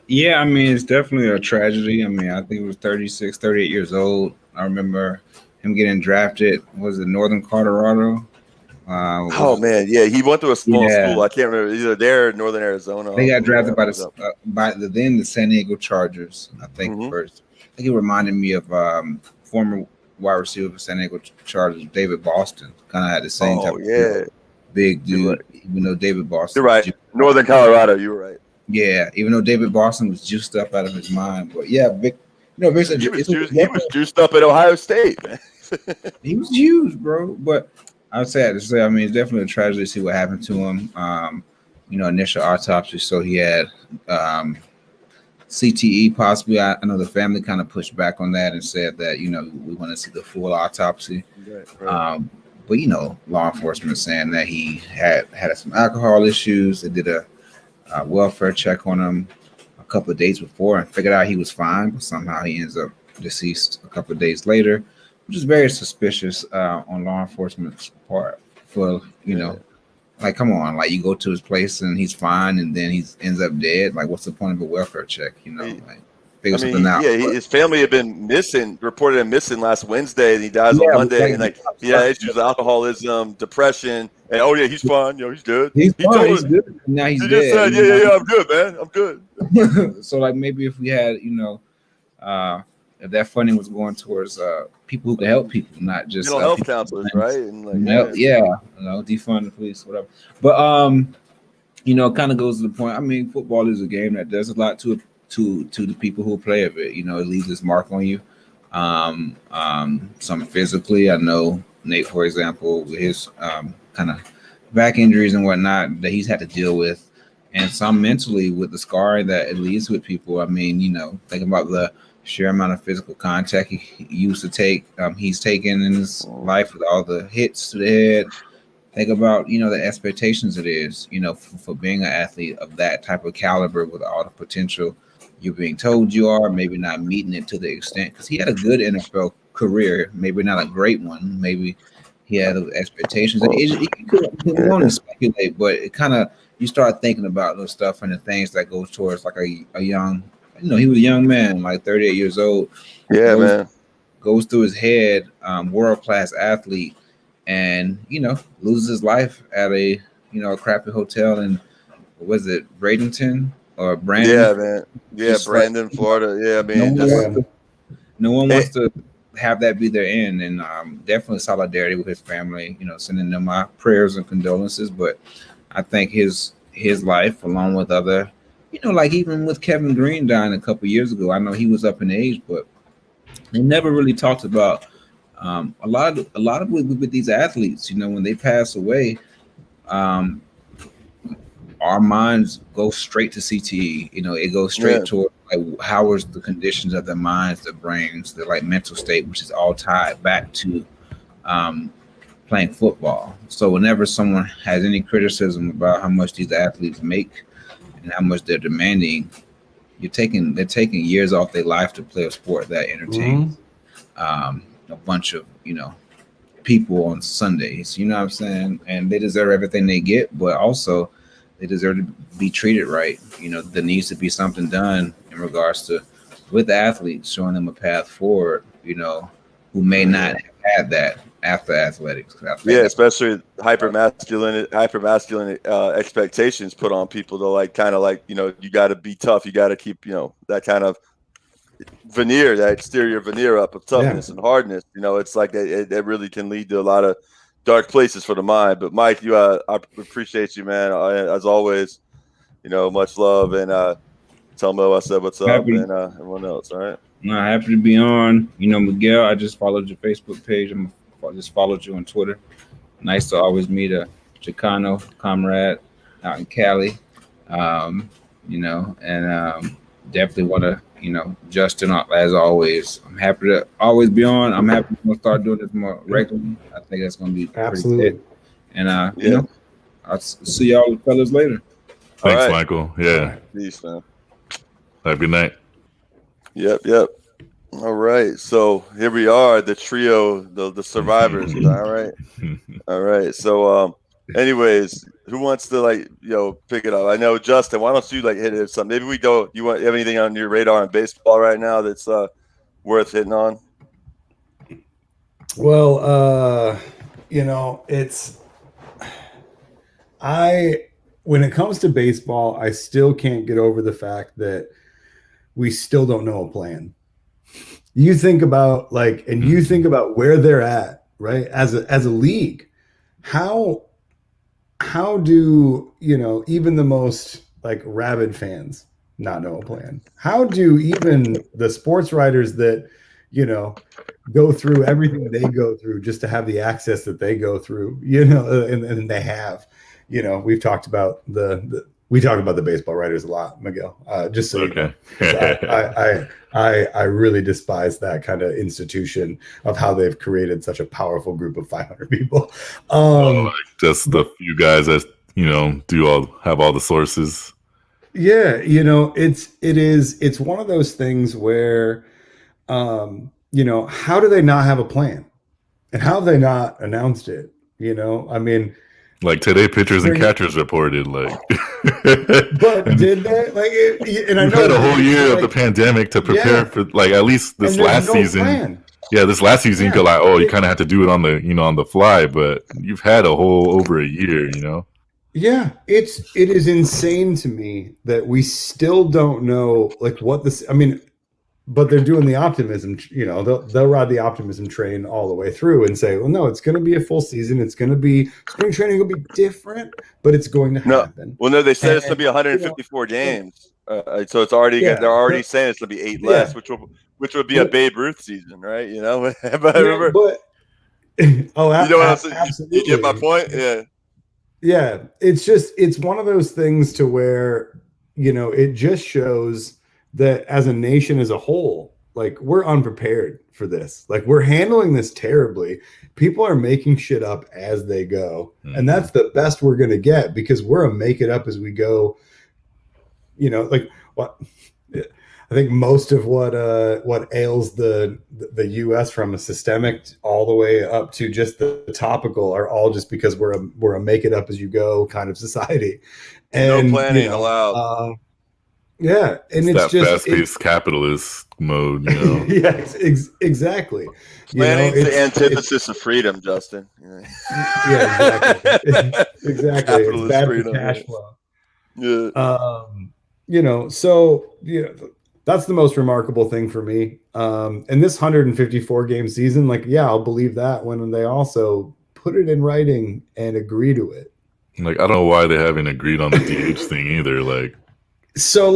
Yeah, I mean, it's definitely a tragedy. I mean, I think it was 36, 38 years old. I remember him getting drafted. Was it Northern Colorado? Man, yeah, he went to a small school. I can't remember, either there or Northern Arizona. They got drafted by the San Diego Chargers, I think, first. I think it reminded me of former wide receiver for San Diego Chargers, David Boston. Kind of had the same type of big dude, right. Even though David Boston. You're right. Northern Colorado, you were right. Yeah, even though David Boston was juiced up out of his mind, but yeah, Vincent, he was juiced up at Ohio State, man. He was huge, bro. But I would say, I mean, it's definitely a tragedy to see what happened to him. Initial autopsy, so he had CTE possibly. I know the family kind of pushed back on that and said that we want to see the full autopsy. Right. But law enforcement saying that he had some alcohol issues. They did a welfare check on him a couple of days before and figured out he was fine, but somehow he ends up deceased a couple of days later, which is very suspicious on law enforcement's part. For like, come on, like you go to his place and he's fine, and then he ends up dead. Like, what's the point of a welfare check? Figure something out. Yeah, his family had been reported him missing last Wednesday, and he dies on Monday. And issues of alcoholism, depression, and he's fine. He's good. He's good. Now he's dead. Just said, I'm good, man. I'm good. So maybe if we had, if that funding was going towards people who can help people, not just health counselors, right? And defund the police, whatever. But kind of goes to the point. I mean, football is a game that does a lot to the people who play of it. It leaves its mark on you. Some physically, I know Nate, for example, with his kind of back injuries and whatnot that he's had to deal with, and some mentally with the scarring that it leaves with people. I mean, think about the sheer amount of physical contact he used to take. He's taken in his life with all the hits to the head. Think about, the expectations it is, for being an athlete of that type of caliber with all the potential you're being told you are, maybe not meeting it to the extent, because he had a good NFL career, maybe not a great one. Maybe he had those expectations. You could only speculate, but it kind of, you start thinking about those stuff and the things that goes towards like a young, he was a young man, like 38 years old. Yeah, man. Goes through his head, world-class athlete, and, loses his life at a crappy hotel in, was it Bradenton or Brandon? Yeah, man. Yeah, Brandon, Florida. Yeah, I mean, no one wants to have that be their end, and definitely solidarity with his family, sending them my prayers and condolences. But I think his life, along with other, like even with Kevin Green dying a couple years ago, I know he was up in age, but they never really talked about a lot of with these athletes, when they pass away, our minds go straight to CTE. It goes straight toward like how is the conditions of their minds, their brains, their like mental state, which is all tied back to playing football. So whenever someone has any criticism about how much these athletes make and how much they're demanding, they're taking years off their life to play a sport that entertains a bunch of people on Sundays. You know what I'm saying? And they deserve everything they get, but also they deserve to be treated right. There needs to be something done in regards to with athletes, showing them a path forward. Who may not have had that after athletics. Especially hyper masculine expectations put on people to you got to be tough. You got to keep that kind of veneer, that exterior veneer up of toughness and hardness. It's like it really can lead to a lot of dark places for the mind. But Mike, I appreciate you, man. As always, much love, and tell Mo I said what's up, and everyone else. All right. No, happy to be on. Miguel, I just followed your Facebook page. I just followed you on Twitter. Nice to always meet a Chicano comrade out in Cali. Definitely want to, Justin, as always, I'm happy to always be on. I'm happy to start doing this more regularly. I think that's going to be absolutely pretty good. And, I'll see y'all fellas later. Thanks, right. Michael. Yeah. Right. Peace, man. Have a good night. Yep. All right. So here we are, the trio, the survivors. All right. So, anyways, who wants to pick it up? I know Justin. Why don't you hit it with something? Maybe we go. You have anything on your radar in baseball right now that's worth hitting on? Well, when it comes to baseball, I still can't get over the fact that we still don't know a plan. You think about where they're at, right? As a league, how do even the most rabid fans not know a plan? How do even the sports writers that go through everything they go through just to have the access that they go through, and they have, we've talked about we talk about the baseball writers a lot, Miguel. Just so okay. I really despise that kind of institution of how they've created such a powerful group of 500 people. Just the few guys that have all the sources. Yeah, it's one of those things where, how do they not have a plan, and how have they not announced it? I mean. Today, pitchers and catchers reported but did they and I know had a whole year of the pandemic to prepare for at least this last season. Plan. Yeah, this last season you go you kind of have to do it on the on the fly, but you've had a whole over a year. Yeah, it is insane to me that we still don't know what this. I mean. But they're doing the optimism, they'll ride the optimism train all the way through and say, well, no, it's going to be a full season. It's going to be spring training will be different, but it's going to happen. Well, no, they said it's going to be 154 games. So it's already, they're already saying it's going to be 8 less, which would be a Babe Ruth season, right? But I remember. Absolutely. You get my point? Yeah. Yeah. It's one of those things to where, it just shows that as a nation as a whole, we're unprepared for this. We're handling this terribly. People are making shit up as they go. Mm-hmm. And that's the best we're going to get because we're a make it up as we go. What I think most of what ails the US from a systemic all the way up to just the topical are all just because we're a make it up as you go kind of society. And no planning allowed. Yeah, and it's that just fast-paced capitalist mode, Yeah, exactly. Planning's the antithesis of freedom, Justin. Yeah, exactly. It's bad for cash flow. Yeah. So that's the most remarkable thing for me. And this 154 game season, I'll believe that when they also put it in writing and agree to it. I don't know why they haven't agreed on the DH thing either. So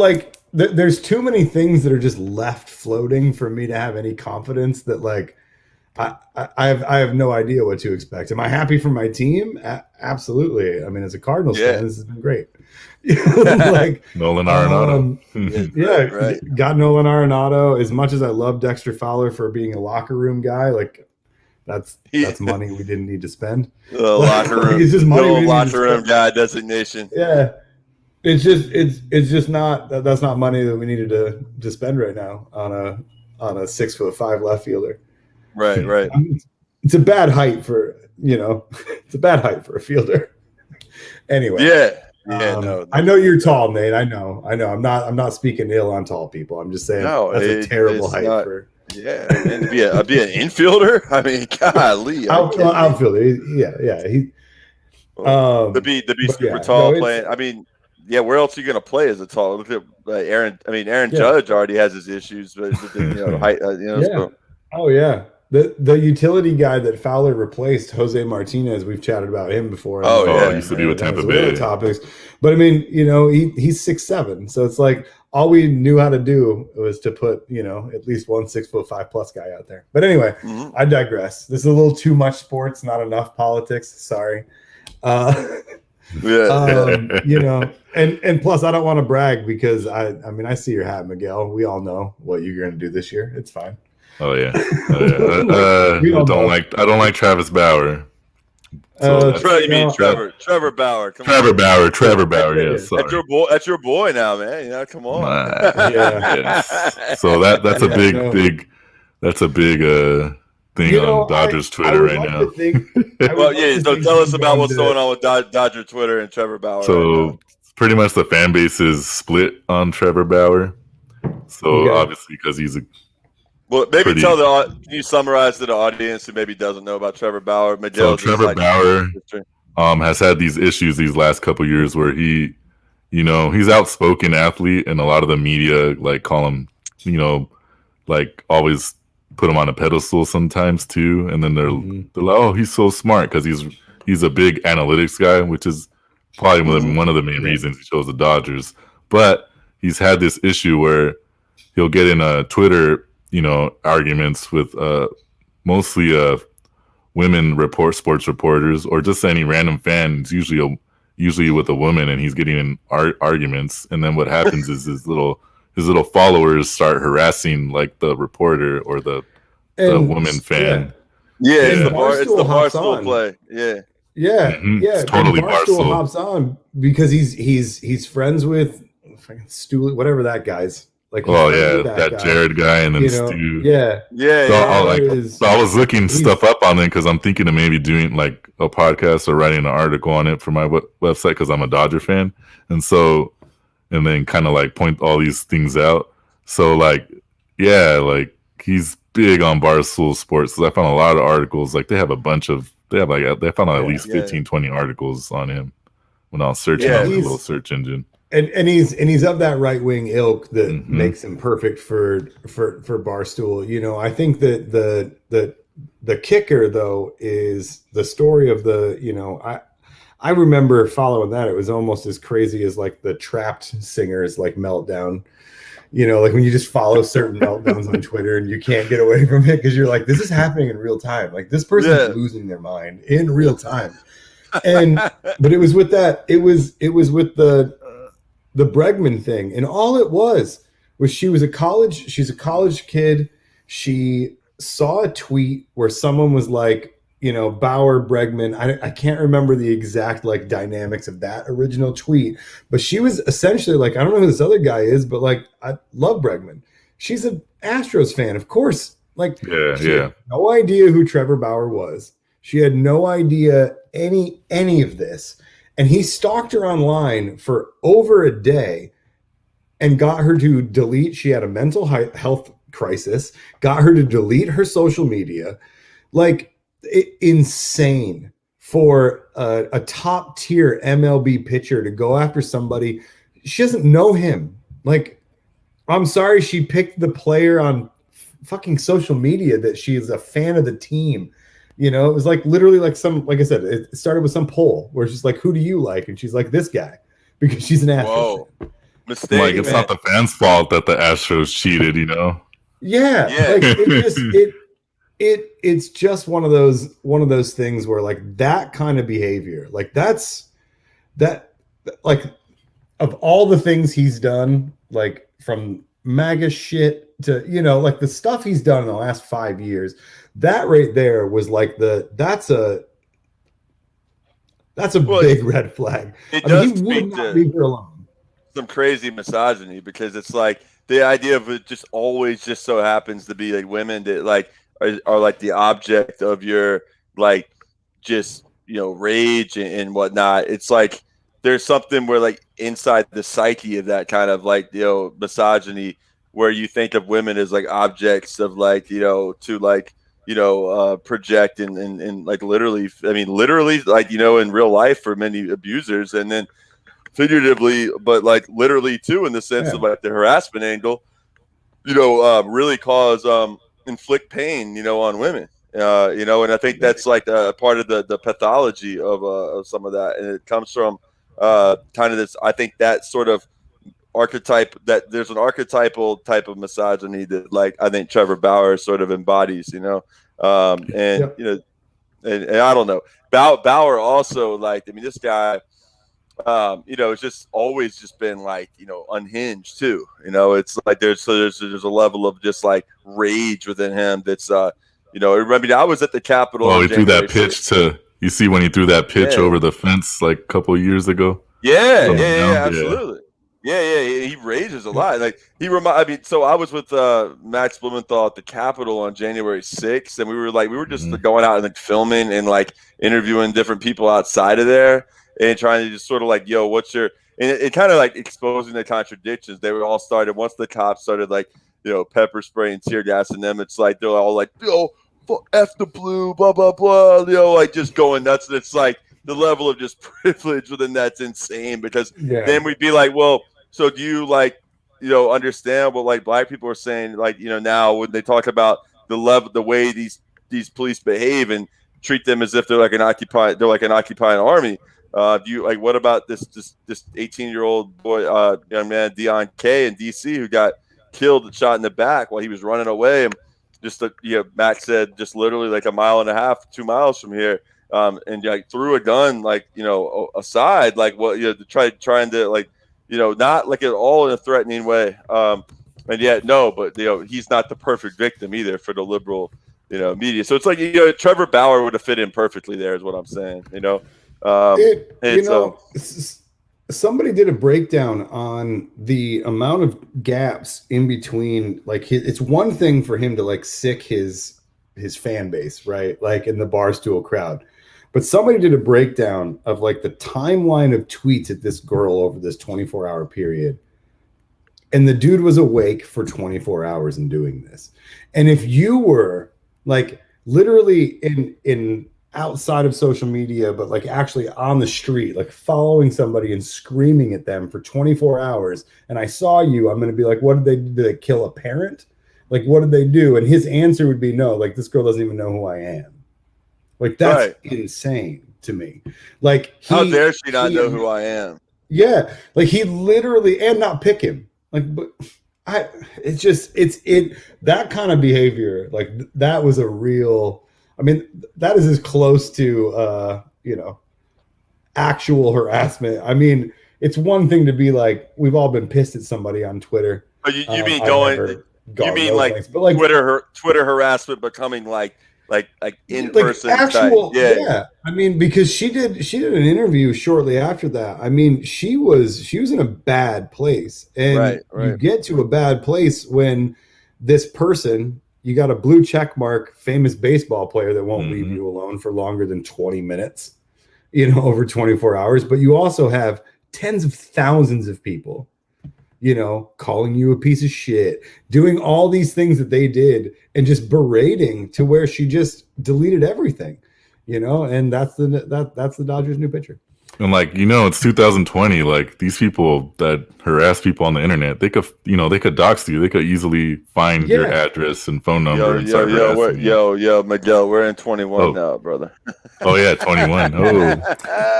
there's too many things that are just left floating for me to have any confidence that I have no idea what to expect. Am I happy for my team? Absolutely. I mean, as a Cardinals fan, this has been great. Nolan Arenado. Right. Got Nolan Arenado. As much as I love Dexter Fowler for being a locker room guy, that's money we didn't need to spend. Locker room. It's just money. Locker room guy designation. Yeah. It's just not that's not money that we needed to spend right now on a 6'5" left fielder. Right. It's a bad height for it's a bad height for a fielder. Anyway. Yeah. No. I know you're tall, Nate. I know. I'm not speaking ill on tall people. I'm just saying that's a terrible height for. Yeah, and to be an infielder. I mean, golly, outfielder. Yeah. To be super tall playing. I mean, yeah. Where else are you going to play as a tall? Look at Aaron. I mean, Aaron Judge already has his issues, but height. So. Oh yeah. The utility guy that Fowler replaced, Jose Martinez, we've chatted about him before. He used to be with Tampa Bay. Topics, but I mean, he's 6'7", so it's like all we knew how to do was to put at least one 6'5" plus guy out there. But anyway, I digress. This is a little too much sports, not enough politics. Sorry. And plus I don't want to brag because I mean I see your hat, Miguel. We all know what you're going to do this year. It's fine. Oh yeah. I don't like Travis Bauer. So you mean Trevor Bauer? Trevor Bauer. Yes. That's your boy now, man. Come on. Yes. So that's a big thing on Dodgers Twitter right now. So tell us about what's going on with Dodger Twitter and Trevor Bauer. So pretty much the fan base is split on Trevor Bauer. So obviously because he's a Well, maybe can you summarize to the audience who maybe doesn't know about Trevor Bauer? Miguel, so Trevor Bauer has had these issues these last couple of years where he's outspoken athlete and a lot of the media call him, always put him on a pedestal sometimes too. And then they're like, oh, he's so smart because he's a big analytics guy, which is probably one of the main reasons he chose the Dodgers. But he's had this issue where he'll get in a Twitter arguments with mostly women sports reporters or just any random fans, usually with a woman, and he's getting in arguments. And then what happens is his little followers start harassing the reporter or the woman fan. It's the Barstool play. Yeah. It's totally Barstool hops on because he's friends with Stu, whatever that guy's. That Jared guy, and then Stu. So I was looking stuff up on it because I'm thinking of maybe doing a podcast or writing an article on it for my website because I'm a Dodger fan, and then kind of point all these things out. So he's big on Barstool Sports. So I found a lot of articles. They found at least 15, 20 articles on him when I was searching on the little search engine. And he's of that right wing ilk that makes him perfect for Barstool. I think that the kicker though is the story of I remember following that. It was almost as crazy as the Trapped singers meltdown. When you just follow certain meltdowns on Twitter and you can't get away from it because you're like, this is happening in real time. This person's losing their mind in real time. But it was with that. It was with the Bregman thing, and all it was she's a college kid. She saw a tweet where someone was Bauer, Bregman. I can't remember the exact dynamics of that original tweet, but she was essentially I don't know who this other guy is, but I love Bregman. She's an Astros fan, of course. She had no idea who Trevor Bauer was. She had no idea any of this. And he stalked her online for over a day and got her to delete. She had a mental health crisis, got her to delete her social media. Insane for a top tier MLB pitcher to go after somebody. She doesn't know him. I'm sorry she picked the player on fucking social media that she is a fan of the team. It was literally some, like I said, it started with some poll where she's who do you like? And she's this guy because she's an Astros fan. Mistake. It's not the fans' fault that the Astros cheated, Yeah. It's just one of those things where that kind of behavior, of all the things he's done, from MAGA shit to, the stuff he's done in the last 5 years, that right there was that's a big red flag. He would not leave her alone. some crazy misogyny, because it's like the idea of it just always just so happens to be like women that like are like the object of your like just rage and whatnot. It's like there's something where like inside the psyche of that kind of like misogyny, where you think of women as like objects of like to like project and like literally like in real life for many abusers, and then figuratively, but like literally too, in the sense of like the harassment angle, really inflict pain on women, and I think that's like a part of the pathology of some of that, and it comes from kind of this, I think that sort of archetype, that there's an archetypal type of misogyny that like I think Trevor Bauer sort of embodies, and I don't know, Bauer also, like, I mean, this guy it's just always just been like unhinged too, it's like there's a level of just like rage within him that's I mean, I was at the Capitol. Oh, he threw that pitch you see when he threw that pitch over the fence like a couple of years ago. Absolutely. Yeah, he rages a lot. Like so I was with Max Blumenthal at the Capitol on January 6th, and we were just going out and like filming and like interviewing different people outside of there and trying to just sort of like, what's your, and it kind of like exposing the contradictions. They were all started once the cops started like pepper spray and tear gassing them. It's like they're all like F the blue, blah blah blah, like just going nuts. And it's like the level of just privilege within that's insane, because then we'd be like, well, so do you like understand what like black people are saying, like now when they talk about the way these police behave and treat them as if they're like an occupying army? Do you like, what about this 18-year-old boy, young man, Deon K in DC, who got killed and shot in the back while he was running away, and just Max said just literally like 1.5 miles, 2 miles from here, and like threw a gun like aside, like what trying to like not like at all in a threatening way, and yet but he's not the perfect victim either for the liberal media. So it's like Trevor Bauer would have fit in perfectly there, is what I'm saying. Somebody did a breakdown on the amount of gaps in between. Like, it's one thing for him to like sick his fan base, right? Like in the Barstool crowd. But somebody did a breakdown of like the timeline of tweets at this girl over this 24-hour period. And the dude was awake for 24 hours and doing this. And if you were like literally in outside of social media, but like actually on the street, like following somebody and screaming at them for 24 hours, and I saw you, I'm going to be like, what did they do? Did they kill a parent? Like, what did they do? And his answer would be, no, like, this girl doesn't even know who I am. Like, that's insane to me. Like, how dare she not know who I am? Yeah. Like, he literally, and not pick him. Like, but that kind of behavior, like, that was a real, I mean, that is as close to, actual harassment. I mean, it's one thing to be like, we've all been pissed at somebody on Twitter. Oh, you mean you mean like, things, but like Twitter harassment becoming like in person actual, yeah. I mean, because she did an interview shortly after that. I mean, she was in a bad place, and you get to a bad place when this person, you got a blue check mark, famous baseball player that won't leave you alone for longer than 20 minutes, over 24 hours. But you also have tens of thousands of people, calling you a piece of shit, doing all these things that they did, and just berating to where she just deleted everything, and that's the Dodgers' new pitcher. And like, it's 2020. Like, these people that harass people on the internet, they could dox you. They could easily find your address and phone number and start harassing you. Miguel, we're in 21 now, brother. Oh yeah, 21. Oh,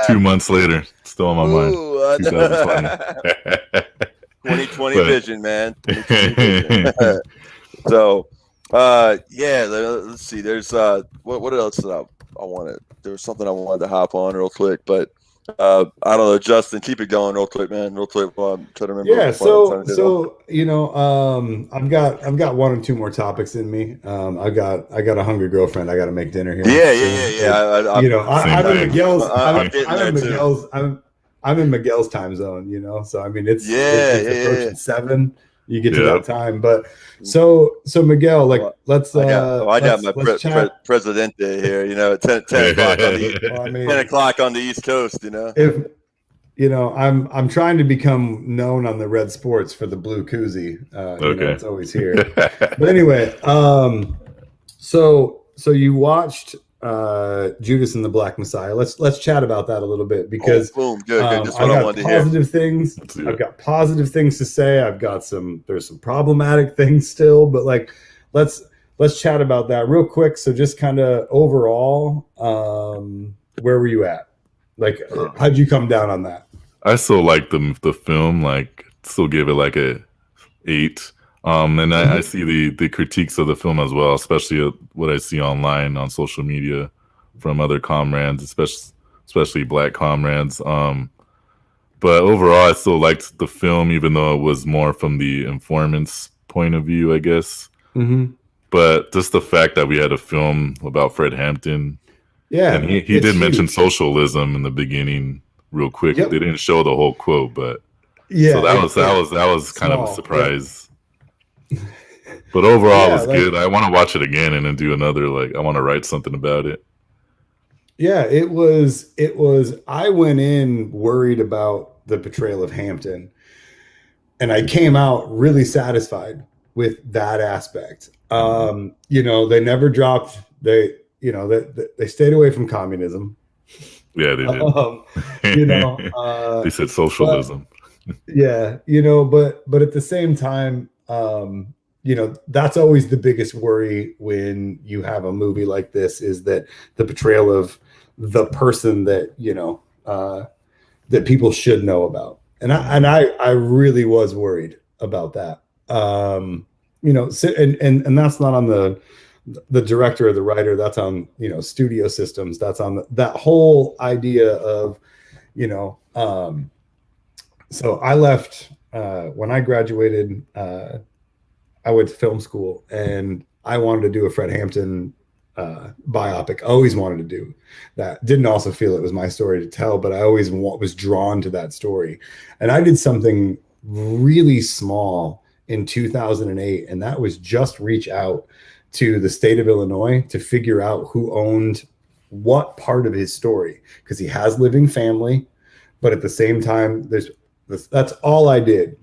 2 months later, still on my mind. 2020. 2020 vision, man. 2020 vision. So, let's see. There's what else did I wanted? There was something I wanted to hop on real quick, but I don't know. Justin, keep it going real quick, man. Real quick. I'm trying to remember. Yeah. I've got one or two more topics in me. I got a hungry girlfriend. I got to make dinner here. Yeah. I'm in Miguel's. I'm in Miguel's time zone, so I mean it's approaching 7. You get to that time, but so Miguel, like let's I got my Presidente here, at 10 o'clock on the 10 o'clock on the East Coast, If I'm trying to become known on the Red Sports for the blue koozie. It's always here. But anyway, so you watched Judas and the Black Messiah. Let's chat about that a little bit because good. That's what I wanted to hear. I've got positive things to say. There's some problematic things still, but like let's chat about that real quick. So just kind of overall, where were you at? Like, how'd you come down on that? I still like the film, like still give it like a 8. And I see the critiques of the film as well, especially what I see online on social media from other comrades, especially Black comrades. But overall, I still liked the film, even though it was more from the informant's point of view, I guess. Mm-hmm. But just the fact that we had a film about Fred Hampton. Yeah, and he did mention socialism in the beginning real quick. Yep. They didn't show the whole quote, but so that was kind of a surprise. Yeah. But overall, it was good. I want to watch it again and then do another. Like, I want to write something about it. Yeah, it was. I went in worried about the portrayal of Hampton, and I came out really satisfied with that aspect. They never dropped. They stayed away from communism. Yeah, they did. They said socialism. But at the same time, that's always the biggest worry when you have a movie like this, is that the portrayal of the person that, that people should know about. And I really was worried about that. And that's not on the director or the writer, that's on, studio systems. That's on that whole idea of, so I left, when I graduated, I went to film school and I wanted to do a Fred Hampton biopic. I always wanted to do that. Didn't also feel it was my story to tell, but I always was drawn to that story. And I did something really small in 2008, and that was just reach out to the state of Illinois to figure out who owned what part of his story, because he has living family, but at the same time, that's all I did.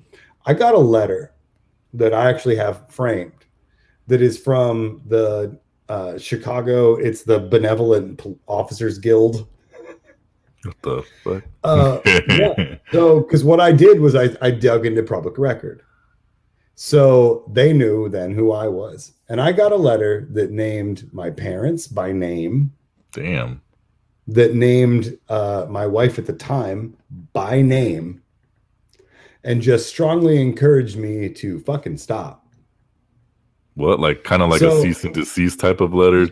I got a letter that I actually have framed that is from the Chicago. It's the Benevolent Officers Guild. What the fuck? Yeah. So, because what I did was I dug into public record. So they knew then who I was. And I got a letter that named my parents by name. Damn. That named my wife at the time by name. And just strongly encouraged me to fucking stop. What? Like kind of like a cease and desist type of letter?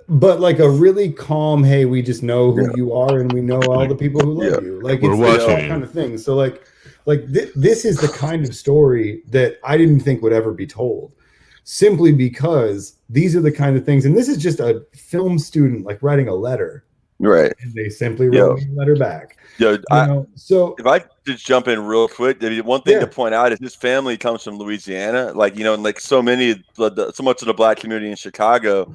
But like a really calm, hey, we just know who you are and we know all the people who love you. Like we're watching all kind of thing. So like this is the kind of story that I didn't think would ever be told, simply because these are the kind of things. And this is just a film student like writing a letter, right? And they simply wrote a letter back. So if I just jump in real quick, one thing to point out is his family comes from Louisiana, and like so much of the Black community in Chicago,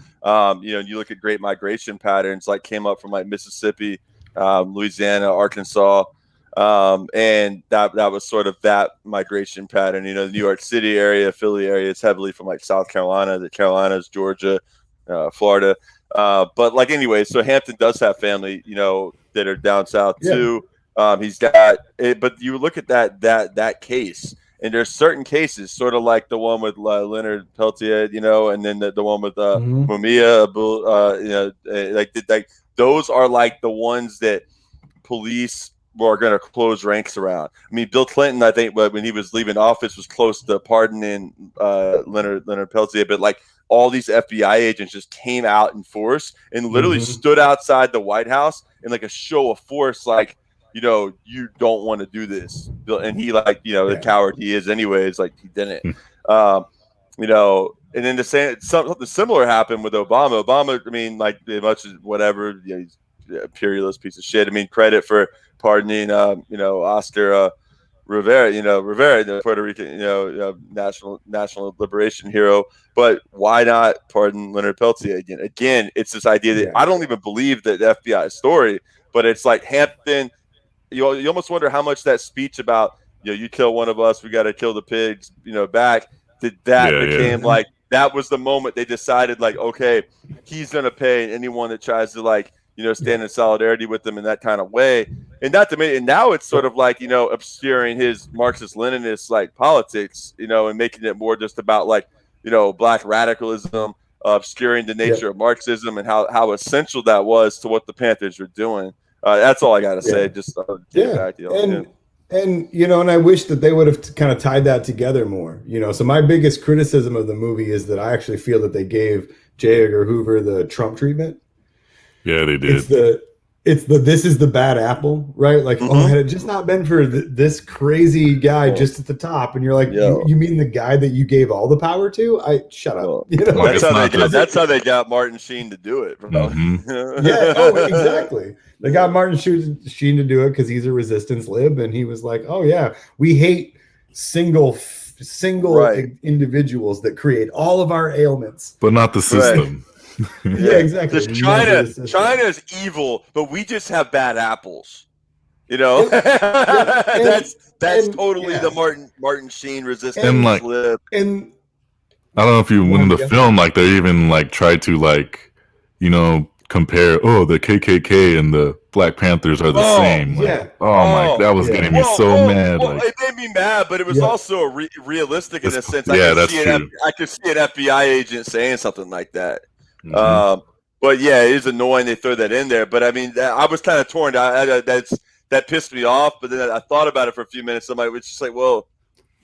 you look at great migration patterns, like came up from like Mississippi, Louisiana, Arkansas. And that was sort of that migration pattern. The New York City area, Philly area is heavily from like South Carolina, the Carolinas, Georgia, Florida. But like anyway, so Hampton does have family, that are down south too. He's got it, but you look at that case, and there's certain cases, sort of like the one with Leonard Peltier, and then the one with Mumia, Abdul, like those are like the ones that police are going to close ranks around. I mean, Bill Clinton, I think, when he was leaving office, was close to pardoning Leonard Peltier, but like all these FBI agents just came out in force and literally stood outside the White House in like a show of force, like, you don't want to do this. And he the coward he is anyways, like he didn't, and then something similar happened with Obama. I mean, like as much as whatever, he's imperialist piece of shit. I mean, credit for pardoning, Oscar Rivera, the Puerto Rican, national liberation hero. But why not pardon Leonard Peltier again? Again, it's this idea that I don't even believe that the FBI story, but it's like Hampton. You almost wonder how much that speech about, you kill one of us, we got to kill the pigs, back. Became like, that was the moment they decided, like, okay, he's going to pay anyone that tries to, like, stand in solidarity with them in that kind of way. And now it's sort of like, obscuring his Marxist-Leninist, like, politics, and making it more just about, like, black radicalism, obscuring the nature of Marxism and how essential that was to what the Panthers were doing. That's all I got to say. Just back, and I wish that they would have kind of tied that together more. So my biggest criticism of the movie is that I actually feel that they gave J. Edgar Hoover the Trump treatment. Yeah, they did. This is the bad apple, right? Like, had it just not been for this crazy guy just at the top, and you're like, you mean the guy that you gave all the power to? Shut up. That's how they got Martin Sheen to do it, bro. Exactly. They got Martin Sheen to do it because he's a resistance lib, and he was like, oh yeah, we hate single individuals that create all of our ailments, but not the system. Yeah, exactly. China is evil, but we just have bad apples. That's totally the Martin Sheen resistance. And like, lib. And I don't know if you went in the film, like they even like tried to like, compare. Oh, the KKK and the Black Panthers are the same. Like, that was getting me so mad. Like, it made me mad, but it was also realistic in a sense. That's true. I could see an FBI agent saying something like that. But yeah, it is annoying they throw that in there. But I mean, I was kind of torn. That pissed me off. But then I thought about it for a few minutes. Somebody was just like, well,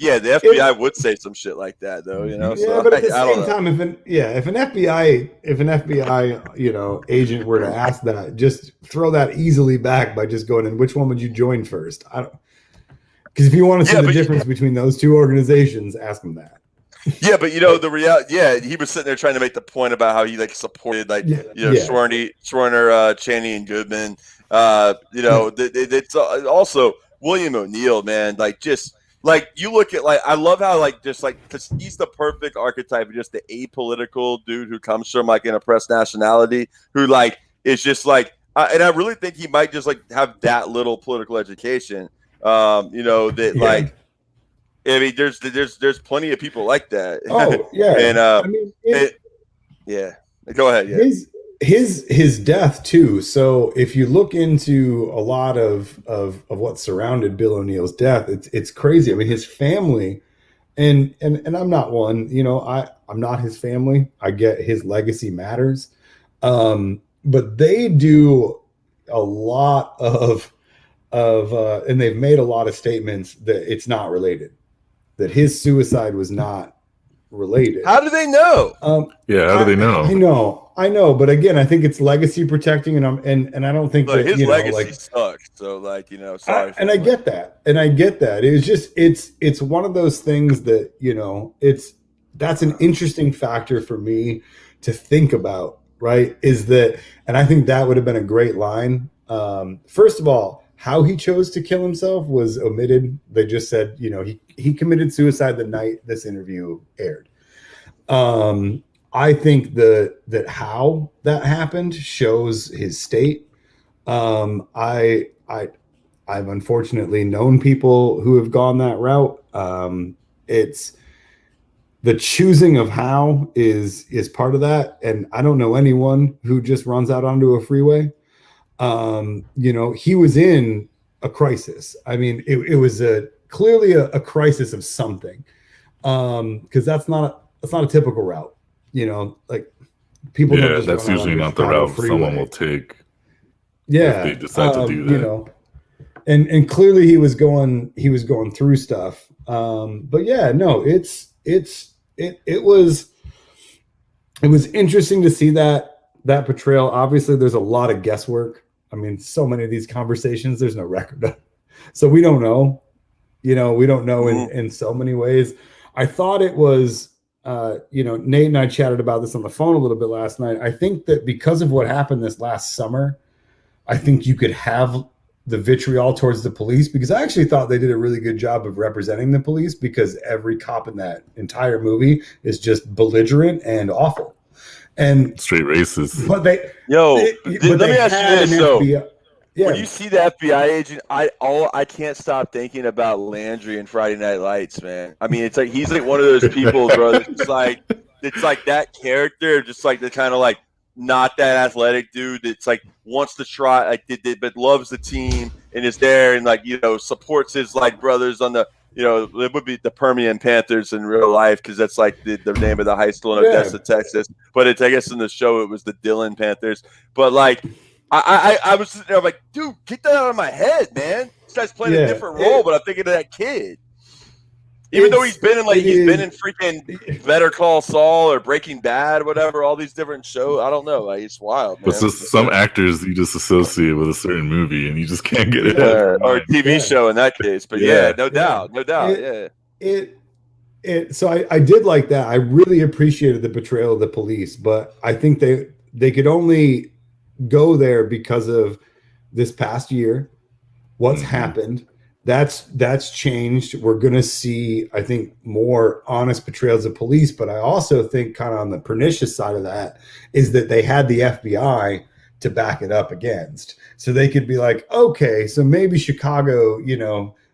yeah, the FBI would say some shit like that, though. Yeah, so but at the same time, if an FBI, agent were to ask that, just throw that easily back by just going in. Which one would you join first? Because if you want to see the difference between those two organizations, ask them that. Yeah, but the reality. Yeah, he was sitting there trying to make the point about how he like supported Schwerner, Chaney, and Goodman. It's also William O'Neill, man. Like just like you look at like I love how like just like because he's the perfect archetype of just the apolitical dude who comes from like an oppressed nationality who like is just like and I really think he might just like have that little political education. Like. I mean, there's plenty of people like that. Oh yeah, and go ahead. Yeah, his death too. So if you look into a lot of what surrounded Bill O'Neill's death, it's crazy. I mean, his family, and I'm not one. I'm not his family. I get his legacy matters, but they do a lot of and they've made a lot of statements that it's not related. That his suicide was not related. How do they know? How do they know? I know, but again, I think it's legacy protecting, and I don't think that his legacy sucks. So, sorry. I get that, It's just it's one of those things that that's an interesting factor for me to think about. Right? Is that, and I think that would have been a great line. First of all. How he chose to kill himself was omitted. They just said, he committed suicide the night this interview aired. I think that how that happened shows his state. I've unfortunately known people who have gone that route. It's the choosing of how is part of that. And I don't know anyone who just runs out onto a freeway. He was in a crisis. I mean, it was clearly a crisis of something. Because that's not a typical route. Like people. Yeah, that's usually not the route someone will take. Yeah, if they decide to do that. And clearly he was going through stuff. But yeah, no, it was interesting to see that portrayal. Obviously, there's a lot of guesswork. I mean, so many of these conversations, there's no record of. So we don't know. We don't know in so many ways. I thought it was, Nate and I chatted about this on the phone a little bit last night. I think that because of what happened this last summer, I think you could have the vitriol towards the police, because I actually thought they did a really good job of representing the police, because every cop in that entire movie is just belligerent and awful and straight racist. But let me ask you this. So yeah. When you see the FBI agent, I can't stop thinking about Landry and Friday Night Lights, man. I mean, it's like he's like one of those people, bro. It's like that character, just like the kind of like not that athletic dude that's like wants to try, like but loves the team and is there and like supports his like brothers on the it would be the Permian Panthers in real life, because that's like the name of the high school in Odessa, Texas. But it's, I guess in the show it was the Dillon Panthers. But like I was sitting there, I'm like, dude, get that out of my head, man. This guy's playing a different role, but I'm thinking of that kid. Even though he's been in freaking Better Call Saul or Breaking Bad, whatever, all these different shows. I don't know. Like, it's wild, man. But just some actors you just associate with a certain movie and you just can't get it out. Or a TV show in that case. But no doubt. So I did like that. I really appreciated the portrayal of the police, but I think they could only go there because of this past year, what's happened. That's changed. We're going to see, I think, more honest portrayals of police. But I also think kind of on the pernicious side of that is that they had the FBI to back it up against. So they could be like, okay, so maybe Chicago,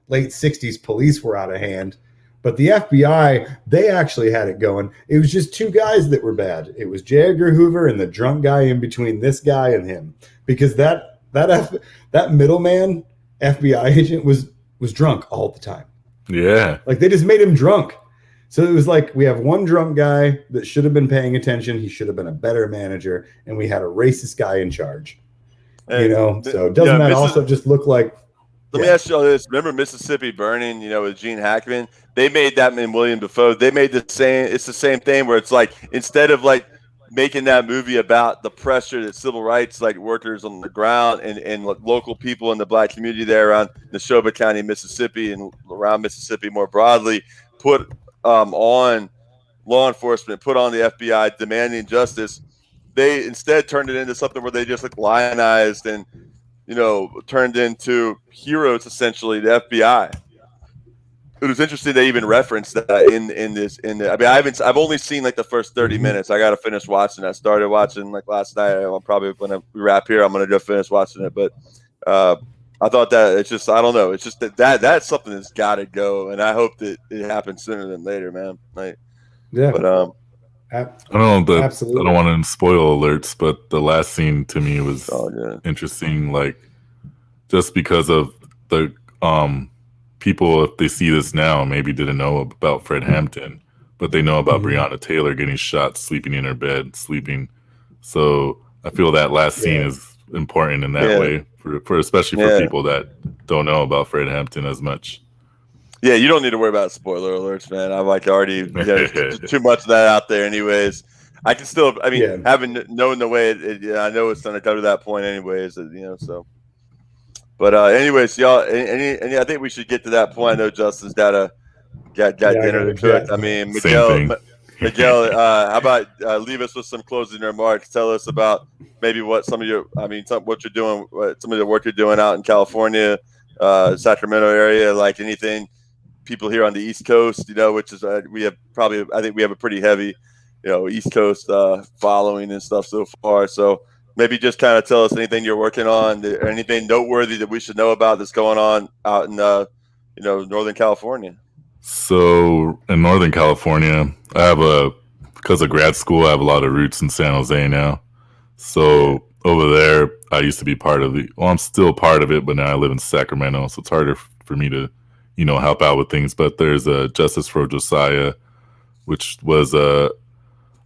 late 60s police were out of hand. But the FBI, they actually had it going. It was just two guys that were bad. It was J. Edgar Hoover and the drunk guy in between this guy and him. Because that middleman FBI agent was drunk all the time. Yeah. Like they just made him drunk. So it was like we have one drunk guy that should have been paying attention. He should have been a better manager. And we had a racist guy in charge. So it doesn't matter. Also just look like. Let me ask you all this. Remember Mississippi Burning, with Gene Hackman? They made that in William Dafoe. They made it's the same thing where it's like, instead of like making that movie about the pressure that civil rights like workers on the ground and local people in the black community there around Neshoba County, Mississippi, and around Mississippi more broadly, put on law enforcement, put on the FBI demanding justice. They instead turned it into something where they just like lionized and turned into heroes, essentially, the FBI. It was interesting they even referenced that I've only seen like the first 30 minutes. I got to finish watching. I started watching like last night. I'm probably when we wrap here, I'm going to just finish watching it. But I thought that it's just, I don't know. It's just that's something that's got to go. And I hope that it happens sooner than later, man. Like, yeah. But I don't know. Absolutely. I don't want to spoil alerts, but the last scene to me was interesting. Like, just because of the people, if they see this now, maybe didn't know about Fred Hampton, but they know about Breonna Taylor getting shot, sleeping in her bed, sleeping. So I feel that last scene is important in that way, for especially for people that don't know about Fred Hampton as much. Yeah, you don't need to worry about spoiler alerts, man. I'm like already too much of that out there, anyways. I can still, having known the way I know it's going to come to that point, anyways. So. But anyways, y'all, I think we should get to that point. I know Justin's got dinner to cook. I mean, Miguel, how about leave us with some closing remarks? Tell us about maybe what what you're doing, some of the work you're doing out in California, Sacramento area, like anything people here on the East Coast, which is I think we have a pretty heavy, East Coast following and stuff so far. So. Maybe just kind of tell us anything you're working on or anything noteworthy that we should know about that's going on out in, Northern California. So in Northern California, because of grad school, I have a lot of roots in San Jose now. So over there, I used to be part of I'm still part of it, but now I live in Sacramento. So it's harder for me to, help out with things. But there's a Justice for Josiah, which was a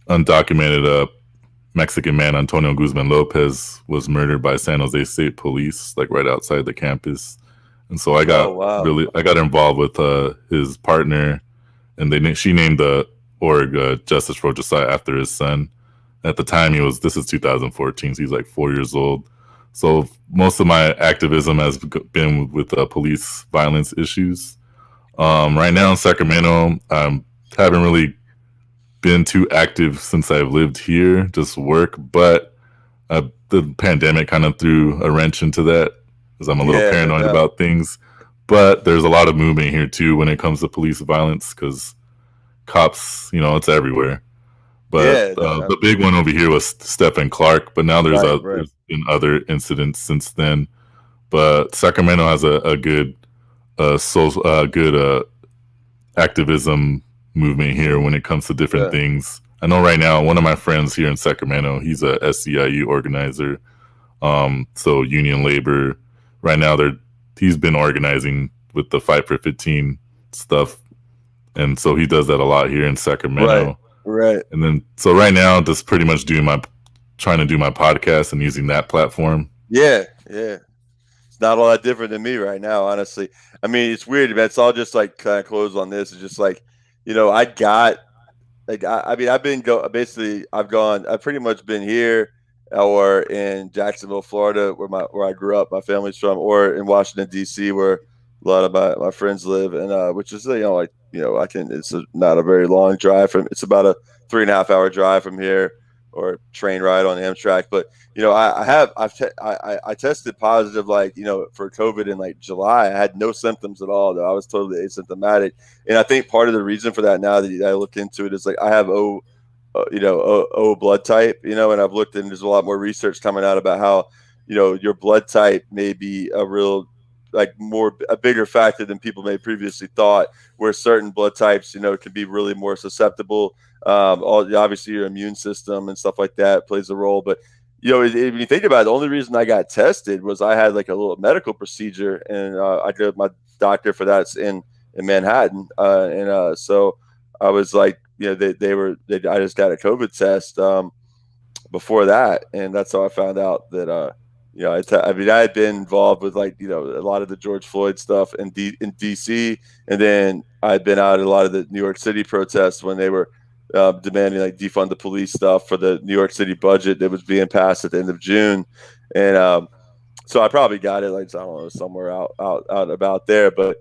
undocumented Mexican man, Antonio Guzman Lopez, was murdered by San Jose State Police, like right outside the campus. And so I got involved with his partner, and she named the org Justice for Josiah after his son. At the time, this is 2014, so he's like 4 years old. So most of my activism has been with police violence issues. Right now in Sacramento, I haven't really been too active since I've lived here, just work, but The pandemic kind of threw a wrench into that because I'm a little paranoid about things. But there's a lot of movement here too when it comes to police violence because cops, it's everywhere. But the big one over here was Stephen Clark. But now there's been other incidents since then. But Sacramento has a good activism movement here when it comes to different things. I know right now one of my friends here in Sacramento, he's a SEIU organizer. So union labor. Right now he's been organizing with the Fight for 15 stuff. And so he does that a lot here in Sacramento. Right. And then so right now just pretty much trying to do my podcast and using that platform. Yeah. It's not all that different than me right now, honestly. I mean, it's weird, man. It's all just like kind of close on this. It's just like, I've pretty much been here or in Jacksonville, Florida, where I grew up, my family's from, or in Washington, D.C., where a lot of my friends live, and which is, it's not a very long drive it's about a 3.5 hour drive from here, or train ride on Amtrak. But, I tested positive, for COVID in July. I had no symptoms at all, though. I was totally asymptomatic. And I think part of the reason for that, now that I look into it, is I have O blood type, and I've looked, and there's a lot more research coming out about how, your blood type may be a real, a bigger factor than people may previously thought, where certain blood types, can be really more susceptible. Obviously your immune system and stuff like that plays a role. But, if you think about it, the only reason I got tested was I had a little medical procedure, and I did my doctor for that's in Manhattan. So I was I just got a COVID test before that. And that's how I found out that, I had been involved with a lot of the George Floyd stuff in DC, and then I had been out at a lot of the New York City protests when they were demanding defund the police stuff for the New York City budget that was being passed at the end of June. And so I probably got it I don't know, somewhere out about there. But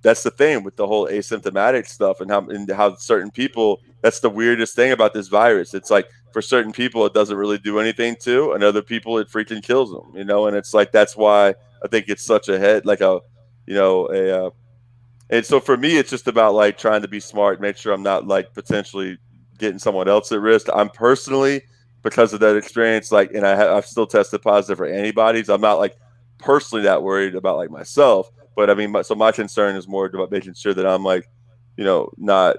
that's the thing with the whole asymptomatic stuff, and how certain people, that's the weirdest thing about this virus. It's for certain people it doesn't really do anything to, and other people it freaking kills them, and it's that's why I think it's such a head and so for me it's just about trying to be smart, make sure I'm not potentially getting someone else at risk. I'm personally, because of that experience, and I've still tested positive for antibodies, I'm not personally that worried about myself. But I mean, so my concern is more about making sure that I'm not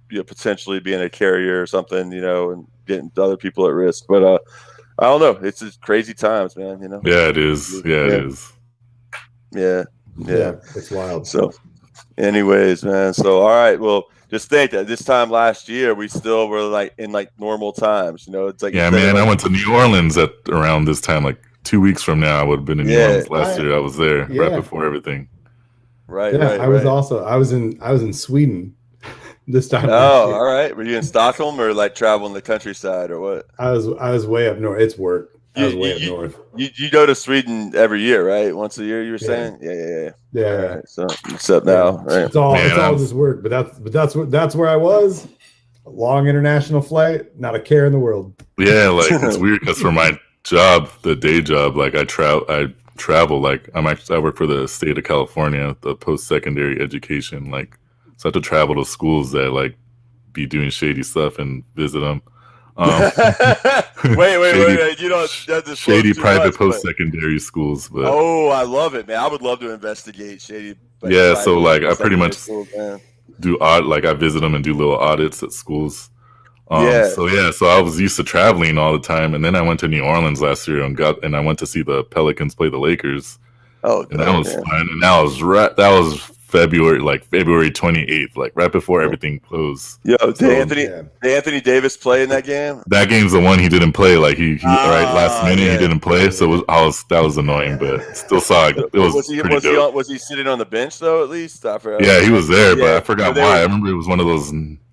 potentially being a carrier or something, and getting other people at risk. But I don't know. It's just crazy times, man. Yeah, it is. Yeah, it is. Yeah, it's wild. So, anyways, man. So, all right. Well, just think that this time last year we still were in normal times. It's yeah, man. I went to New Orleans at around this time, 2 weeks from now. I would have been in New Orleans last year. I was there right before everything. Right. Yeah, right, I was also. I was in Sweden this time. Oh, all right. Were you in Stockholm or traveling the countryside or what? I was way up north. It's work. I was way up north. You go to Sweden every year, right? Once a year, you were saying? Yeah. Right, so except now, right? It's all just work. But that's where I was. A long international flight, not a care in the world. Yeah, it's weird because for my job, the day job, I travel. I work for the state of California, the post-secondary education. So I have to travel to schools that be doing shady stuff and visit them. Wait! You don't shady private post-secondary schools. But I love it, man. I would love to investigate shady. Yeah, so I pretty much do I visit them and do little audits at schools. So I was used to traveling all the time, and then I went to New Orleans last year and I went to see the Pelicans play the Lakers. Oh, and that was fun. And that was February 28th, right before everything closed. Yo, did Anthony Davis play in that game? That game's the one he didn't play. Last minute he didn't play, so that was annoying, but still saw it. Was he sitting on the bench though? At least yeah, he was there, but I forgot why. I remember it was one of those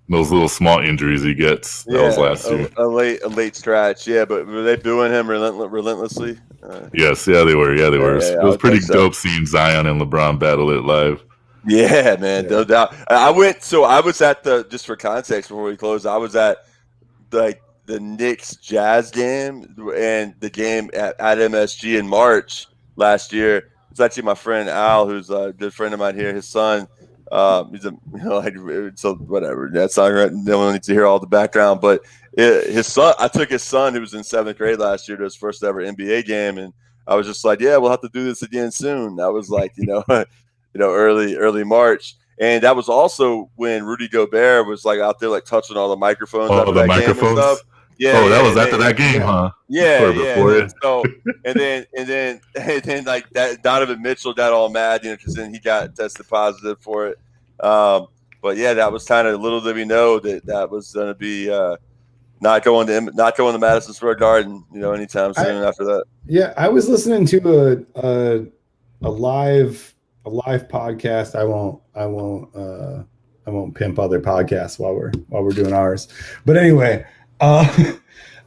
little small injuries he gets. That was last year. A late stretch. Yeah, but were they booing him relentlessly? Yes, yeah, they were. It was pretty dope seeing Zion and LeBron battle it live. Yeah, man, no doubt. I was at just for context before we close, I was at the Knicks Jazz game and the game at MSG in March last year. It's actually my friend Al, who's a good friend of mine here. His son, he's so whatever. That's not right. No one needs to hear all the background, but his son. I took his son, who was in 7th grade last year, to his first ever NBA game, and I was just like, yeah, we'll have to do this again soon. That was like, early March. And that was also when Rudy Gobert was like out there, like touching all the microphones after that game and stuff. Yeah. Oh, that was after that game, huh? Yeah. And then like that, Donovan Mitchell got all mad, because then he got tested positive for it. But yeah, that was kind of little did we know that was going to be not going to Madison Square Garden, anytime soon after that. Yeah, I was listening to a live podcast. I won't pimp other podcasts while we're doing ours. But anyway, I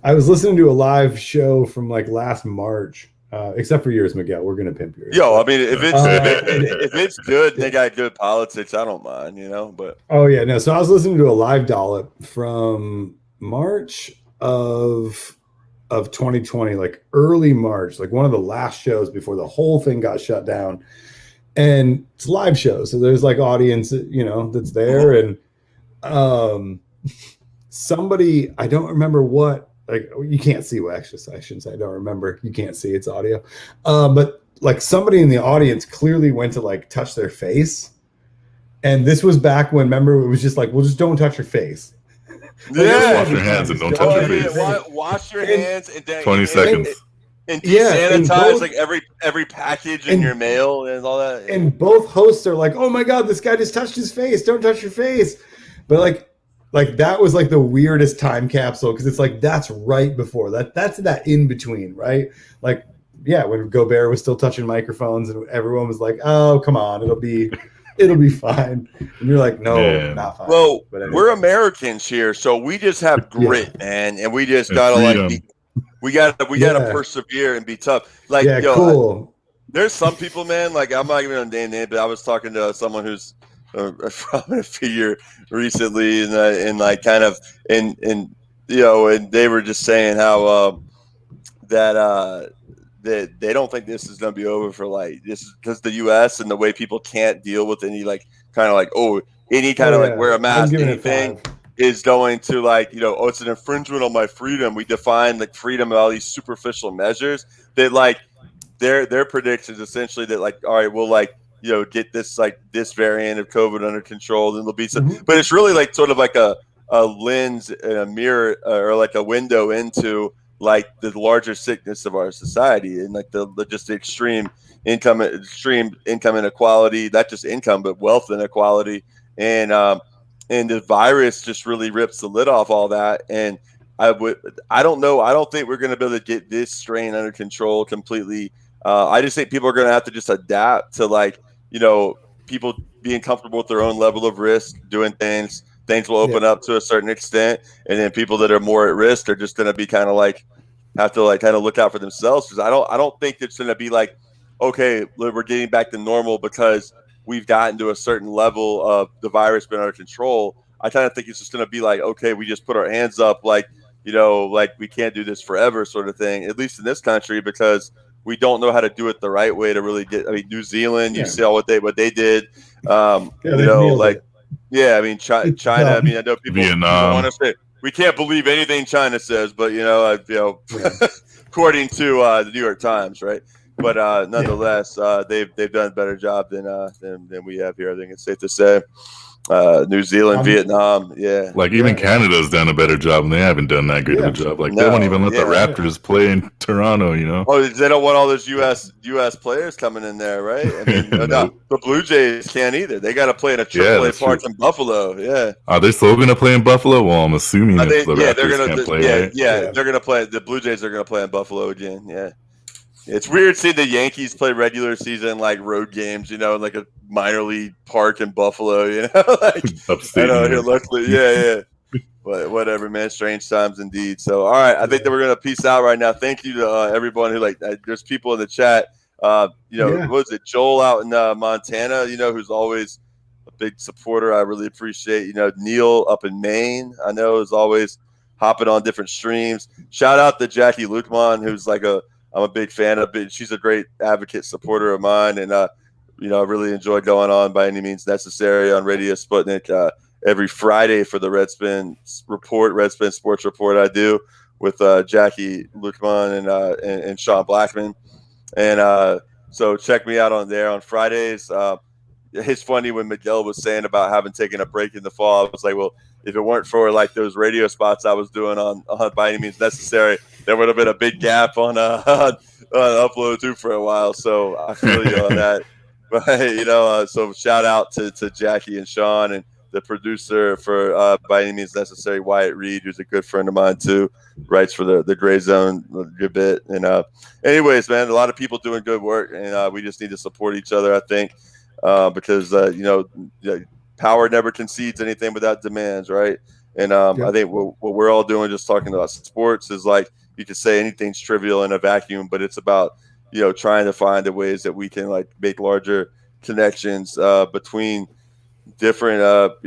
was listening to a live show from like last March. Except for yours, Miguel. We're gonna pimp yours. Yo, I mean, if it's good, and they got good politics, I don't mind, But oh yeah, no. So I was listening to a live dollop from March of 2020, like early March, like one of the last shows before the whole thing got shut down. And it's a live show, so there's like audience, that's there, and somebody, I don't remember what, like you can't see what, actually I shouldn't say I don't remember, you can't see, it's audio, but like somebody in the audience clearly went to like touch their face, and this was back when, remember, it was just like, well, just don't touch your face. Wash your hands and don't touch your face. Wash your hands and 20 seconds. And sanitize like every package in your mail and all that. And both hosts are like, "Oh my God, this guy just touched his face! Don't touch your face!" But like that was like the weirdest time capsule, because it's like that's right before that. That's that in between, right? Like, yeah, when Gobert was still touching microphones and everyone was like, "Oh, come on, it'll be fine," and you're like, "No, not fine." Well, anyway. We're Americans here, so we just have grit, man, and we just gotta like. We gotta persevere and be tough. Like, cool. There's some people, man. Like, I'm not even gonna name, but I was talking to someone who's a prominent figure recently, and like kind of, and they were just saying how that they don't think this is gonna be over for like this, because the U.S. and the way people can't deal with any like kind of like any kind of like wear a mask, anything. Is going to like, it's an infringement on my freedom. We define like freedom of all these superficial measures that like their prediction is essentially that like, all right, we'll like, get this like this variant of COVID under control. Then there'll be some, but it's really like sort of like a lens and a mirror or like a window into like the larger sickness of our society and like the just the extreme income inequality, not just income, but wealth inequality. And the virus just really rips the lid off all that. And I don't know. I don't think we're going to be able to get this strain under control completely. I just think people are going to have to just adapt to like, people being comfortable with their own level of risk, doing things. Things will open up to a certain extent. And then people that are more at risk are just going to be kind of like, have to like kind of look out for themselves. Because I don't think it's going to be like, okay, we're getting back to normal because we've gotten to a certain level of the virus being under control. I kind of think it's just going to be like, okay, we just put our hands up, like, like we can't do this forever sort of thing, at least in this country, because we don't know how to do it the right way to really get, New Zealand, you see all what they did. China, I know people want to say, we can't believe anything China says, but, according to the New York Times, right? But nonetheless, they've done a better job than we have here. I think it's safe to say. New Zealand, Vietnam, Like even Canada's done a better job, and they haven't done that great of a job. Like they won't even let the Raptors play in Toronto. Oh, they don't want all those U.S. players coming in there, right? I mean, no, the Blue Jays can't either. They got to play in a AAA park in Buffalo. Yeah. Are they still going to play in Buffalo? Well, I'm assuming the Raptors can't play. Right? They're going to play. The Blue Jays are going to play in Buffalo again. Yeah. It's weird seeing the Yankees play regular season like road games, like a minor league park in Buffalo, like upstate. Luckily, But whatever, man. Strange times indeed. So, all right, I think that we're gonna peace out right now. Thank you to everyone who there's people in the chat. What was it, Joel out in Montana? Who's always a big supporter. I really appreciate. Neil up in Maine, I know is always hopping on different streams. Shout out to Jackie Lukman, who's I'm a big fan of it. She's a great advocate, supporter of mine. And, I really enjoy going on By Any Means Necessary on Radio Sputnik every Friday for the Redspin Sports Report I do with Jackie Lukman and Sean Blackman. And so check me out on there on Fridays. It's funny when Miguel was saying about having taken a break in the fall. I was like, well, if it weren't for those radio spots I was doing on By Any Means Necessary, there would have been a big gap on upload too for a while. So I feel you on that. But so shout out to Jackie and Sean and the producer for By Any Means Necessary, Wyatt Reed, who's a good friend of mine too, writes for the Gray Zone a good bit. And anyways, man, a lot of people doing good work, and we just need to support each other, I think, because power never concedes anything without demands, right? And I think what we're all doing, just talking about sports, is you could say anything's trivial in a vacuum, but it's about trying to find the ways that we can make larger connections between different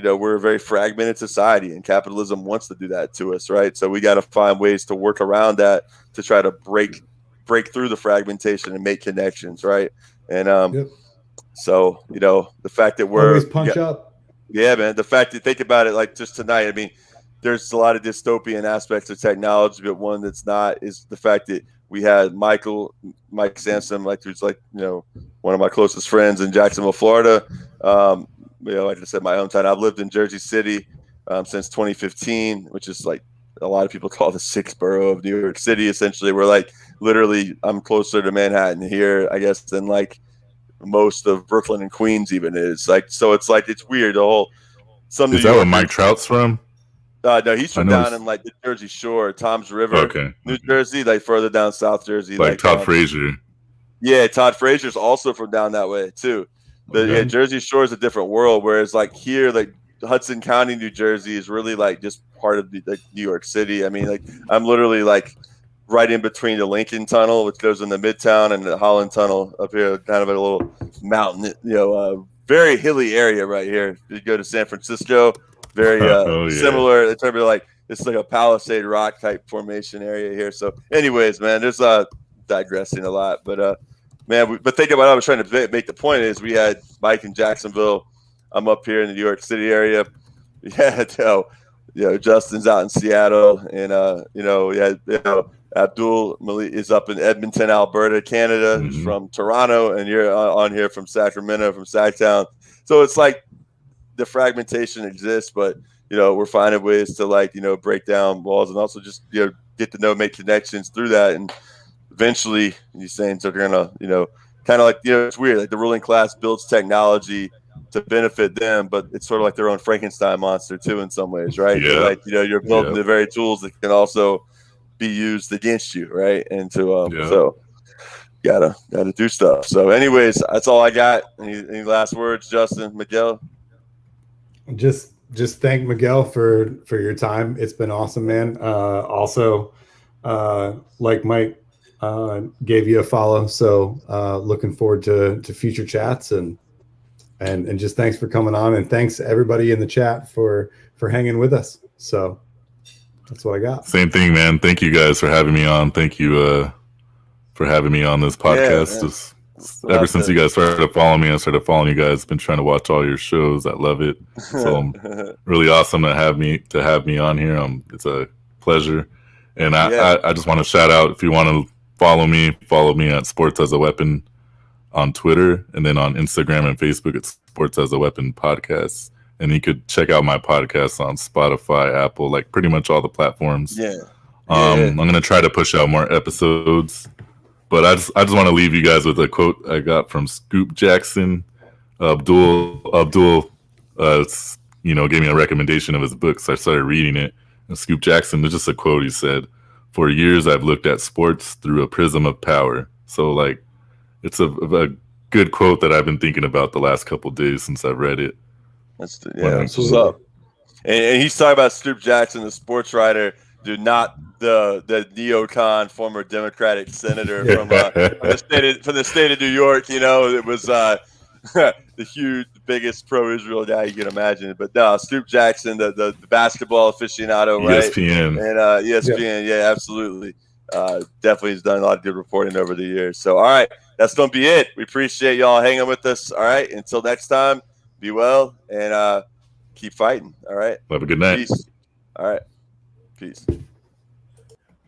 we're a very fragmented society, and capitalism wants to do that to us, right? So we got to find ways to work around that to try to break through the fragmentation and make connections, right? And so the fact that we're always punch up, man, the fact that, think about it, just tonight, I mean, there's a lot of dystopian aspects of technology, but one that's not is the fact that we had Mike Sansom, who's one of my closest friends in Jacksonville, Florida. Like I said, my hometown. I've lived in Jersey City since 2015, which is a lot of people call the sixth borough of New York City. Essentially, we're literally, I'm closer to Manhattan here, I guess, than most of Brooklyn and Queens even is. So it's weird. The whole some. Is that where Mike Trout's from? No, he's from down in the Jersey Shore, Tom's River, New Jersey, further down South Jersey, Todd Frazier. Yeah, Todd Frazier's also from down that way too. But Jersey Shore is a different world. Whereas here, Hudson County, New Jersey is really just part of New York City. I mean, I'm literally right in between the Lincoln Tunnel, which goes into Midtown, and the Holland Tunnel up here, kind of a little mountain, very hilly area right here. You go to San Francisco, very similar. It's it's a Palisade Rock type formation area here. So, anyways, man, there's digressing a lot, but but think about what I was trying to make. The point is, we had Mike in Jacksonville. I'm up here in the New York City area. Yeah, Justin's out in Seattle, and Abdul Malik is up in Edmonton, Alberta, Canada. Mm-hmm. Who's from Toronto, and you're on here from Sacramento, from Sacktown. So it's the fragmentation exists, but we're finding ways to break down walls, and also just get to make connections through that. And eventually, these things are gonna kind of it's weird. The ruling class builds technology to benefit them, but it's sort of their own Frankenstein monster too, in some ways, right? Yeah. You're building the very tools that can also be used against you, right? And so gotta do stuff. So anyways, that's all I got. Any last words, Justin, Miguel? Just thank Miguel for your time. It's been awesome, man. Also, like Mike gave you a follow, so looking forward to future chats, and just thanks for coming on, and thanks everybody in the chat for hanging with us. So that's what I got. Same thing, man. Thank you guys for having me on. Thank you for having me on this podcast. Ever since you guys started following me, I started following you guys. Been trying to watch all your shows. I love it. So really awesome to have me on here. It's a pleasure. And I just want to shout out, if you want to follow me at Sports as a Weapon on Twitter, and then on Instagram and Facebook it's Sports as a Weapon Podcasts. And you could check out my podcast on Spotify, Apple, pretty much all the platforms. I'm gonna try to push out more episodes, but I just want to leave you guys with a quote I got from Scoop Jackson. Abdul gave me a recommendation of his book, so I started reading it. And Scoop Jackson, there's just a quote he said: "For years I've looked at sports through a prism of power." So it's a good quote that I've been thinking about the last couple of days since I've read it. That's what's up. And he's talking about Scoop Jackson, the sports writer, dude, not the neocon former Democratic senator from the state of New York. It was the biggest pro-Israel guy you can imagine. But no, Stoop Jackson, the basketball aficionado, right? ESPN. And ESPN, yeah, absolutely. Definitely has done a lot of good reporting over the years. So, all right, that's going to be it. We appreciate y'all hanging with us. All right, until next time, be well and keep fighting. All right. Have a good night. Peace. All right. Peace.